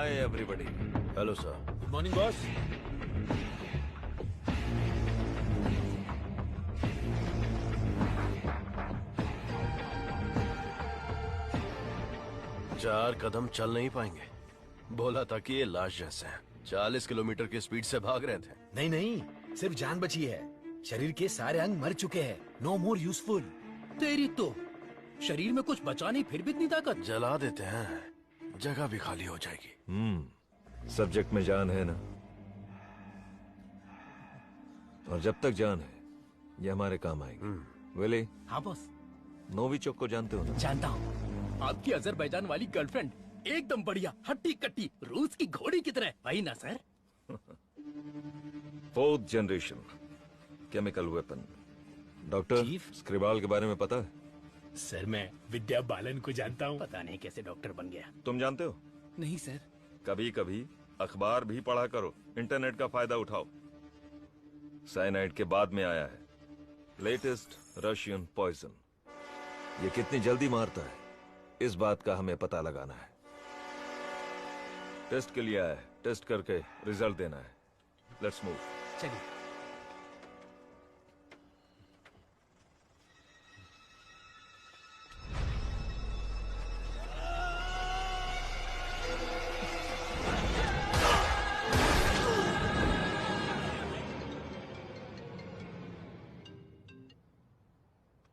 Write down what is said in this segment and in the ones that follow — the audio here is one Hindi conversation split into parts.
Hi everybody. Hello sir. Good morning boss. चार कदम चल नहीं पाएंगे। बोला था कि ये लाश जैसे हैं। 40 किलोमीटर की स्पीड से भाग रहे थे। नहीं नहीं, सिर्फ जान बची है। शरीर के सारे अंग मर चुके हैं। No more useful. तेरी तो शरीर में कुछ बचा नहीं, फिर भी इतनी ताकत। जला देते हैं, जगह भी खाली हो जाएगी। सब्जेक्ट में जान है ना, और जब तक जान है ये हमारे काम आएगी। विली, हाँ बॉस। नोविचोक को जानते हो ना? जानता हूँ। आपकी अजरबैजान वाली गर्लफ्रेंड एकदम बढ़िया, हट्टी कट्टी, रूस की घोड़ी की तरह। वही ना सर? 4th generation chemical weapon. Doctor chief? Skripal के बारे में पता है? सर मैं विद्या बालन को जानता हूँ। पता नहीं कैसे डॉक्टर बन गया। तुम जानते हो? नहीं सर। कभी कभी अखबार भी पढ़ा करो, इंटरनेट का फायदा उठाओ। साइनाइड के बाद में आया है लेटेस्ट रशियन पॉइजन। ये कितनी जल्दी मारता है, इस बात का हमें पता लगाना है। टेस्ट के लिए आया है, टेस्ट करके रिजल्ट देना है। Let's move. चलिए।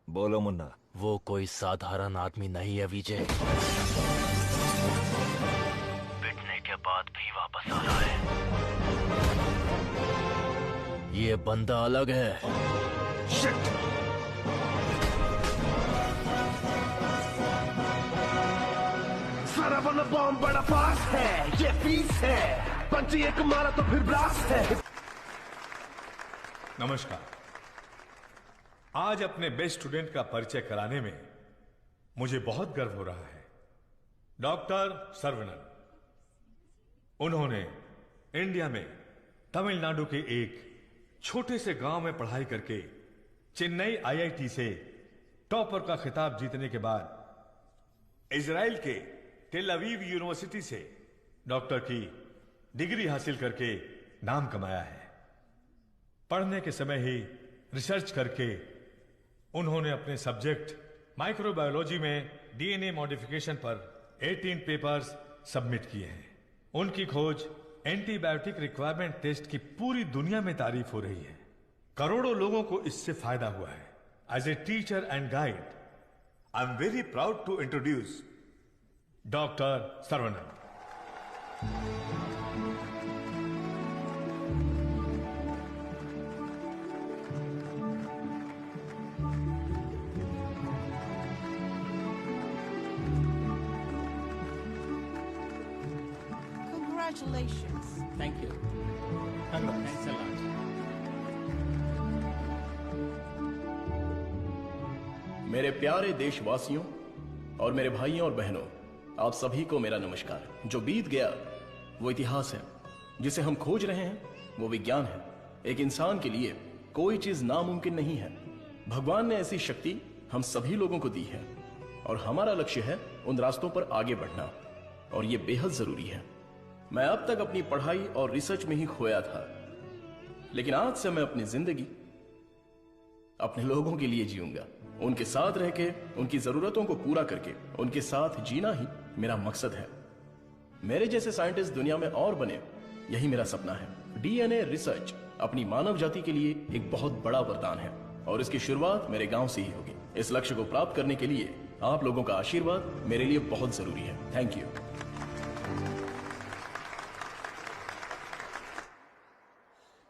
बोलो मुन्ना। वो कोई साधारण आदमी नहीं है विजय। पिटने के बाद भी वापस आ रहा है। ये बंदा अलग है। शिट! सारा बना बॉम्ब बड़ा फास्ट है, ये फीस है। पंची एक मारा तो फिर ब्लास्ट है। नमस्कार। आज अपने बेस्ट स्टूडेंट का परिचय कराने में मुझे बहुत गर्व हो रहा है। डॉक्टर सर्वनन। उन्होंने इंडिया में तमिलनाडु के एक छोटे से गांव में पढ़ाई करके चेन्नई आईआईटी से टॉपर का खिताब जीतने के बाद इजराइल के टेल अवीव यूनिवर्सिटी से डॉक्टर की डिग्री हासिल करके नाम कमाया है। पढ़ने के समय ही रिसर्च करके उन्होंने अपने सब्जेक्ट माइक्रोबायोलॉजी में डीएनए मॉडिफिकेशन पर 18 पेपर्स सबमिट किए हैं। उनकी खोज एंटीबायोटिक रिक्वायरमेंट टेस्ट की पूरी दुनिया में तारीफ हो रही है। करोड़ों लोगों को इससे फायदा हुआ है। As a teacher and guide, I am very proud to introduce doctor Saravanan. Congratulations. Thank you. Thanks a lot. मेरे प्यारे देशवासियों और मेरे भाइयों और बहनों, आप सभी को मेरा नमस्कार। जो बीत गया वो इतिहास है, जिसे हम खोज रहे हैं वो विज्ञान है। एक इंसान के लिए कोई चीज नामुमकिन नहीं है। भगवान ने ऐसी शक्ति हम सभी लोगों को दी है और हमारा लक्ष्य है उन रास्तों पर आगे बढ़ना, और ये बेहद जरूरी है। मैं अब तक अपनी पढ़ाई और रिसर्च में ही खोया था, लेकिन आज से मैं अपनी जिंदगी अपने लोगों के लिए जीऊंगा। उनके साथ रह के, उनकी जरूरतों को पूरा करके, उनके साथ जीना ही मेरा मकसद है। मेरे जैसे साइंटिस्ट दुनिया में और बने, यही मेरा सपना है। डीएनए रिसर्च अपनी मानव जाति के लिए एक बहुत बड़ा वरदान है और इसकी शुरुआत मेरे गांव से ही होगी। इस लक्ष्य को प्राप्त करने के लिए आप लोगों का आशीर्वाद मेरे लिए बहुत जरूरी है। Thank you.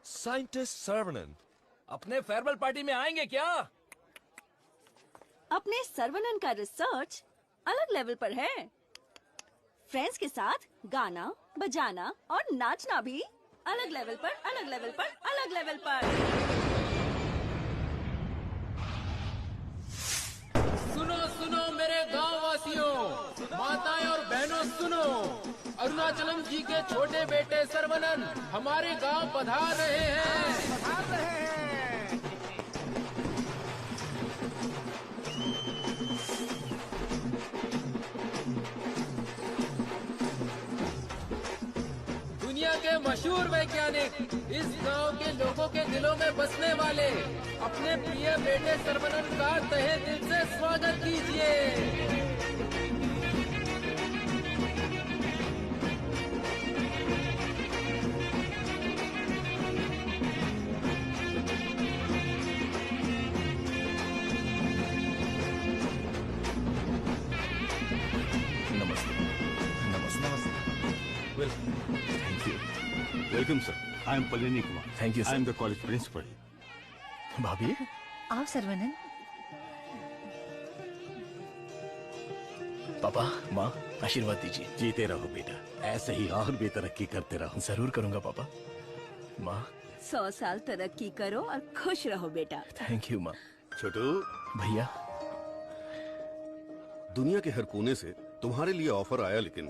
साइंटिस्ट सर्वनन अपने फेयरवेल पार्टी में आएंगे क्या? अपने सर्वनन का रिसर्च अलग लेवल पर है। फ्रेंड्स के साथ गाना, बजाना और नाचना भी अलग लेवल पर, अलग लेवल पर, अलग लेवल पर। सुनो सुनो मेरे गांव वासियों, माताएं और बहनों सुनो। अरुणाचलम जी के छोटे बेटे सर्वनन हमारे गांव पधार रहे हैं। मशहूर वैज्ञानिक, इस गांव के लोगों के दिलों में बसने वाले, अपने प्रिय बेटे सर्वनन का तहे दिल से स्वागत कीजिए। Welcome, sir. I am Palini Kumar. Thank you, sir. I am the college principal. भाभी, आओ सर्वनन। पापा, माँ, आशीर्वाद दीजिए। जीते रहो बेटा, ऐसे ही और भी तरक्की करते रहो। जरूर करूंगा पापा। माँ, 100 साल तरक्की करो और खुश रहो बेटा। थैंक यू माँ। छोटू, भैया, दुनिया के हर कोने से तुम्हारे लिए ऑफर आया, लेकिन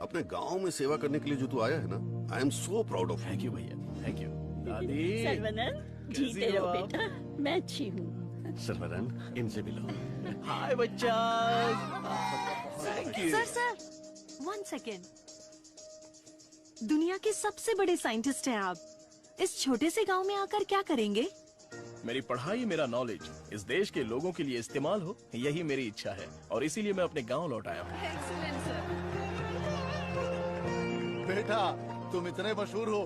अपने गांव में सेवा करने के लिए जो तू आया है ना, आई am so proud of. Thank you भैया, थैंक यू। दादी, सर्वनन, जीते रहो बेटा, मैं अच्छी हूँ। सर्वनन, इनसे मिलो। हाय बच्चा। Thank you. Sir 1 second. दुनिया के सबसे बड़े साइंटिस्ट हैं आप, इस छोटे से गांव में आकर क्या करेंगे? मेरी पढ़ाई, मेरा नॉलेज इस देश के लोगों के लिए इस्तेमाल हो, यही मेरी इच्छा है, और इसीलिए मैं अपने गांव लौट आया हूँ। बेटा, तुम इतने मशहूर हो,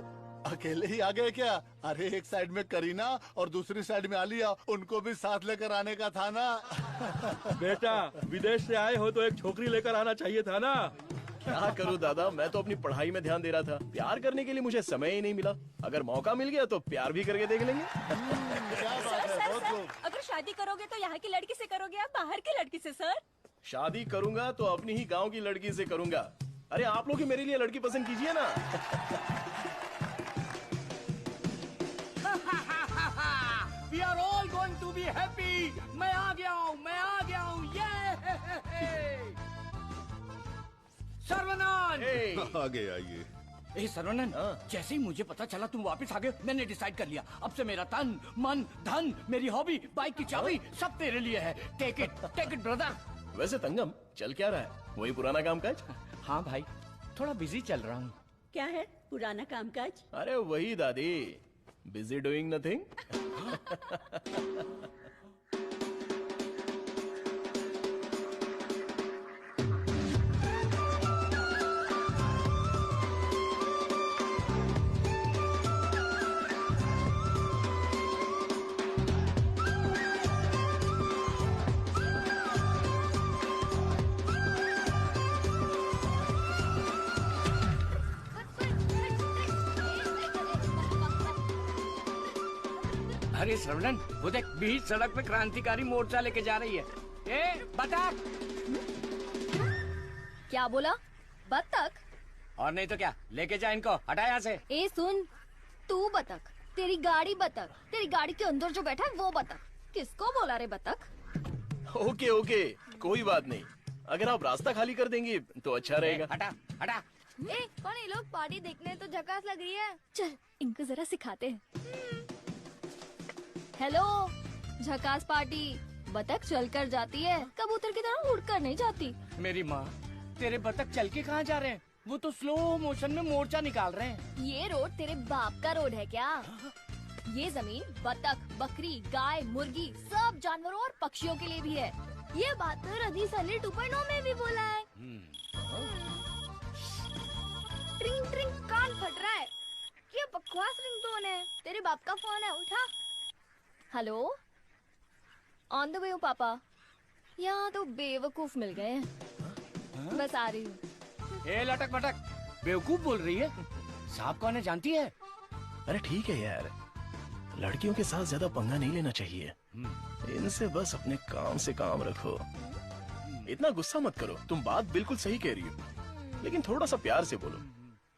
अकेले ही आ गए क्या? अरे एक साइड में करीना और दूसरी साइड में आलिया, उनको भी साथ लेकर आने का था ना। बेटा, विदेश से आए हो तो एक छोकरी लेकर आना चाहिए था ना। क्या करूं दादा, मैं तो अपनी पढ़ाई में ध्यान दे रहा था। प्यार करने के लिए मुझे समय ही नहीं मिला। अगर मौका मिल गया तो प्यार भी करके देख लेंगे। अगर शादी करोगे तो यहाँ की लड़की से करोगे या बाहर की लड़की से सर? शादी करूंगा तो अपनी ही गांव की लड़की से करूंगा। अरे आप लोग ही मेरे लिए लड़की पसंद कीजिए ना। We are all going to be happy. मैं आ गया हूँ, ये सर्वनन। आगे आइए। ए सर्वनन, जैसे ही मुझे पता चला तुम वापस आ गए, मैंने डिसाइड कर लिया, अब से मेरा तन, मन, धन, मेरी हॉबी, बाइक की चाबी सब तेरे लिए है। Take it brother. वैसे तंगम, चल क्या रहा है? वही पुराना कामकाज? हाँ भाई, थोड़ा बिजी चल रहा हूँ। क्या है पुराना कामकाज? अरे वही दादी, बिजी डूइंग नथिंग। अरे श्रवणन, वो देख, बीच सड़क पे क्रांतिकारी मोर्चा लेके जा रही है। ए बतख। क्या बोला? बतख? और नहीं तो क्या, लेके जा इनको, हटा यहाँ से। ए सुन, तू बतख, तेरी गाड़ी बतख, तेरी गाड़ी के अंदर जो बैठा है वो बतख। किसको बोला रे बतख? ओके ओके, कोई बात नहीं। अगर आप रास्ता खाली कर देंगी तो अच्छा रहेगा। हटा हटा। ए कौन ये लोग? पार्टी देखने तो झकास लग रही है। चल इनको जरा सिखाते हैं। हेलो, झकास पार्टी। बतख चलकर जाती है, कबूतर की तरह उड़कर नहीं जाती। मेरी माँ, तेरे बतख चल के कहाँ जा रहे हैं? वो तो स्लो मोशन में मोर्चा निकाल रहे हैं। ये रोड तेरे बाप का रोड है क्या? ये जमीन बतख, बकरी, गाय, मुर्गी, सब जानवरों और पक्षियों के लिए भी है। ये बात तो रदी सली 2.0 में भी बोला है। ट्रिंग ट्रिंग, कान फट रहा है। ये बकवास रिंगटोन है। तेरे बाप का फोन है, उठा। हेलो, ऑन द वे हूँ पापा। यहाँ तो बेवकूफ मिल गए हैं, बस आ रही हूँ। ए लटक पटक, बेवकूफ बोल रही है? साहब कौन है जानती है? अरे ठीक है यार, लड़कियों के साथ ज्यादा पंगा नहीं लेना चाहिए। इनसे बस अपने काम से काम रखो। इतना गुस्सा मत करो, तुम बात बिल्कुल सही कह रही हो, लेकिन थोड़ा सा प्यार से बोलो।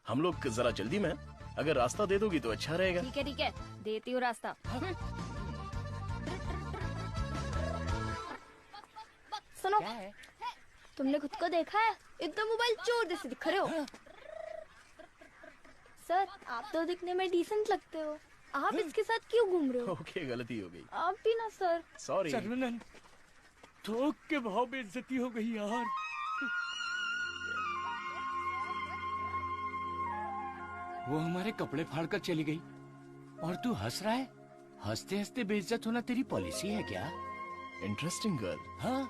हम लोग जरा जल्दी में, अगर रास्ता दे दोगी तो अच्छा रहेगा। ठीक है, देती हूँ रास्ता। सुनो, तुमने खुद को देखा है? इतना मोबाइल चोर जैसे दिख रहे हो। सर, आप तो दिखने में डिसेंट लगते हो, आप इसके साथ क्यों घूम रहे हो? ओके, गलती हो गई। आप भी ना सर। सॉरी। सर्वनन, थोक के भाव में इज्जती हो गई यार। वो हमारे कपड़े फाड़कर चली गई और तू हंस रहा है? हंसते हंसते बेइज्जत होना तेरी पॉलिसी है क्या? Interesting girl. हाँ।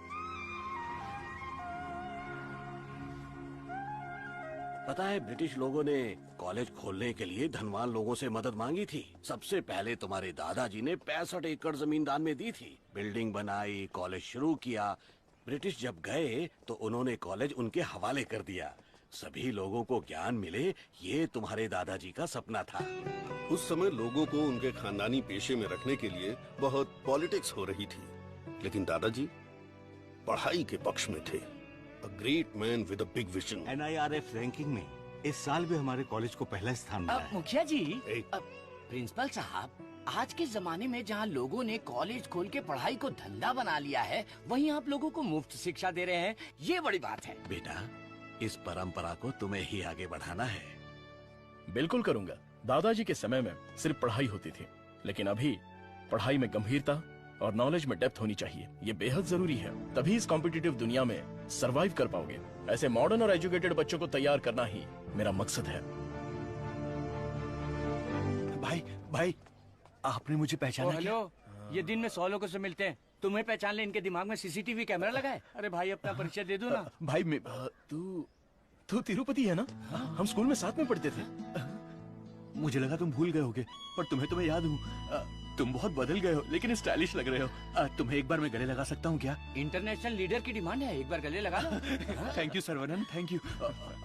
पता है ब्रिटिश लोगों ने कॉलेज खोलने के लिए धनवान लोगों से मदद मांगी थी। सबसे पहले तुम्हारे दादाजी ने 65 एकड़ जमीन दान में दी थी। बिल्डिंग बनाई, कॉलेज शुरू किया। ब्रिटिश जब गए तो उन्होंने कॉलेज उनके हवाले कर दिया। सभी लोगों को ज्ञान मिले, ये तुम्हारे दादाजी का सपना था। उस समय लोगों को उनके खानदानी पेशे में रखने के लिए बहुत पॉलिटिक्स हो रही थी, लेकिन दादाजी पढ़ाई के पक्ष में थे। A great man with a big vision. NIRF ranking में इस साल भी हमारे कॉलेज को पहला स्थान मिला है। मुखिया जी, प्रिंसिपल साहब, आज के जमाने में जहाँ लोगों ने कॉलेज खोल के पढ़ाई को धंधा बना लिया है, वहीं आप लोगों को मुफ्त शिक्षा दे रहे हैं। ये बड़ी बात है। बेटा, इस परंपरा को तुम्हें ही आगे बढ़ाना है। बिल्कुल करूंगा। दादाजी के समय में सिर्फ पढ़ाई होती थी, लेकिन अभी पढ़ाई में गंभीरता और नॉलेज में डेप्थ होनी चाहिए। ये बेहद जरूरी है, तभी इस कॉम्पिटिटिव दुनिया में सरवाइव कर पाओगे। ऐसे मॉडर्न और एजुकेटेड बच्चों को तैयार करना ही मेरा मकसद है। भाई, आपने मुझे पहचाना क्या? हेलो, ये दिन में 100 लोगों से मिलते हैं, तुम्हें पहचान ले इनके दिमाग में CCTV कैमरा लगा है। अरे भाई, अपना परिचय दे दो ना। भाई तू तिरुपति है ना? हम स्कूल में साथ में पढ़ते थे। मुझे लगा तुम भूल गए होगे, पर तुम्हें तो मैं याद हूँ। तुम बहुत बदल गए हो, लेकिन स्टाइलिश लग रहे हो। तुम्हें एक बार मैं गले लगा सकता हूँ क्या? इंटरनेशनल लीडर की डिमांड है, एक बार गले लगा लो। Thank you Saravanan, thank you.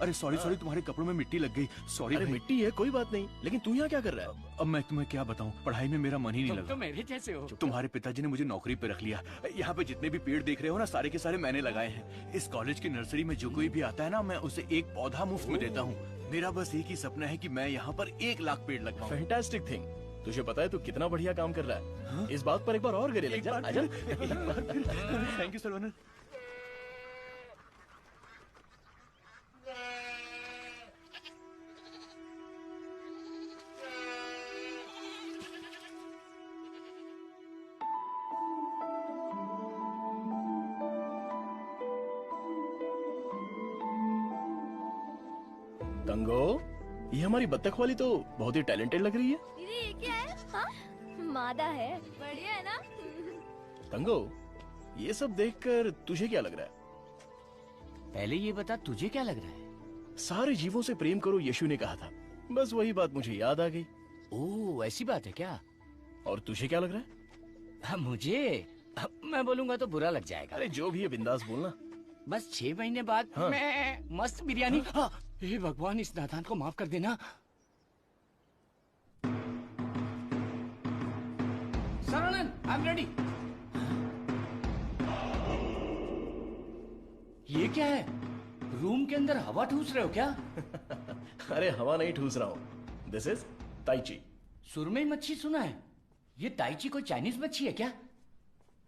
अरे सॉरी, तुम्हारे कपड़ों में मिट्टी लग गई। सॉरी। अरे मिट्टी है, कोई बात नहीं, लेकिन तू यहाँ क्या कर रहा है? अब मैं तुम्हें क्या बताऊँ, पढ़ाई में मेरा मन ही नहीं तुम लगा। तो मेरे जैसे हो। तुम्हारे पिताजी ने मुझे नौकरी पे रख लिया। यहाँ पे जितने भी पेड़ देख रहे हो ना, सारे के सारे मैंने लगाए हैं। इस कॉलेज की नर्सरी में जो कोई भी आता है ना, मैं उसे एक पौधा मुफ्त में देता हूँ। मेरा बस एक ही सपना है कि मैं यहाँ पर 1 लाख पेड़ लगाऊं। Fantastic thing. तुझे पता है तू कितना बढ़िया काम कर रहा है। हाँ? इस बात पर एक बार और गले लग जा। आजा। Thank you Saravanan. तंगो, ये हमारी बत्तख वाली तो बहुत ही टैलेंटेड लग रही है। दीदी, ये क्या है? हाँ? मादा है। बढ़िया है ना? तंगो, ये सब देखकर तुझे क्या लग रहा है? पहले ये बता, तुझे क्या लग रहा है? सारे जीवों से प्रेम करो, यीशु ने कहा था। बस वही बात मुझे याद आ गई। ओह, ऐसी बात है क्या? और तुझे क्या लग रहा है? हाँ, मुझे, मैं बोलूंगा तो बुरा लग जाएगा। अरे जो भी है, बिंदास बोलना। बस 6 महीने बाद हाँ। मैं मस्त बिरयानी। हाँ, हे भगवान, इस नादान को माफ कर देना। Saravanan, I am ready. ये क्या है? रूम के अंदर हवा ठूस रहे हो क्या? अरे हवा नहीं ठूस रहा हूँ। This is tai chi. सुरमई मच्छी सुना है। ये ताइची कोई चाइनीज मच्छी है क्या?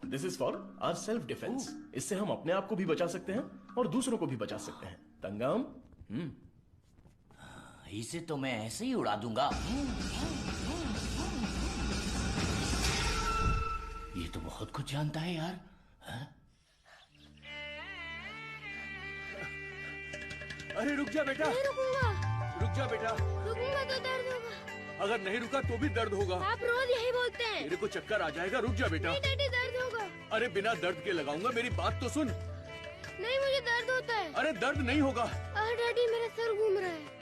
This is for our self defence. इससे हम अपने आप को भी बचा सकते हैं और दूसरों को भी बचा सकते हैं। तंगम, इसे तो मैं ऐसे ही उड़ा दूंगा। ये तो बहुत कुछ जानता है यार। हा? अरे रुक जा बेटा। नहीं रुकूंगा। रुक जा बेटा। रुकूंगा तो दर्द होगा। अगर नहीं रुका तो भी दर्द होगा। आप रोज यही बोलते हैं। मेरे को चक्कर आ जाएगा। रुक जा बेटा। नहीं डैडी, दर्द होगा। अरे बिना दर्द के लगाऊंगा, मेरी बात तो सुन। नहीं, मुझे दर्द होता है। अरे दर्द नहीं होगा। डैडी, मेरा सर घूम रहा है।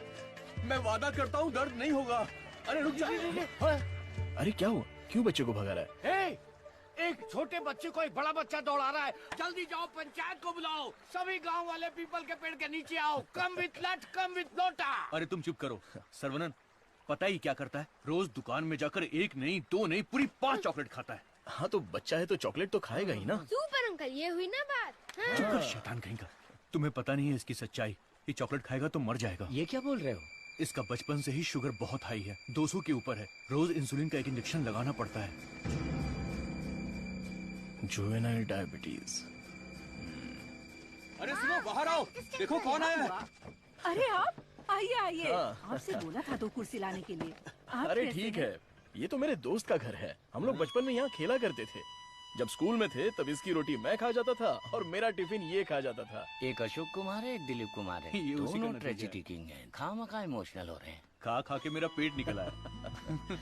मैं वादा करता हूँ दर्द नहीं होगा। अरे रुक जा। अरे क्या हुआ? क्यों बच्चे को भगा रहा है? एक छोटे बच्चे को एक बड़ा बच्चा दौड़ा रहा है। जल्दी जाओ, पंचायत को बुलाओ। सभी गांव वाले पीपल के पेड़ के नीचे आओ। कम विथ लट, कम विथ लोटा। अरे तुम चुप करो। सरवनन, पता ही क्या करता है? रोज दुकान में जाकर 1 नहीं, 2 नहीं, पूरी 5 चॉकलेट खाता है। हाँ, तो बच्चा है तो चॉकलेट तो खाएगा ही ना। सुपर अंकल, ये हुई ना बात। हाँ? चुप कर शैतान कहीं का। तुम्हें पता नहीं है इसकी सच्चाई। ये चॉकलेट खाएगा तो मर जाएगा। ये क्या बोल रहे हो? इसका बचपन से ही शुगर बहुत हाई है, 200 के ऊपर है। रोज इंसुलिन का एक इंजेक्शन लगाना पड़ता है। Juvenile diabetes. अरे सुनो, बाहर आओ। देखो कौन आया है। अरे आप आइए आइए। हाँ। आपसे बोला था 2 कुर्सी लाने के लिए। आप अरे कैसे ठीक हैं? है, ये तो मेरे दोस्त का घर है। हम लोग बचपन में यहाँ खेला करते थे। जब स्कूल में थे तब इसकी रोटी मैं खा जाता था और मेरा टिफिन ये खा जाता था। एक अशोक कुमार है, एक दिलीप कुमार है। ये उसी का दोनों नतीजा है। ट्रेजेडी किंग हैं। खामखा इमोशनल हो रहे हैं। खा खा के मेरा पेट निकला है।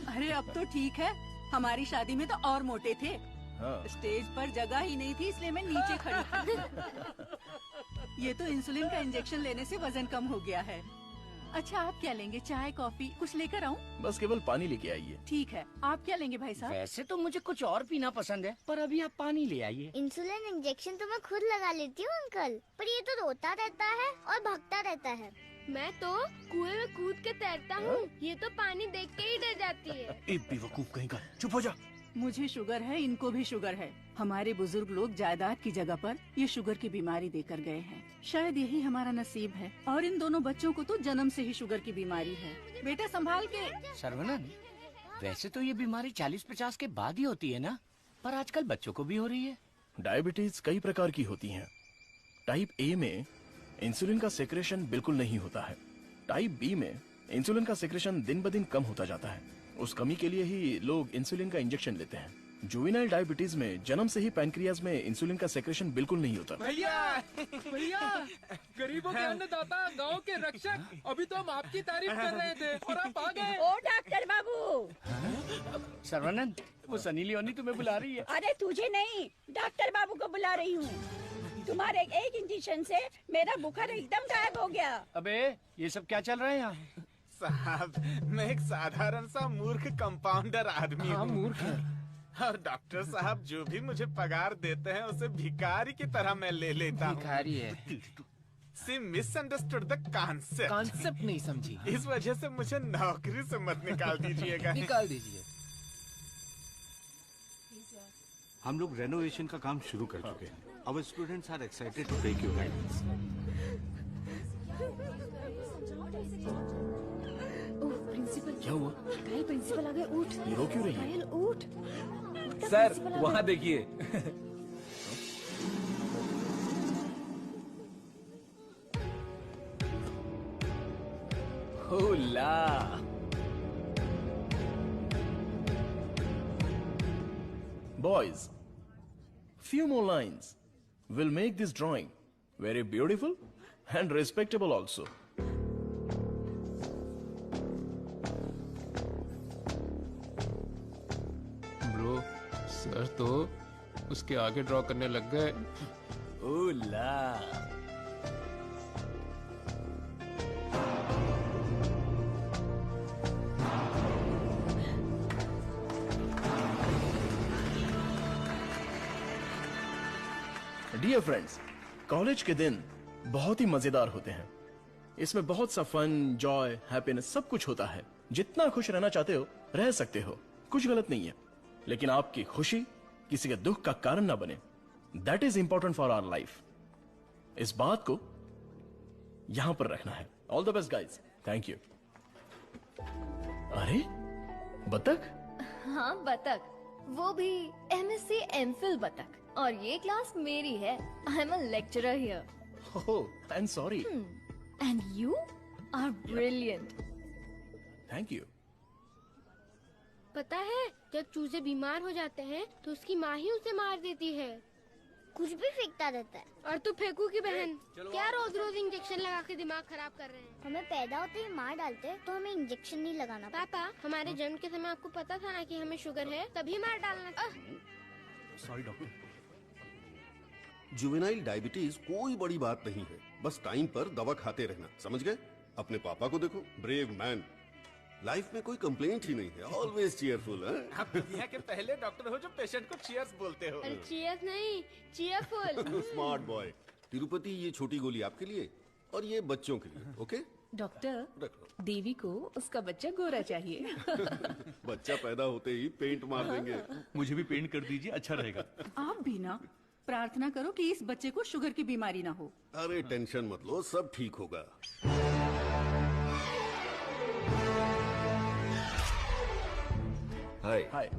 अरे अब तो ठीक है, हमारी शादी में तो और मोटे थे। हाँ। स्टेज पर जगह ही नहीं थी, इसलिए मैं नीचे खड़ी थी। ये तो इंसुलिन का इंजेक्शन लेने से वजन कम हो गया है। अच्छा आप क्या लेंगे, चाय कॉफी कुछ लेकर आऊं? बस केवल पानी लेके आइए। ठीक है, आप क्या लेंगे भाई साहब? वैसे तो मुझे कुछ और पीना पसंद है, पर अभी आप पानी ले आइए। इंसुलिन इंजेक्शन तो मैं खुद लगा लेती हूँ अंकल, पर ये तो रोता रहता है और भागता रहता है। मैं तो कुएं में कूद के तैरता हूँ, ये तो पानी देख के ही डर जाती है। ए बेवकूफ कहीं का, चुप हो जा। मुझे शुगर है, इनको भी शुगर है। हमारे बुजुर्ग लोग जायदाद की जगह पर ये शुगर की बीमारी देकर गए हैं। शायद यही हमारा नसीब है। और इन दोनों बच्चों को तो जन्म से ही शुगर की बीमारी है। बेटा संभाल के। सर्वनन, वैसे तो ये बीमारी 40-50 के बाद ही होती है ना, पर आजकल बच्चों को भी हो रही है। डायबिटीज कई प्रकार की होती हैं। टाइप ए में इंसुलिन का सेक्रेशन बिल्कुल नहीं होता है। टाइप बी में इंसुलिन का सेक्रेशन दिन ब दिन कम होता जाता है। उस कमी के लिए ही लोग इंसुलिन का इंजेक्शन लेते हैं। जुवेनाइल डायबिटीज में जन्म से ही पैनक्रियाज में इंसुलिन का सेक्रेशन बिल्कुल नहीं होता। भैया गरीबों के अन्नदाता, गांव के रक्षक, अभी तो हम आपकी तारीफ कर रहे थे और आप आ गए। ओ डॉक्टर बाबू। सर्वनन, वो सनी लियोनी तुम्हें बुला रही है। अरे तुझे नहीं, डॉक्टर बाबू को बुला रही हूँ। तुम्हारे एक इंजेक्शन से मेरा बुखार एकदम गायब हो गया। अबे ये सब क्या चल रहा है यहाँ? साहब मैं एक साधारण सा मूर्ख कंपाउंडर आदमी हूँ। मूर्ख है। और डॉक्टर साहब जो भी मुझे पगार देते हैं उसे भिखारी की तरह मैं ले लेता हूँ। भिखारी है। सी मिसअंडरस्टूड द कॉन्सेप्ट। कॉन्सेप्ट नहीं समझी। इस वजह से मुझे नौकरी से मत निकाल दीजिएगा। निकाल दीजिए। हम लोग रेनोवेशन का काम शुरू कर चुके हैं। Our students are excited to take your guidance. Oh principal. क्या हुआ? घायल प्रिंसिपल आ गए, उठ। ये रो क्यों रही है? घायल उठ। सर वहाँ देखिए। होला। Boys, few more lines will make this drawing very beautiful and respectable also. Bro, sir तो उसके आगे ड्रॉ करने लग गए। ओला। डियर फ्रेंड्स, कॉलेज के दिन बहुत ही मजेदार होते हैं। इसमें बहुत सा फन, जॉय, हैप्पीनेस सब कुछ होता है। जितना खुश रहना चाहते हो रह सकते हो, कुछ गलत नहीं है। लेकिन आपकी खुशी किसी के दुख का कारण ना बने, that is important for our life. इस बात को यहां पर रखना है। All the best guys, thank you. अरे बतख? हाँ बतख, वो भी MSc MPhil बतख। और ये क्लास मेरी है। I am a lecturer here. Oh, I am sorry. And you are brilliant. Thank you. पता है जब चूजे बीमार हो जाते हैं तो उसकी माँ ही उसे मार देती है। कुछ भी फेंकता रहता है। और तू फेंकू की बहन, क्या रोज रोज इंजेक्शन लगा के दिमाग खराब कर रहे हैं। हमें पैदा होते ही मार डालते तो हमें इंजेक्शन नहीं लगाना। पापा, हमारे जन्म के समय आपको पता था ना कि हमें शुगर है, तभी मार डालना था। Sorry doctor. जुवेनाइल डायबिटीज कोई बड़ी बात नहीं है, बस टाइम पर दवा खाते रहना, समझ गए? अपने पापा को देखो, ब्रेव मैन, लाइफ में कोई कंप्लेंट ही नहीं है, ऑलवेज चीयरफुल है। आप दुनिया के पहले डॉक्टर हो जो पेशेंट को चीयर्स बोलते हो। अरे चीयर्स नहीं, चीयरफुल। Smart boy. तिरुपति, ये छोटी गोली आपके लिए और ये बच्चों के लिए, ओके? डॉक्टर, देवी को उसका बच्चा गोरा चाहिए। बच्चा पैदा होते ही पेंट मार देंगे। मुझे भी पेंट कर दीजिए, अच्छा रहेगा। आप भी ना प्रार्थना करो कि इस बच्चे को शुगर की बीमारी ना हो। अरे टेंशन मत लो, सब ठीक होगा। हाय।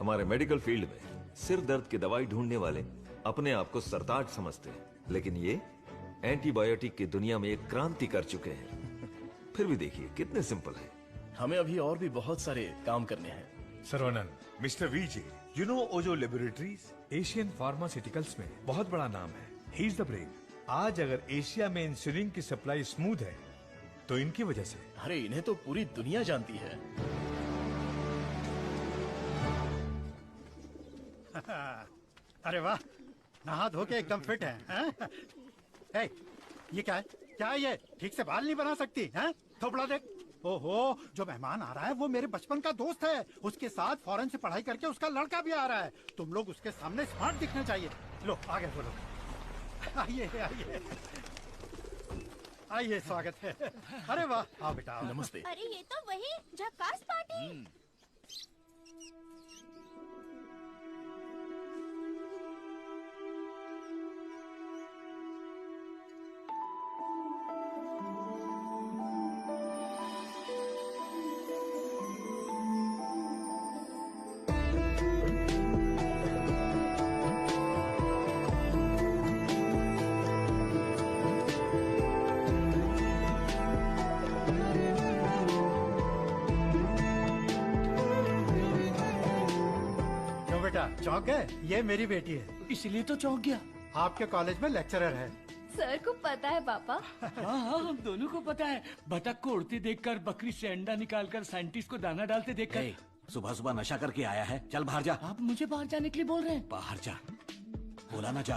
हमारे मेडिकल फील्ड में सिर दर्द की दवाई ढूंढने वाले अपने आप को सरताज समझते हैं, लेकिन ये एंटीबायोटिक की दुनिया में एक क्रांति कर चुके हैं। फिर भी देखिए कितने सिंपल है। हमें अभी और भी बहुत सारे काम करने हैं। Saravanan, mister VJ, you know Ojo laboratories Asian pharmaceuticals में बहुत बड़ा नाम है। He is the brain. आज अगर एशिया में इंसुलिन की सप्लाई स्मूथ है तो इनकी वजह से। अरे इन्हें तो पूरी दुनिया जानती है। अरे वाह, नहा धो के एकदम फिट है, हैं? ए, ये क्या है? क्या है ये? ठीक से बाल नहीं बना सकती हैं? थोपड़ा देख। ओहो, जो मेहमान आ रहा है वो मेरे बचपन का दोस्त है। उसके साथ फॉरेन से पढ़ाई करके उसका लड़का भी आ रहा है। तुम लोग उसके सामने स्मार्ट दिखने चाहिए। लो आगे बोलो। आइए आइए आइए, स्वागत है। अरे वाह, आओ बेटा आओ। नमस्ते। अरे ये तो वही झक्कास पार्टी। चौंक गए? ये मेरी बेटी है। इसलिए तो चौंक गया। आपके कॉलेज में लेक्चरर है। सर को पता है पापा। हाँ हाँ, हम दोनों को पता है। बतख को उड़ते देखकर, बकरी से अंडा निकालकर, साइंटिस्ट को दाना डालते देखकर। सुबह सुबह नशा करके आया है, चल बाहर जा। आप मुझे बाहर जाने के लिए बोल रहे हैं? बाहर जा, बोला ना जा।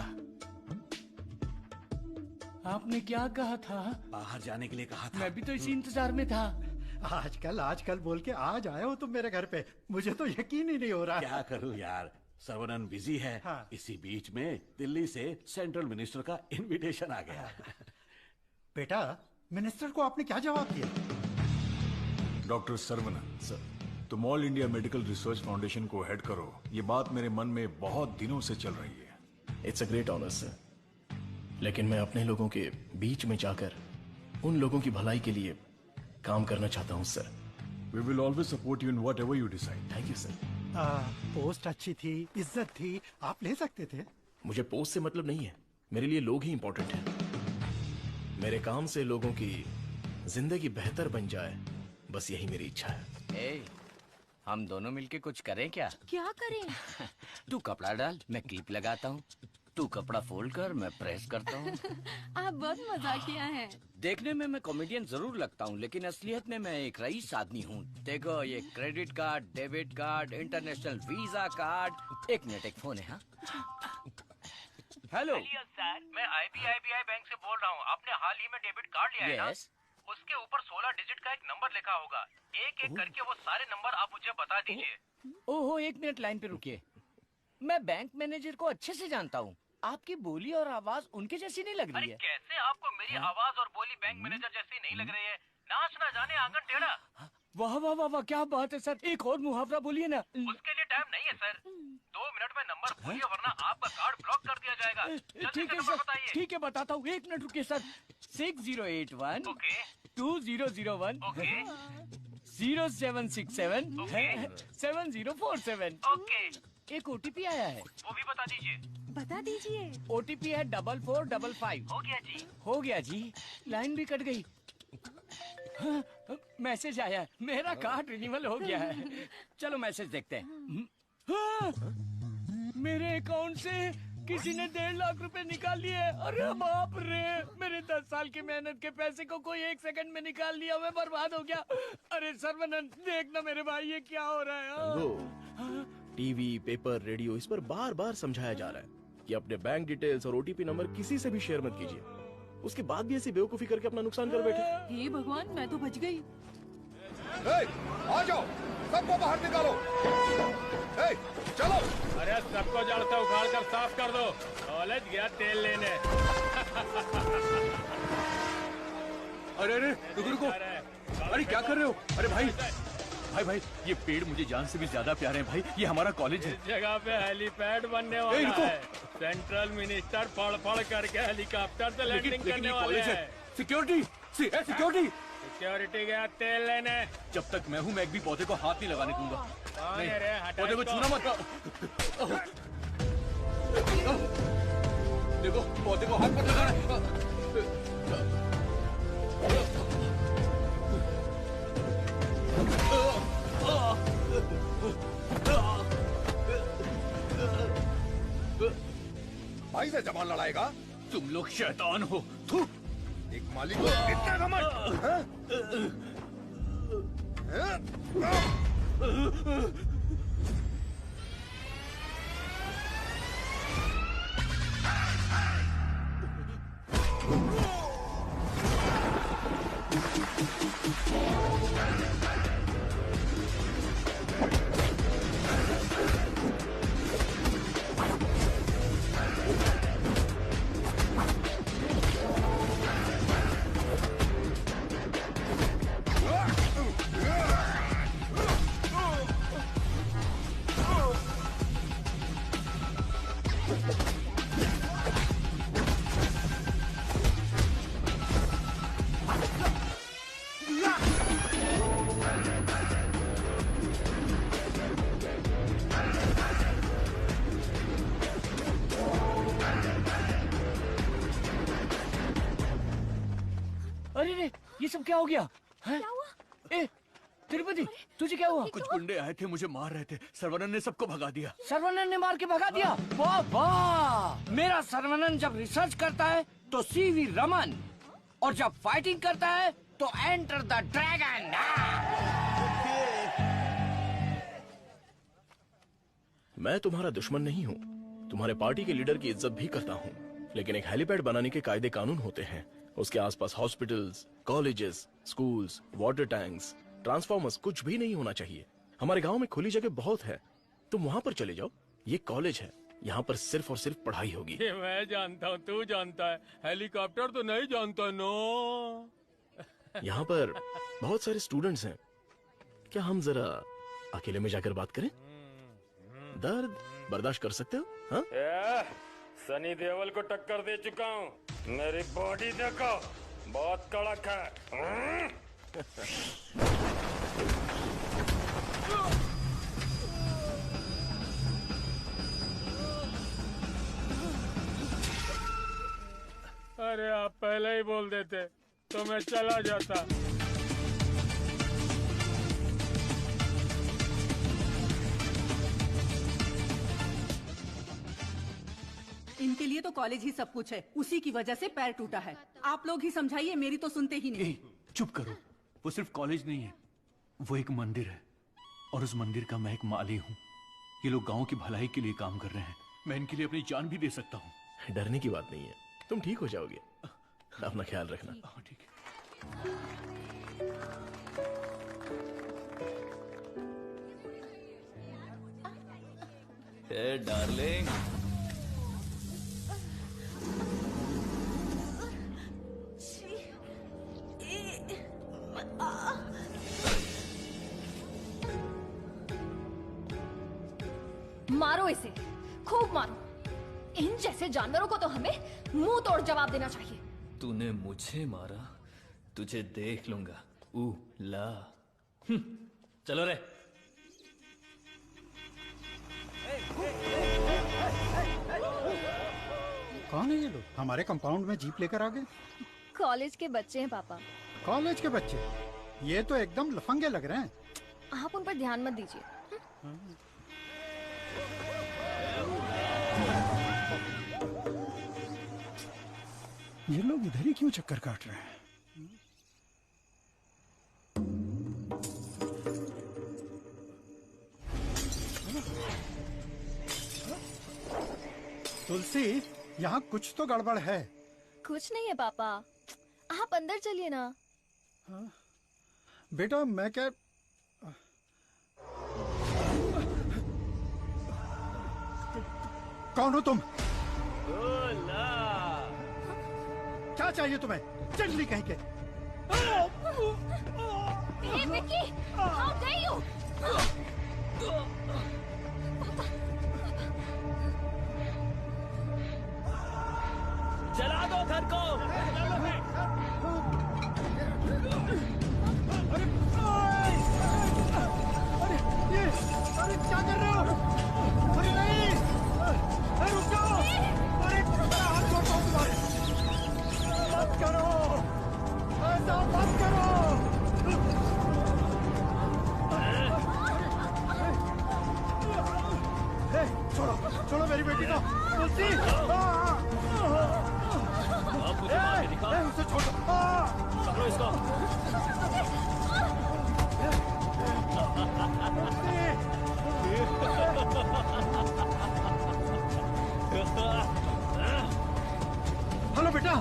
आपने क्या कहा था? बाहर जाने के लिए कहा था। मैं भी तो इसी इंतजार में था। आजकल बोल के आज आए हो तुम मेरे घर पे। मुझे तो यकीन ही नहीं हो रहा। क्या करूं यार, सर्वनन बिजी है। हाँ। इसी बीच में दिल्ली से सेंट्रल मिनिस्टर का इनविटेशन आ गया। बेटा, मिनिस्टर को आपने क्या जवाब दिया? डॉक्टर सर्वनन सर, तुम all India medical research foundation को हेड करो, ये बात मेरे मन में बहुत दिनों से चल रही है। It's a great honour sir, लेकिन मैं अपने लोगों के बीच में जाकर उन लोगों की भलाई के लिए काम करना चाहता हूँ sir. We will always support you in whatever you decide. Thank you sir. Post अच्छी थी, इज्जत थी, आप ले सकते थे। मुझे पोस्ट से मतलब नहीं है, मेरे लिए लोग ही इंपॉर्टेंट हैं। मेरे काम से लोगों की जिंदगी बेहतर बन जाए, बस यही मेरी इच्छा है। हम दोनों मिलके कुछ करें क्या? क्या करें? तू कपड़ा डाल, मैं क्लिप लगाता हूँ। तू कपड़ा फोल्ड कर, मैं प्रेस करता हूँ। आप बहुत मजाकिया हैं। देखने में मैं कॉमेडियन जरूर लगता हूँ, लेकिन असलियत में मैं एक रईस आदमी हूँ। देखो, ये credit card, debit card, international visa card. एक मिनट, एक फोन है। हाँ, हेलो सर, मैं IBI बैंक से बोल रहा हूँ। आपने हाल ही में डेबिट कार्ड लिया है ना? उसके ऊपर 16 डिजिट का एक नंबर लिखा होगा। एक एक करके वो सारे नंबर आप मुझे बता दीजिए। ओहो, एक मिनट लाइन पे रुकिए। मैं बैंक मैनेजर को अच्छे से जानता हूँ। आपकी बोली और आवाज उनके जैसी नहीं लग रही है। कैसे आपको मेरी आवाज और बोली बैंक मैनेजर जैसी नहीं लग रही है? नाच ना जाने आंगन टेढ़ा। वाह वाह वाह वाह, क्या बात है सर। एक और मुहावरा बोलिए ना। उसके लिए टाइम नहीं है सर। 2 मिनट में नंबर बोलिए, वरना आपका कार्ड ब्लॉक कर दिया जाएगा। ठीक है सर, ठीक है बताता हूँ। एक मिनट रुकिए सर। 6081 2001 0767 7047। एक OTP आया है, वो भी बता दीजिए। बता दीजिए। OTP है 4455। हो गया जी। हो गया जी। लाइन भी कट गई। हाँ, मैसेज आया है, मेरा कार्ड रिन्यूअल हो गया है। चलो मैसेज देखते हैं। हाँ, मेरे अकाउंट से किसी ने 1.5 लाख रुपए निकाल लिए। अरे बाप रे, मेरे 10 साल की मेहनत के पैसे को कोई 1 सेकंड में निकाल लिया। मैं बर्बाद हो गया। अरे सर्वनन, देखना मेरे भाई, ये क्या हो रहा है? टीवी, पेपर, रेडियो, इस पर बार बार समझाया जा रहा है कि अपने बैंक डिटेल्स और OTP नंबर किसी से भी शेयर मत कीजिए। उसके बाद भी ऐसी बेवकूफी करके अपना नुकसान कर बैठे। हे भगवान, मैं तो बच गई। आ जाओ, सबको बाहर निकालो। चलो। अरे सबको जड़ से उखाड़ कर साफ कर दो। कॉलेज गया तेल लेने। अरे रुको। अरे क्या कर रहे हो? अरे भाई, ये पेड़ मुझे जान से भी ज्यादा प्यारे हैं भाई। ये हमारा कॉलेज है। इस जगह पे हेलीपैड बनने वाला है। सेंट्रल मिनिस्टर पढ़ करके हेलीकॉप्टर से लैंडिंग करने वाले हैं। सिक्योरिटी गया तेल लेने। जब तक मैं हूँ, मैं एक भी पौधे को हाथ नहीं लगाने दूंगा। पौधे को छूना मत। देखो, पौधे को हाथ मत लगाना। भाई से जबान लड़ाएगा? तुम लोग शैतान हो। एक मालिक को इतना घमंड, हाँ? अरे रे, ये सब क्या हो गया? क्या हुआ? ए, तिरुपति, तुझे क्या हुआ? कुछ गुंडे आए थे, मुझे मार रहे थे। सर्वनन ने सबको भगा दिया। सर्वनन ने मार के भगा दिया? वाह वाह! मेरा सर्वनन जब रिसर्च करता है तो सीवी रमन, और जब फाइटिंग करता है तो एंटर द ड्रैगन। मैं तुम्हारा दुश्मन नहीं हूँ, तुम्हारे पार्टी के लीडर की इज्जत भी करता हूँ, लेकिन एक हेलीपैड बनाने के कायदे कानून होते हैं। उसके आसपास hospitals, colleges, schools, water tanks, transformers कुछ भी नहीं होना चाहिए। हमारे गांव में खुली जगह बहुत है, तुम वहां पर चले जाओ। ये कॉलेज है, यहाँ पर सिर्फ और सिर्फ पढ़ाई होगी। ये मैं जानता हूँ, तू जानता है, हेलीकॉप्टर तो नहीं जानता। नो, यहाँ पर बहुत सारे स्टूडेंट्स हैं, क्या हम जरा अकेले में जाकर बात करें? दर्द बर्दाश्त कर सकते हो? हाँ? सनी देओल को टक्कर दे चुका हूँ, मेरी बॉडी देखो, बहुत कड़क है। अरे आप पहले ही बोल देते तो मैं चला जाता। इनके लिए तो कॉलेज ही सब कुछ है, उसी की वजह से पैर टूटा है। आप लोग ही समझाइए, मेरी तो सुनते ही नहीं। चुप करो, वो सिर्फ कॉलेज नहीं है, वो एक मंदिर है, और उस मंदिर का मैं एक माली हूँ। ये लोग गांव की भलाई के लिए काम कर रहे हैं, मैं इनके लिए अपनी जान भी दे सकता हूँ। डरने की बात नहीं है, तुम ठीक हो जाओगे, अपना ख्याल रखना। ठीक है। हे डार्लिंग, मारो इसे, खूब मारो। इन जैसे जानवरों को तो हमें मुंह तोड़ जवाब देना चाहिए। तूने मुझे मारा, तुझे देख लूंगा। ला, चलो रे। कौन है ये लोग? हमारे कंपाउंड में जीप लेकर आ गए। कॉलेज के बच्चे हैं पापा। कॉलेज के बच्चे? ये तो एकदम लफंगे लग रहे हैं। आप उन पर ध्यान मत दीजिए। ये लोग इधर ही क्यों चक्कर काट रहे हैं? तुलसी, यहाँ कुछ तो गड़बड़ है। कुछ नहीं है पापा, आप अंदर चलिए ना। हाँ? बेटा मैं क्या, कौन हो तुम? क्या चाहिए तुम्हें? चंडली कहीं के। Hey, Vicky! How dare you! जला दो घर को। अरे क्या कर रहे हो? अरे नहीं, अरे रुक जाओ। अरे हाथ छोड़ता हूँ तुम्हारे। मत करो, ऐसा मत करो। छोड़ो छोड़ो मेरी बेटी को। तुलसी, अब मुझे मार के दिखा। उसे छोड़ दो। पकड़ो इसको। हेलो बेटा।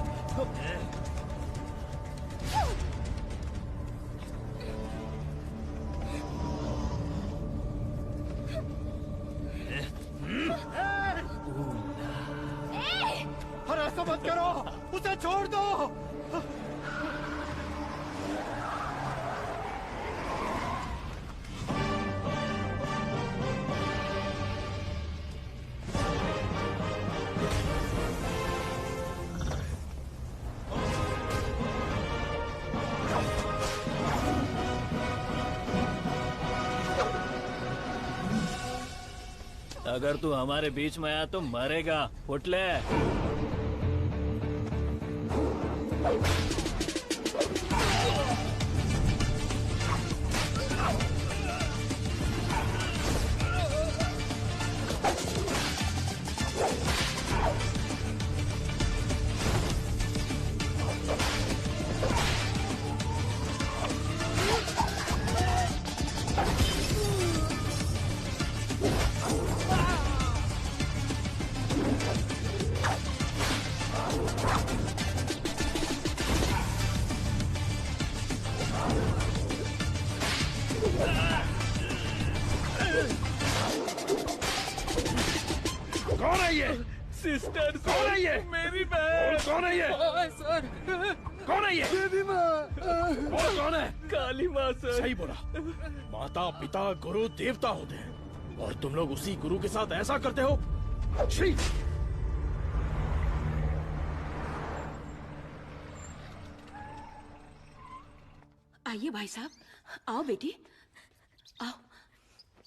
अरे ऐसा मत करो, उसे छोड़ दो। अगर तू हमारे बीच में आया तो मरेगा। उठ ले। कौन है ये? सिस्टर कौन है ये? मेरी बहन। कौन है ये? सर कौन है ये? देवी माँ। कौन है? काली माँ सर। सही बोला। माता पिता गुरु देवता होते हैं और तुम लोग उसी गुरु के साथ ऐसा करते हो। छी! आइए भाई साहब, आओ बेटी, आओ।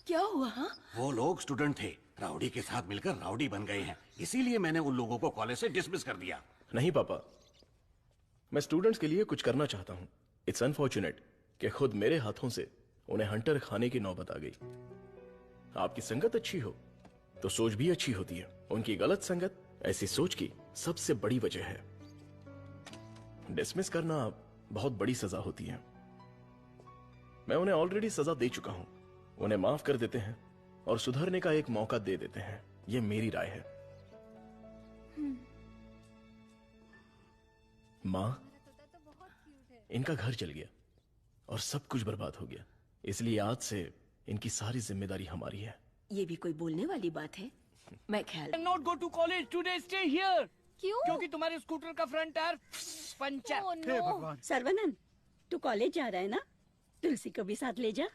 क्या हुआ? हाँ, वो लोग स्टूडेंट थे, राउडी के साथ मिलकर राउडी बन गए हैं, इसीलिए मैंने उन लोगों को कॉलेज से डिसमिस कर दिया। नहीं पापा, मैं स्टूडेंट्स के लिए कुछ करना चाहता हूँ। इट्स अनफॉर्चुनेट कि खुद मेरे हाथों से उन्हें हंटर खाने की नौबत आ गई। आपकी संगत अच्छी हो तो सोच भी अच्छी होती है। उनकी गलत संगत ऐसी सोच की सबसे बड़ी वजह है। डिसमिस करना बहुत बड़ी सजा होती है। मैं उन्हें ऑलरेडी सजा दे चुका हूं। उन्हें माफ कर देते हैं और सुधरने का एक मौका दे देते हैं। यह मेरी राय है। मां, इनका घर जल गया और सब कुछ बर्बाद हो गया, इसलिए आज से इनकी सारी जिम्मेदारी हमारी है। ये भी कोई बोलने वाली बात है? मैं ख्याल not go to college today, stay here. क्यों? क्योंकि तुम्हारे स्कूटर का फ्रंट टायर पंचर। हे भगवान। सर्वनन, तू कॉलेज जा रहा है ना? तुलसी को भी साथ ले जा।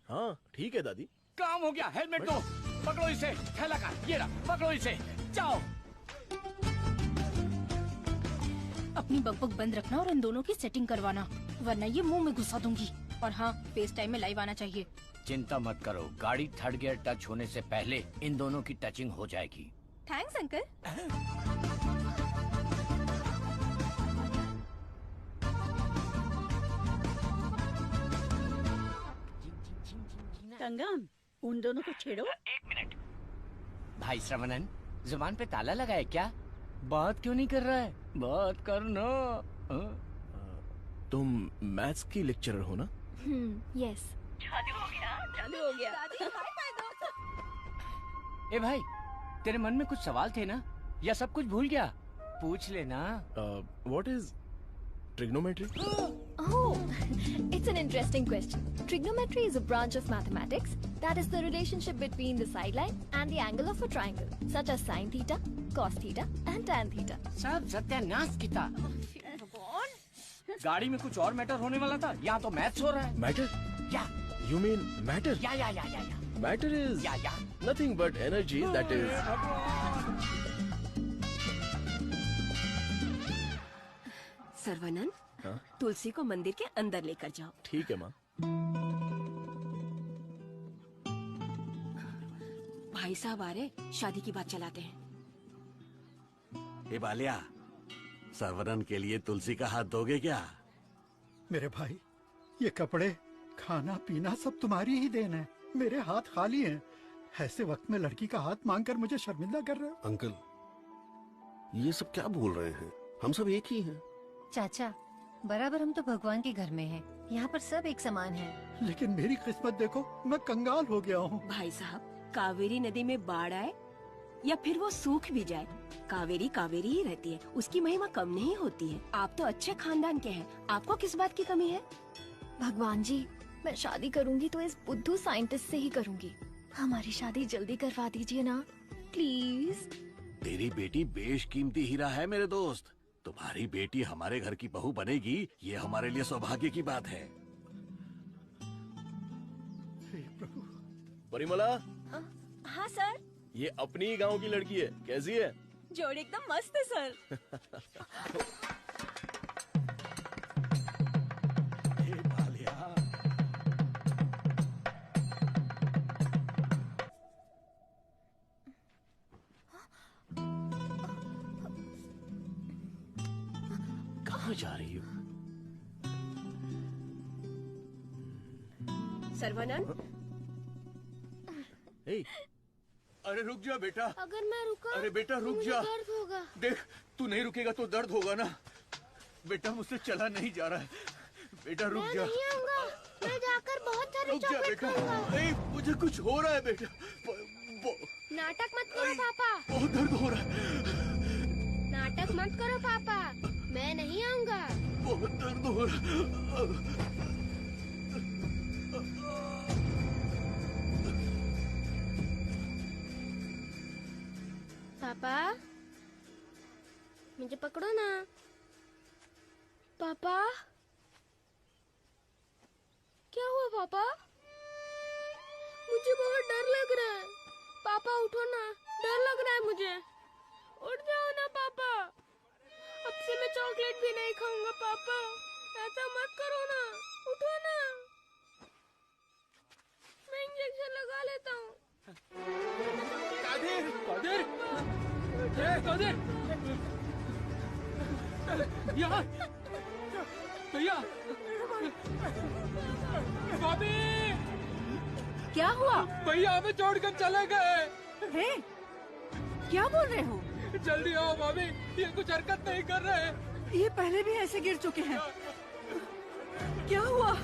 हाँ ठीक है दादी। काम हो गया। हेलमेट दो, पकड़ो इसे। थैला का ये रहा, पकड़ो इसे, जाओ। अपनी बकबक बंद रखना और इन दोनों की सेटिंग करवाना, वरना ये मुंह में घुसा दूंगी। और हाँ, फेस टाइम में लाइव आना चाहिए। चिंता मत करो, गाड़ी थर्ड गियर टच होने से पहले इन दोनों की टचिंग हो जाएगी। Thanks uncle. कंगम, उन दोनों को छेड़ो। एक मिनट। भाई श्रवणन, जुबान पे ताला लगा है क्या? बात क्यों नहीं कर रहा है? बात करना। तुम मैथ्स की लेक्चरर हो ना? यस। जादू हो गया, जादू हो गया। ए भाई, तेरे मन में कुछ सवाल थे ना? या सब कुछ भूल गया? पूछ लेना। What is trigonometry? Oh, it's an interesting question. Trigonometry is a branch of mathematics that is the relationship between the sideline and the angle of a triangle, such as sine theta, cos theta, and tan theta. सब सत्यानाश की था। गाड़ी में कुछ और मैटर होने वाला था, यहाँ तो मैथ्स हो रहा है। मैटर? या यू मीन मैटर? या matter is nothing but energy that is. Saravanan, तुलसी को मंदिर के अंदर लेकर जाओ। ठीक है माँ। भाई साहब आ रहे, शादी की बात चलाते हैं। ए बालिया, सर्वनन के लिए तुलसी का हाथ दोगे क्या? मेरे भाई, ये कपड़े, खाना पीना सब तुम्हारी ही देन है। मेरे हाथ खाली हैं। ऐसे वक्त में लड़की का हाथ मांगकर मुझे शर्मिंदा कर रहे हो। अंकल, ये सब क्या बोल रहे हैं? हम सब एक ही हैं। चाचा, बराबर हम तो भगवान के घर में हैं। यहाँ पर सब एक समान हैं। लेकिन मेरी किस्मत देखो, मैं कंगाल हो गया हूँ। भाई साहब, कावेरी नदी में बाढ़ आए या फिर वो सूख भी जाए, कावेरी कावेरी ही रहती है, उसकी महिमा कम नहीं होती है। आप तो अच्छे खानदान के हैं, आपको किस बात की कमी है? भगवान जी, मैं शादी करूंगी तो इस बुद्धू साइंटिस्ट से ही करूंगी। हमारी शादी जल्दी करवा दीजिए ना, प्लीज। तेरी बेटी बेशकीमती हीरा है मेरे दोस्त। तुम्हारी बेटी हमारे घर की बहू बनेगी, ये हमारे लिए सौभाग्य की बात है। परिमला, हाँ सर। ये अपनी ही गांव की लड़की है, कैसी है? जोड़ी एकदम मस्त है सर। कहाँ जा रही हो? सर्वानंद, अरे रुक जा बेटा। अगर मैं रुका अरे बेटा रुक मुझे जा। दर्द होगा। देख, तू नहीं रुकेगा तो दर्द होगा ना। बेटा मुझसे चला नहीं जा रहा है। बेटा रुक मैं जा। नहीं आऊंगा। मैं जाकर बहुत सारे रुक जा चॉकलेट बेटा। खाऊंगा। ए, मुझे कुछ हो रहा है बेटा। नाटक मत करो पापा। बहुत दर्द हो रहा है। नाटक मत करो पापा, मैं नहीं आऊंगा। बहुत दर्द हो रहा है। पापा, मुझे पकड़ो ना। पापा, क्या हुआ पापा? मुझे बहुत डर लग रहा है। पापा उठो ना, डर लग रहा है मुझे। उठ जाओ ना पापा। अब से मैं चॉकलेट भी नहीं खाऊंगा पापा। ऐसा मत करो ना, उठो ना। मैं इंजेक्शन लगा लेता हूँ। कादिर, कादिर, कादिर, यहाँ, भैया, भाभी, क्या हुआ? भैया हमें छोड़कर चले गए। हे, क्या बोल रहे हो? जल्दी आओ भाभी, ये कुछ हरकत नहीं कर रहे। ये पहले भी ऐसे गिर चुके हैं। क्या हुआ?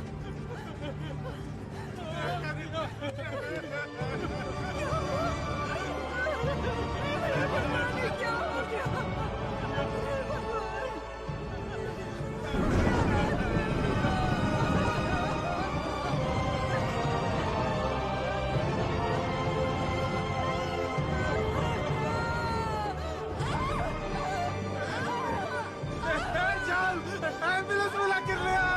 एम्बुलेंस बुला कर ले आओ।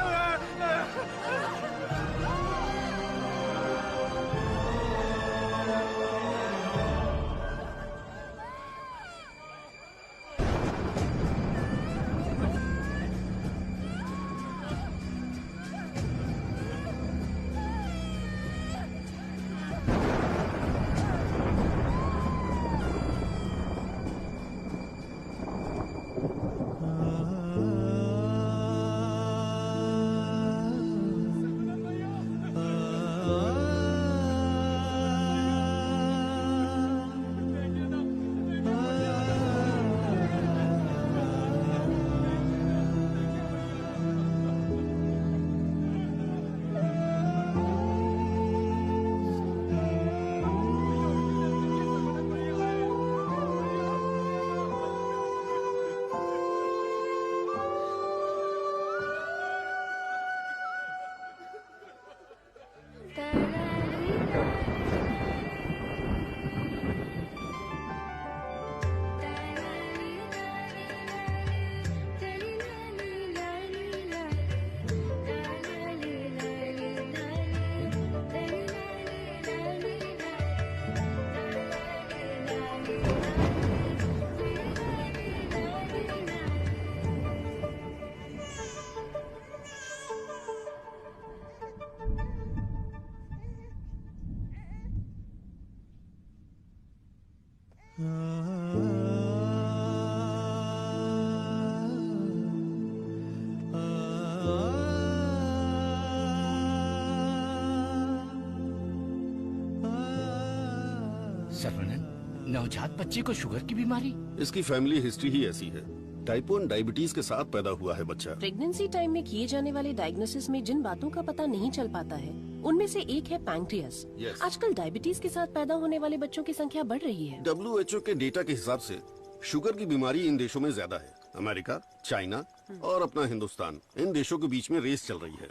नवजात बच्चे को शुगर की बीमारी? इसकी फैमिली हिस्ट्री ही ऐसी है। टाइप 1 डायबिटीज के साथ पैदा हुआ है बच्चा। प्रेगनेंसी टाइम में किए जाने वाले डायग्नोसिस में जिन बातों का पता नहीं चल पाता है उनमें से एक है पैंक्रियास। Yes. आजकल डायबिटीज के साथ पैदा होने वाले बच्चों की संख्या बढ़ रही है। WHO के डेटा के हिसाब से शुगर की बीमारी इन देशों में ज्यादा है। अमेरिका, चाइना और अपना हिंदुस्तान, इन देशों के बीच में रेस चल रही है।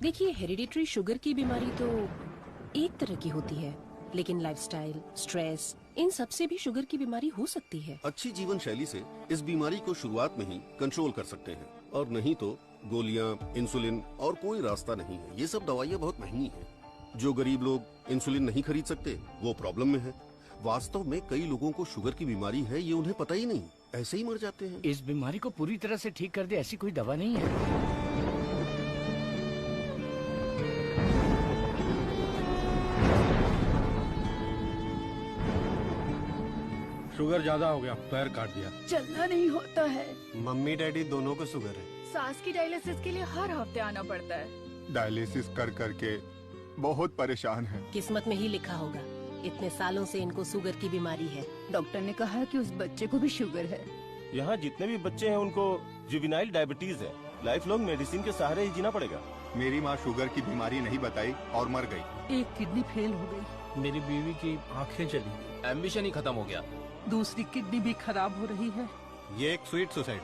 देखिए, हेरिडिटरी शुगर की बीमारी तो एक तरह की होती है, लेकिन लाइफस्टाइल, स्ट्रेस, इन सब से भी शुगर की बीमारी हो सकती है। अच्छी जीवन शैली से इस बीमारी को शुरुआत में ही कंट्रोल कर सकते हैं, और नहीं तो गोलियां, इंसुलिन और कोई रास्ता नहीं है। ये सब दवाइयाँ बहुत महंगी हैं। जो गरीब लोग इंसुलिन नहीं खरीद सकते वो प्रॉब्लम में है। वास्तव में कई लोगों को शुगर की बीमारी है, ये उन्हें पता ही नहीं, ऐसे ही मर जाते हैं। इस बीमारी को पूरी तरह से ठीक कर दे ऐसी कोई दवा नहीं है। शुगर ज्यादा हो गया, पैर काट दिया। चलना नहीं होता है। मम्मी डैडी दोनों को शुगर है। सास की डायलिसिस के लिए हर हफ्ते आना पड़ता है। डायलिसिस कर करके बहुत परेशान है। किस्मत में ही लिखा होगा, इतने सालों से इनको शुगर की बीमारी है। डॉक्टर ने कहा कि उस बच्चे को भी शुगर है। यहाँ जितने भी बच्चे हैं उनको जुवेनाइल डायबिटीज है। लाइफ लॉन्ग मेडिसिन के सहारे ही जीना पड़ेगा। मेरी माँ शुगर की बीमारी नहीं बताई और मर गई। एक किडनी फेल हो गई। मेरी बीवी की आंखें चली गई। एम्बिशन ही खत्म हो गया। दूसरी किडनी भी खराब हो रही है। ये एक स्वीट सुसाइड।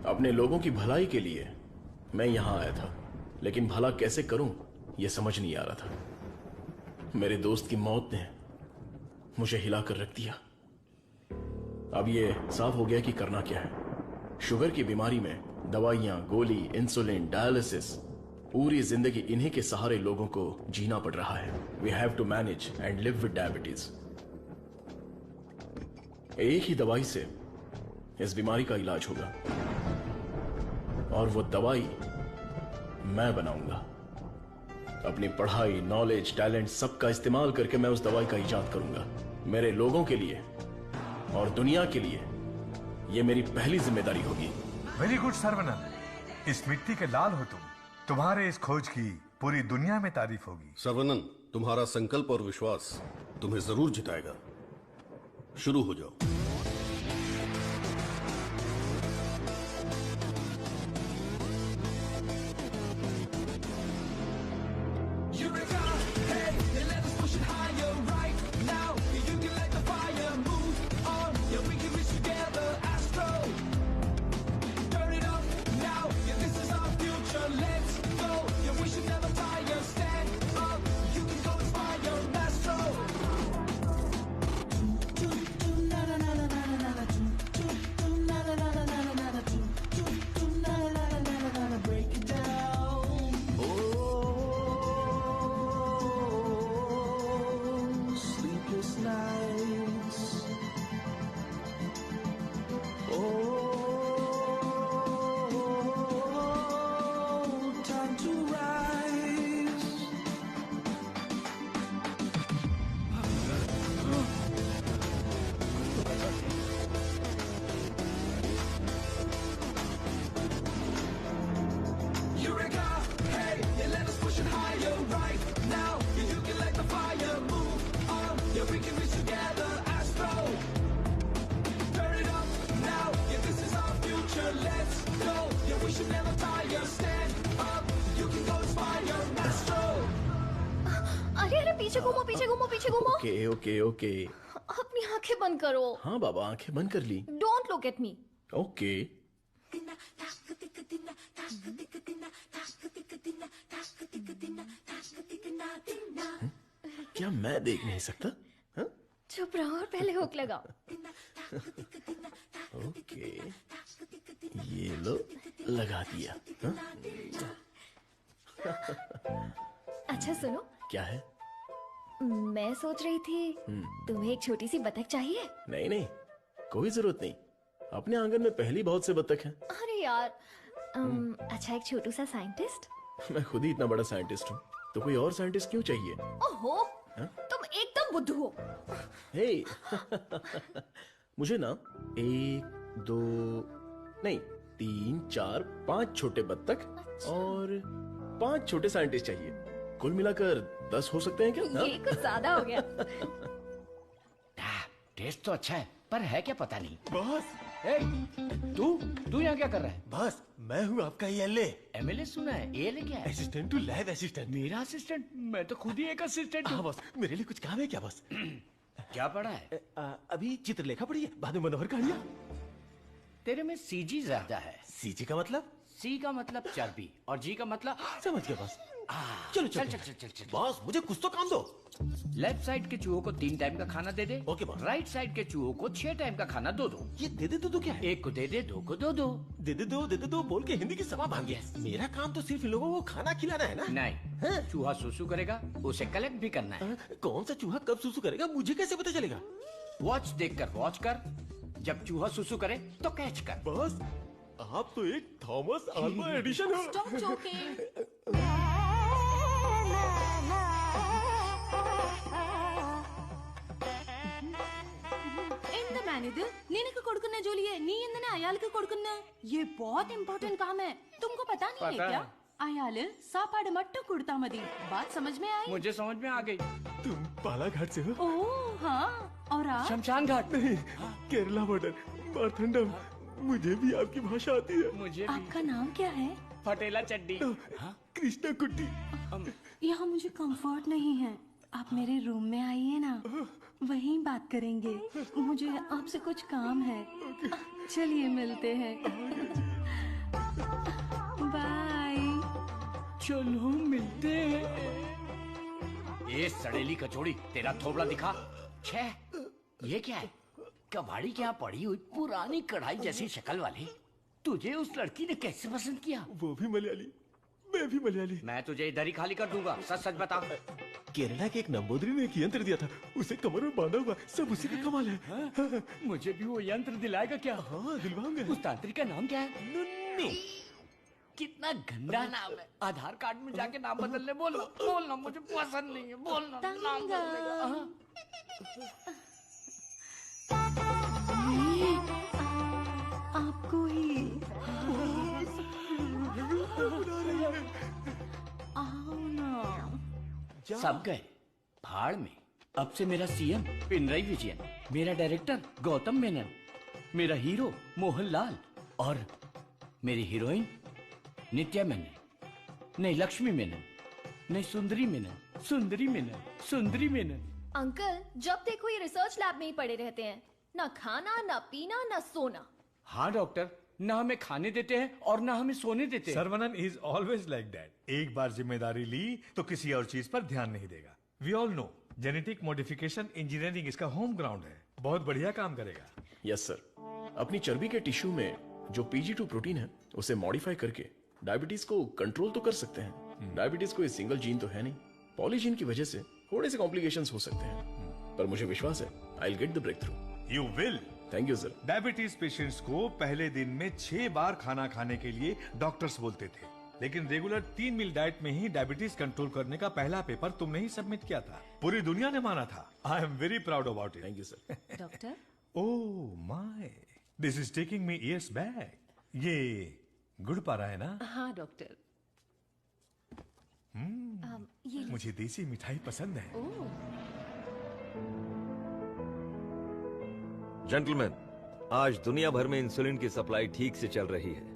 अपने लोगों की भलाई के लिए मैं यहाँ आया था, लेकिन भला कैसे करूं ये समझ नहीं आ रहा था। मेरे दोस्त की मौत ने मुझे हिला कर रख दिया। अब ये साफ हो गया कि करना क्या है। शुगर की बीमारी में दवाइयां, गोली, इंसुलिन, डायलिसिस, पूरी जिंदगी इन्हीं के सहारे लोगों को जीना पड़ रहा है। We have to manage and live with diabetes. एक ही दवाई से इस बीमारी का इलाज होगा, और वो दवाई मैं बनाऊंगा। अपनी पढ़ाई, नॉलेज, टैलेंट सबका इस्तेमाल करके मैं उस दवाई का इजाद करूंगा। मेरे लोगों के लिए और दुनिया के लिए ये मेरी पहली जिम्मेदारी होगी। वेरी गुड सर्वनन, इस मिट्टी के लाल हो तुम। तुम्हारे इस खोज की पूरी दुनिया में तारीफ होगी। सर्वनन, तुम्हारा संकल्प और विश्वास तुम्हें जरूर जिताएगा। शुरू हो जाओ। ओके ओके ओके, अपनी आंखें बंद करो। हाँ बाबा, आंखें बंद कर ली। Don't look at me. Okay. क्या मैं देख नहीं सकता? चुप रहो और पहले हुक लगाओ। ओके, ये लो, लगा दिया। अच्छा सुनो। क्या है? मैं सोच रही थी तुम्हें एक छोटी सी बतख चाहिए। नहीं नहीं, कोई जरूरत नहीं। अपने आंगन में पहली बहुत से बतख हैं। अरे यार, अच्छा एक छोटू सा साइंटिस्ट। मैं खुद ही इतना बड़ा साइंटिस्ट हूँ, तो कोई और साइंटिस्ट क्यों चाहिए? ओहो, तुम एकदम बुद्धू हो। हे मुझे ना 1 2 नहीं 3 4 5 छोटे बत्तख और 5 छोटे साइंटिस्ट चाहिए। कुल मिलाकर 10 हो सकते हैं क्या? ये कुछ ज्यादा हो गया। टेस्ट तो अच्छा है पर है क्या पता नहीं। बॉस तू यहाँ क्या कर रहा है? बॉस मैं हूँ आपका एमएलए। एमएलए सुना है, एएलए क्या है? Assistant to lab assistant. मेरा असिस्टेंट? मैं तो खुद ही एक असिस्टेंट हूँ। बॉस मेरे लिए कुछ काम है क्या बॉस? क्या पढ़ा है? अभी चित्रलेखा पढ़ी है, बाद में मनोहर कहानियां। तेरे में सीजी ज्यादा है। सीजी का मतलब? सी का मतलब चर्बी और जी का मतलब समझ गया बॉस। चलो चल चल चल चल चल। बॉस मुझे कुछ तो काम दो। लेफ्ट साइड के चूहों को 3 टाइम का खाना दे दे। Okay boss. राइट साइड के चूहों को 6 टाइम का खाना दो। ये दे दे दो क्या है? एक को दे दे, 2 को दो। दे दे दो बोल के हिंदी की सभा भांग गया। मेरा काम तो सिर्फ इन लोगों को खाना खिलाना है ना? नहीं, चूहा सुसु करेगा, उसे कलेक्ट भी करना है। कौन सा चूहा कब सुसु करेगा मुझे कैसे पता चलेगा? वॉच देखकर वॉच कर, जब चूहा सुसु करे तो कैच कर। बॉस आप तो एक थॉमस अल्वा एडिशन हो। Stop joking. ఎంత మేనేది నేనకు కొడుకున్న జోలి है नी इंदने अयाल के కొడుకున్న ये बहुत इम्पोर्टेंट काम है तुमको पता नहीं है क्या? अयाल सापाड़ मट्टू कुड़ता मदी बात समझ में आई? मुझे समझ में आ गई। तुम बालाघाट से हो? ओह हाँ और आप? शमशान घाट। नहीं केरला बॉर्डर मारथंडम। मुझे भी आपकी भाषा आती है। मुझे भी। आपका नाम क्या है? फटेला चड्डी। कृष्णा कुट्टी। यहाँ मुझे कंफर्ट नहीं है, आप मेरे रूम में आइए ना, वहीं बात करेंगे। मुझे आपसे कुछ काम है। चलिए मिलते हैं। बाय। चलो मिलते हैं। ये सड़ेली कचौड़ी तेरा थोबड़ा दिखा। छे ये क्या है? कबाड़ी क्या पड़ी हुई पुरानी कढ़ाई जैसी शक्ल वाली। तुझे उस लड़की ने कैसे पसंद किया? वो भी मलयाली, मैं भी मलयाली। मैं तुझे इधर ही खाली कर दूंगा, सच सच बता। केरला के एक नंबोदरी ने एक यंत्र दिया था, उसे कमर में बांधा हुआ, सब उसी का कमाल है। मुझे भी वो यंत्र दिलाएगा क्या? हाँ दिलवाऊंगा। उस तांत्रिक का नाम क्या है? नुन्नू। कितना गंदा नाम है। आधार कार्ड में जाके नाम बदलने बोलो। बोलना मुझे पसंद नहीं है, बोलना नाम बदलेगा। आपको ही आओ ना। सब गए भाड़ में। अब से मेरा सीएम पिनराई विजयन, मेरा डायरेक्टर गौतम मेनन, मेरा हीरो मोहनलाल और मेरी हीरोइन नित्या मेनन। नहीं लक्ष्मी मेनन, नहीं सुंदरी मेनन, सुंदरी मेनन, सुंदरी मेनन। अंकल जब देखो ये रिसर्च लैब में ही पड़े रहते हैं, ना खाना ना पीना ना सोना। हाँ डॉक्टर, ना हमें खाने देते हैं और ना हमें सोने देते हैं। Saravanan is always like that. एक बार जिम्मेदारी ली तो किसी और चीज पर ध्यान नहीं देगा। We all know genetic modification engineering इसका होम ग्राउंड है। बहुत बढ़िया काम करेगा। Yes sir. अपनी चर्बी के टिश्यू में जो PG2 प्रोटीन है उसे मॉडिफाई करके डायबिटीज को कंट्रोल तो कर सकते हैं। डायबिटीज कोई सिंगल जीन तो है नहीं, पॉलीजीन की वजह से थोड़े से कॉम्प्लिकेशंस हो सकते हैं, पर मुझे विश्वास है I will get the breakthrough. You will. Thank you sir. Diabetes patients को पहले दिन में 6 बार खाना खाने के लिए डॉक्टर्स बोलते थे, लेकिन रेगुलर 3 मील डाइट में ही डायबिटीज कंट्रोल करने का पहला पेपर तुमने ही सबमिट किया था। पूरी दुनिया ने माना था। आई am very proud about it. Thank you sir. Doctor oh my, this is taking me years back. ये गुड़ पारा है ना? हाँ डॉक्टर। ये मुझे देसी मिठाई पसंद है। जेंटलमैन, आज दुनिया भर में इंसुलिन की सप्लाई ठीक से चल रही है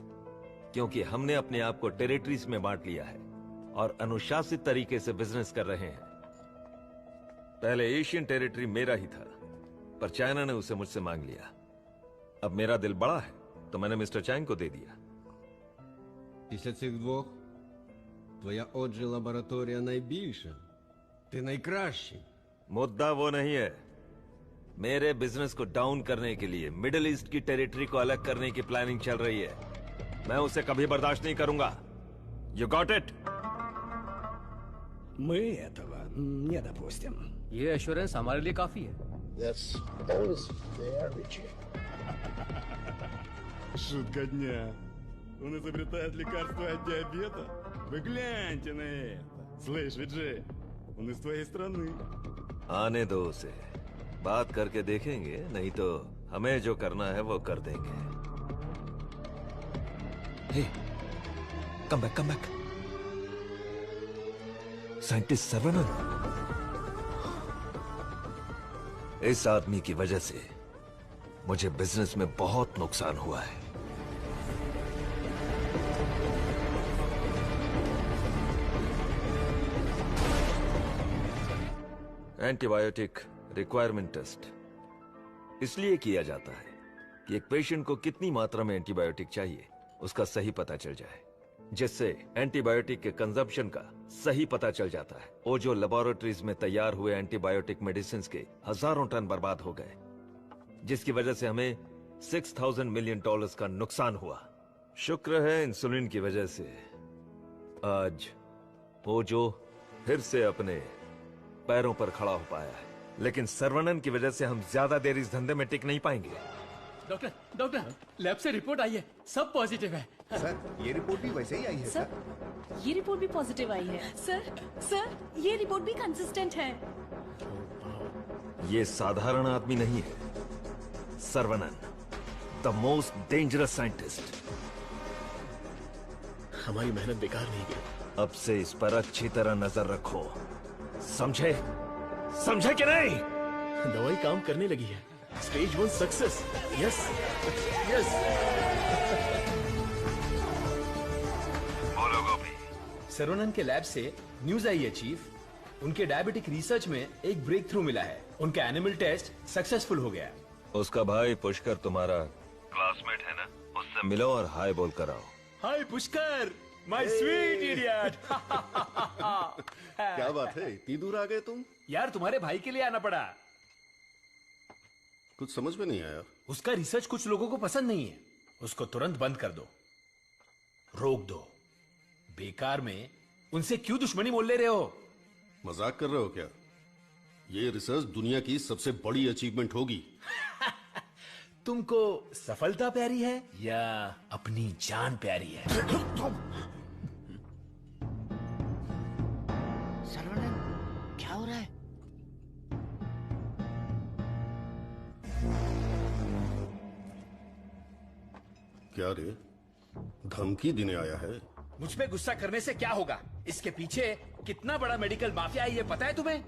क्योंकि हमने अपने आप को टेरिटरीज में बांट लिया है और अनुशासित तरीके से बिजनेस कर रहे हैं। पहले एशियन टेरिटरी मेरा ही था, पर चाइना ने उसे मुझसे मांग लिया। अब मेरा दिल बड़ा है तो मैंने मिस्टर चैंग को दे दिया। Після цих двох твоя отже лабораторія найбільша. Ти найкращий. मुद्दा वो नहीं है। मेरे बिजनेस को डाउन करने के लिए मिडिल ईस्ट की टेरिटरी को अलग करने की प्लानिंग चल रही है। मैं उसे कभी बर्दाश्त नहीं करूंगा। You got it? Мы этого не допустим. ये एश्योरेंस हमारे लिए काफी है। That's always fair, Richie. Шутка дня. Он изобретает лекарство от диабета? Вы гляньте на это. Слышь, Виджей, он из твоей страны. आने दो उसे, बात करके देखेंगे, नहीं तो हमें जो करना है वो कर देंगे। Hey, come back, come back. Scientist Saravanan, इस आदमी की वजह से मुझे बिजनेस में बहुत नुकसान हुआ है। एंटीबायोटिक रिक्वायरमेंट टेस्ट इसलिए किया जाता है कि एक पेशेंट को कितनी मात्रा में एंटीबायोटिक चाहिए उसका सही पता चल जाए, जिससे एंटीबायोटिक के कंजप्शन का सही पता चल जाता है। वो जो लेबोरेटरीज में तैयार हुए एंटीबायोटिक मेडिसिन के हजारों टन बर्बाद हो गए, जिसकी वजह से हमें $6,000 मिलियन का नुकसान हुआ। शुक्र है इंसुलिन की वजह से आज वो जो फिर से अपने पैरों पर खड़ा हो पाया है, लेकिन सर्वनन की वजह से हम ज्यादा देर इस धंधे में टिक नहीं पाएंगे। डॉक्टर, डॉक्टर, लैब से रिपोर्ट आई है, सब पॉजिटिव है। सर, ये रिपोर्ट भी वैसे ही आई है सर। ये रिपोर्ट भी पॉजिटिव आई है। सर, ये रिपोर्ट भी कंसिस्टेंट है। ये साधारण आदमी नहीं है, Saravanan, the most dangerous scientist. हमारी मेहनत बेकार नहीं गई। अब से इस पर अच्छी तरह नजर रखो, समझे? समझे कि नहीं? दवाई काम करने लगी है। Stage 1 success. Yes, yes. बोलो गोपी। सर्वनन के लैब से न्यूज आई है चीफ, उनके डायबिटिक रिसर्च में एक ब्रेक थ्रू मिला है। उनका एनिमल टेस्ट सक्सेसफुल हो गया। उसका भाई पुष्कर तुम्हारा क्लासमेट है ना, उससे मिलो और हाय बोल कर आओ। हाय पुष्कर, माय स्वीट इडियट। क्या बात है, इतनी दूर आ गए तुम? यार तुम्हारे भाई के लिए आना पड़ा। कुछ समझ में नहीं आया। उसका रिसर्च कुछ लोगों को पसंद नहीं है, उसको तुरंत बंद कर दो, रोक दो। बेकार में उनसे क्यों दुश्मनी मोल ले रहे हो? मजाक कर रहे हो क्या? ये रिसर्च दुनिया की सबसे बड़ी अचीवमेंट होगी। तुमको सफलता प्यारी है या अपनी जान प्यारी है? सर्वनन, क्या हो रहा है? क्या रे, धमकी देने आया है? मुझ पे गुस्सा करने से क्या होगा? इसके पीछे कितना बड़ा मेडिकल माफिया है ये पता है तुम्हें?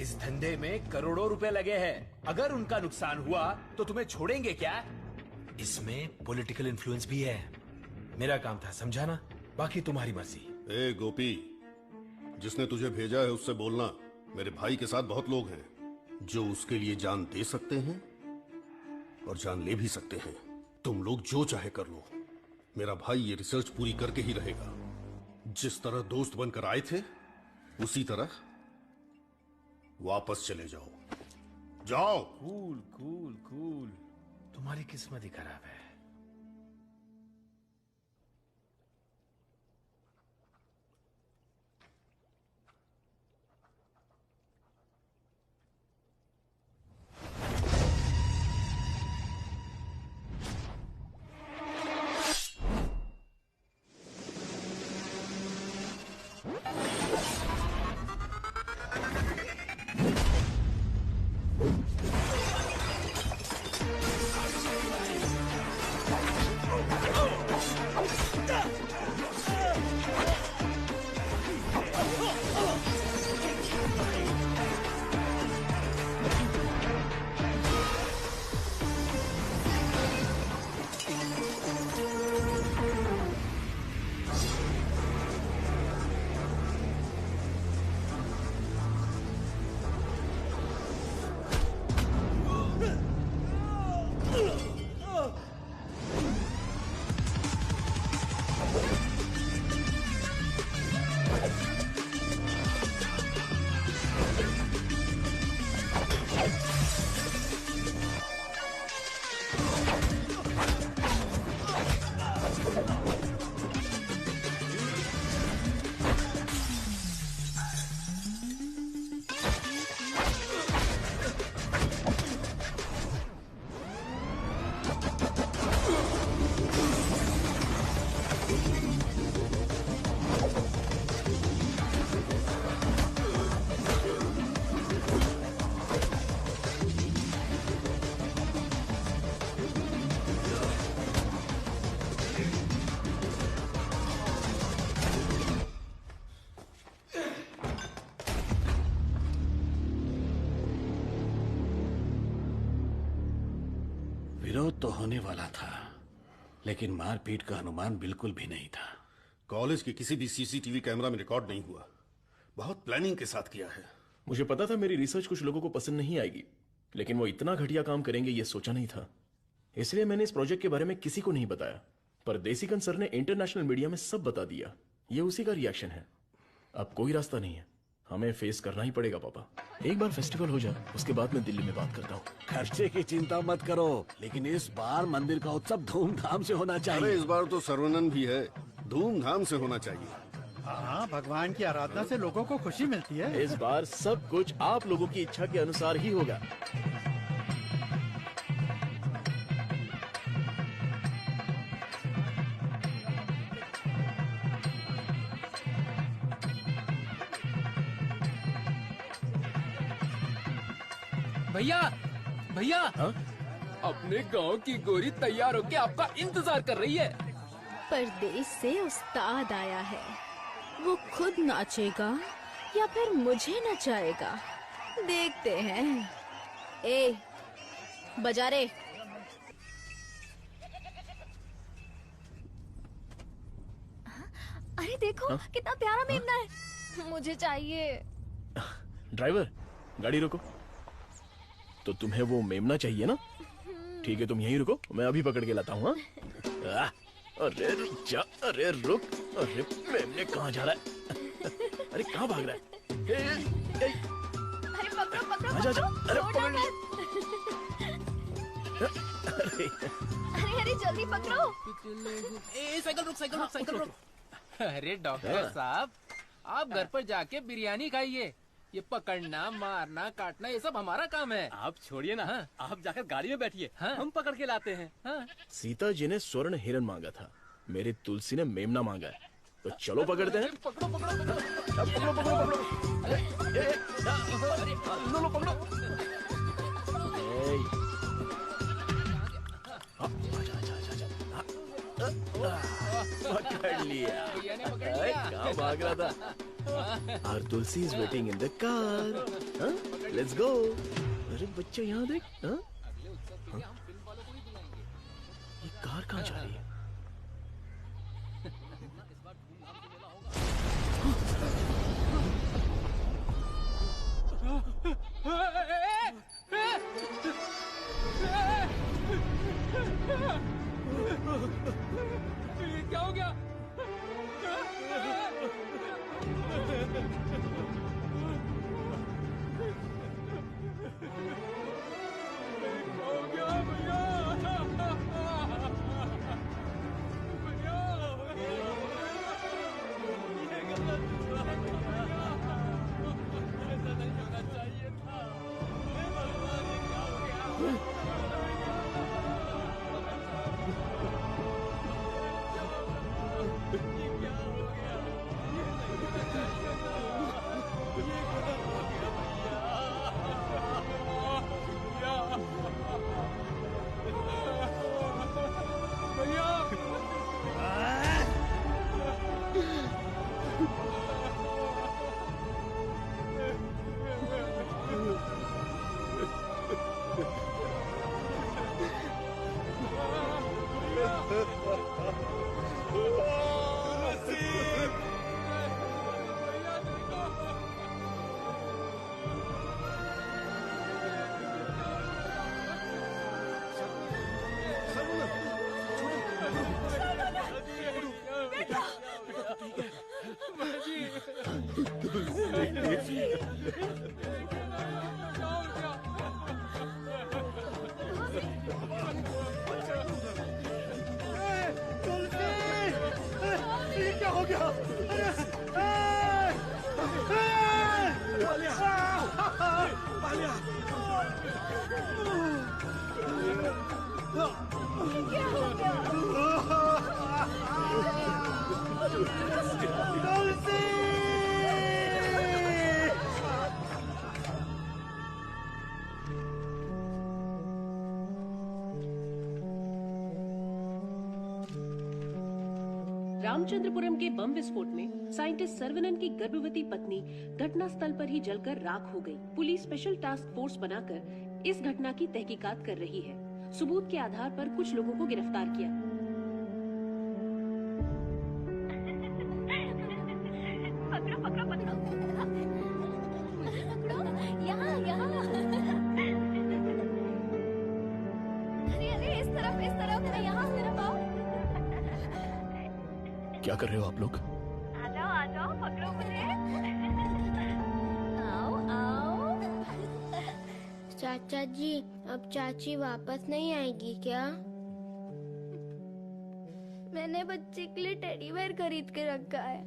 इस धंधे में करोड़ों रुपए लगे हैं। अगर उनका नुकसान हुआ तो तुम्हें छोड़ेंगे क्या? इसमें पॉलिटिकल इन्फ्लुएंस भी है। मेरा काम था समझाना, बाकी तुम्हारी मर्जी। ए गोपी, जिसने तुझे भेजा है उससे बोलना मेरे भाई के साथ बहुत लोग हैं जो उसके लिए जान दे सकते हैं और जान ले भी सकते हैं। तुम लोग जो चाहे कर लो, मेरा भाई ये रिसर्च पूरी करके ही रहेगा। जिस तरह दोस्त बनकर आए थे उसी तरह वापस चले जाओ। जाओ। कूल कूल कूल, तुम्हारी किस्मत ही खराब है। विरोध तो होने वाला था, लेकिन मारपीट का अनुमान बिल्कुल भी नहीं था। कॉलेज के किसी भी सीसीटीवी कैमरा में रिकॉर्ड नहीं हुआ। बहुत प्लानिंग के साथ किया है। मुझे पता था मेरी रिसर्च कुछ लोगों को पसंद नहीं आएगी, लेकिन वो इतना घटिया काम करेंगे ये सोचा नहीं था। इसलिए मैंने इस प्रोजेक्ट के बारे में किसी को नहीं बताया, पर देसीकन सर ने इंटरनेशनल मीडिया में सब बता दिया। ये उसी का रिएक्शन है। अब कोई रास्ता नहीं है, हमें फेस करना ही पड़ेगा पापा। एक बार फेस्टिवल हो जाए, उसके बाद मैं दिल्ली में बात करता हूँ। खर्चे की चिंता मत करो, लेकिन इस बार मंदिर का उत्सव धूमधाम से होना चाहिए। अरे इस बार तो सर्वनन भी है, धूमधाम से होना चाहिए। हाँ, भगवान की आराधना से लोगों को खुशी मिलती है। इस बार सब कुछ आप लोगों की इच्छा के अनुसार ही होगा। भैया भैया, अपने गांव की गोरी तैयार होके आपका इंतजार कर रही है। परदेश से उस्ताद आया है, वो खुद नाचेगा या फिर मुझे नचाएगा, देखते हैं। ए, बजा रे। अरे देखो कितना प्यारा मेमना है, मुझे चाहिए। ड्राइवर, गाड़ी रोको। तो तुम्हें वो मेमना चाहिए ना? ठीक है, तुम यहीं रुको, मैं अभी पकड़ के लाता हूँ। अरे रुक जा, अरे रुक, अरे मेमने कहाँ जा रहा है? अरे कहाँ भाग रहा है? अरे पकड़ो पकड़ो आजा, आजा, अरे छोड़ना मत। अरे अरे जल्दी पकड़ो। साइकिल रुक, साइकिल रुक, साइकिल रुक। अरे डॉक्टर साहब, आप घर पर जाके बिरयानी खाइए। ये पकड़ना, मारना, काटना ये सब हमारा काम है। आप छोड़िए ना, आप जाकर गाड़ी में बैठिए, हम पकड़ के लाते हैं। सीता जी ने स्वर्ण हिरन मांगा था, मेरी तुलसी ने मेमना मांगा है, तो चलो पकड़ते हैं। पकड़ो पकड़ो पकड़ो पकड़ो पकड़ो पकड़ो। लो लो पकड़ो। पकड़ लिया। कहाँ भाग रहा था? Our Tulsi is waiting in the car. Let's go. अरे बच्चे यहाँ देख। ये कार कहाँ जा रही है? ये क्या हो गया? क्या हो गया? रामचंद्रपुरम के बम विस्फोट में साइंटिस्ट सर्वनन की गर्भवती पत्नी घटनास्थल पर ही जलकर राख हो गई। पुलिस स्पेशल टास्क फोर्स बनाकर इस घटना की तहकीकात कर रही है सबूत के आधार पर कुछ लोगों को गिरफ्तार किया। पकड़ो पकड़ो पकड़ो, मुझे पकड़ो, यहाँ यहाँ। अरे अरे इस तरफ यहाँ तरफ आओ। क्या कर रहे हो आप लोग? आ जाओ पकड़ो मुझे। आओ आओ। चाचा जी, अब चाची वापस नहीं आएगी क्या? मैंने बच्चे के लिए टेडी बेयर खरीद के रखा है।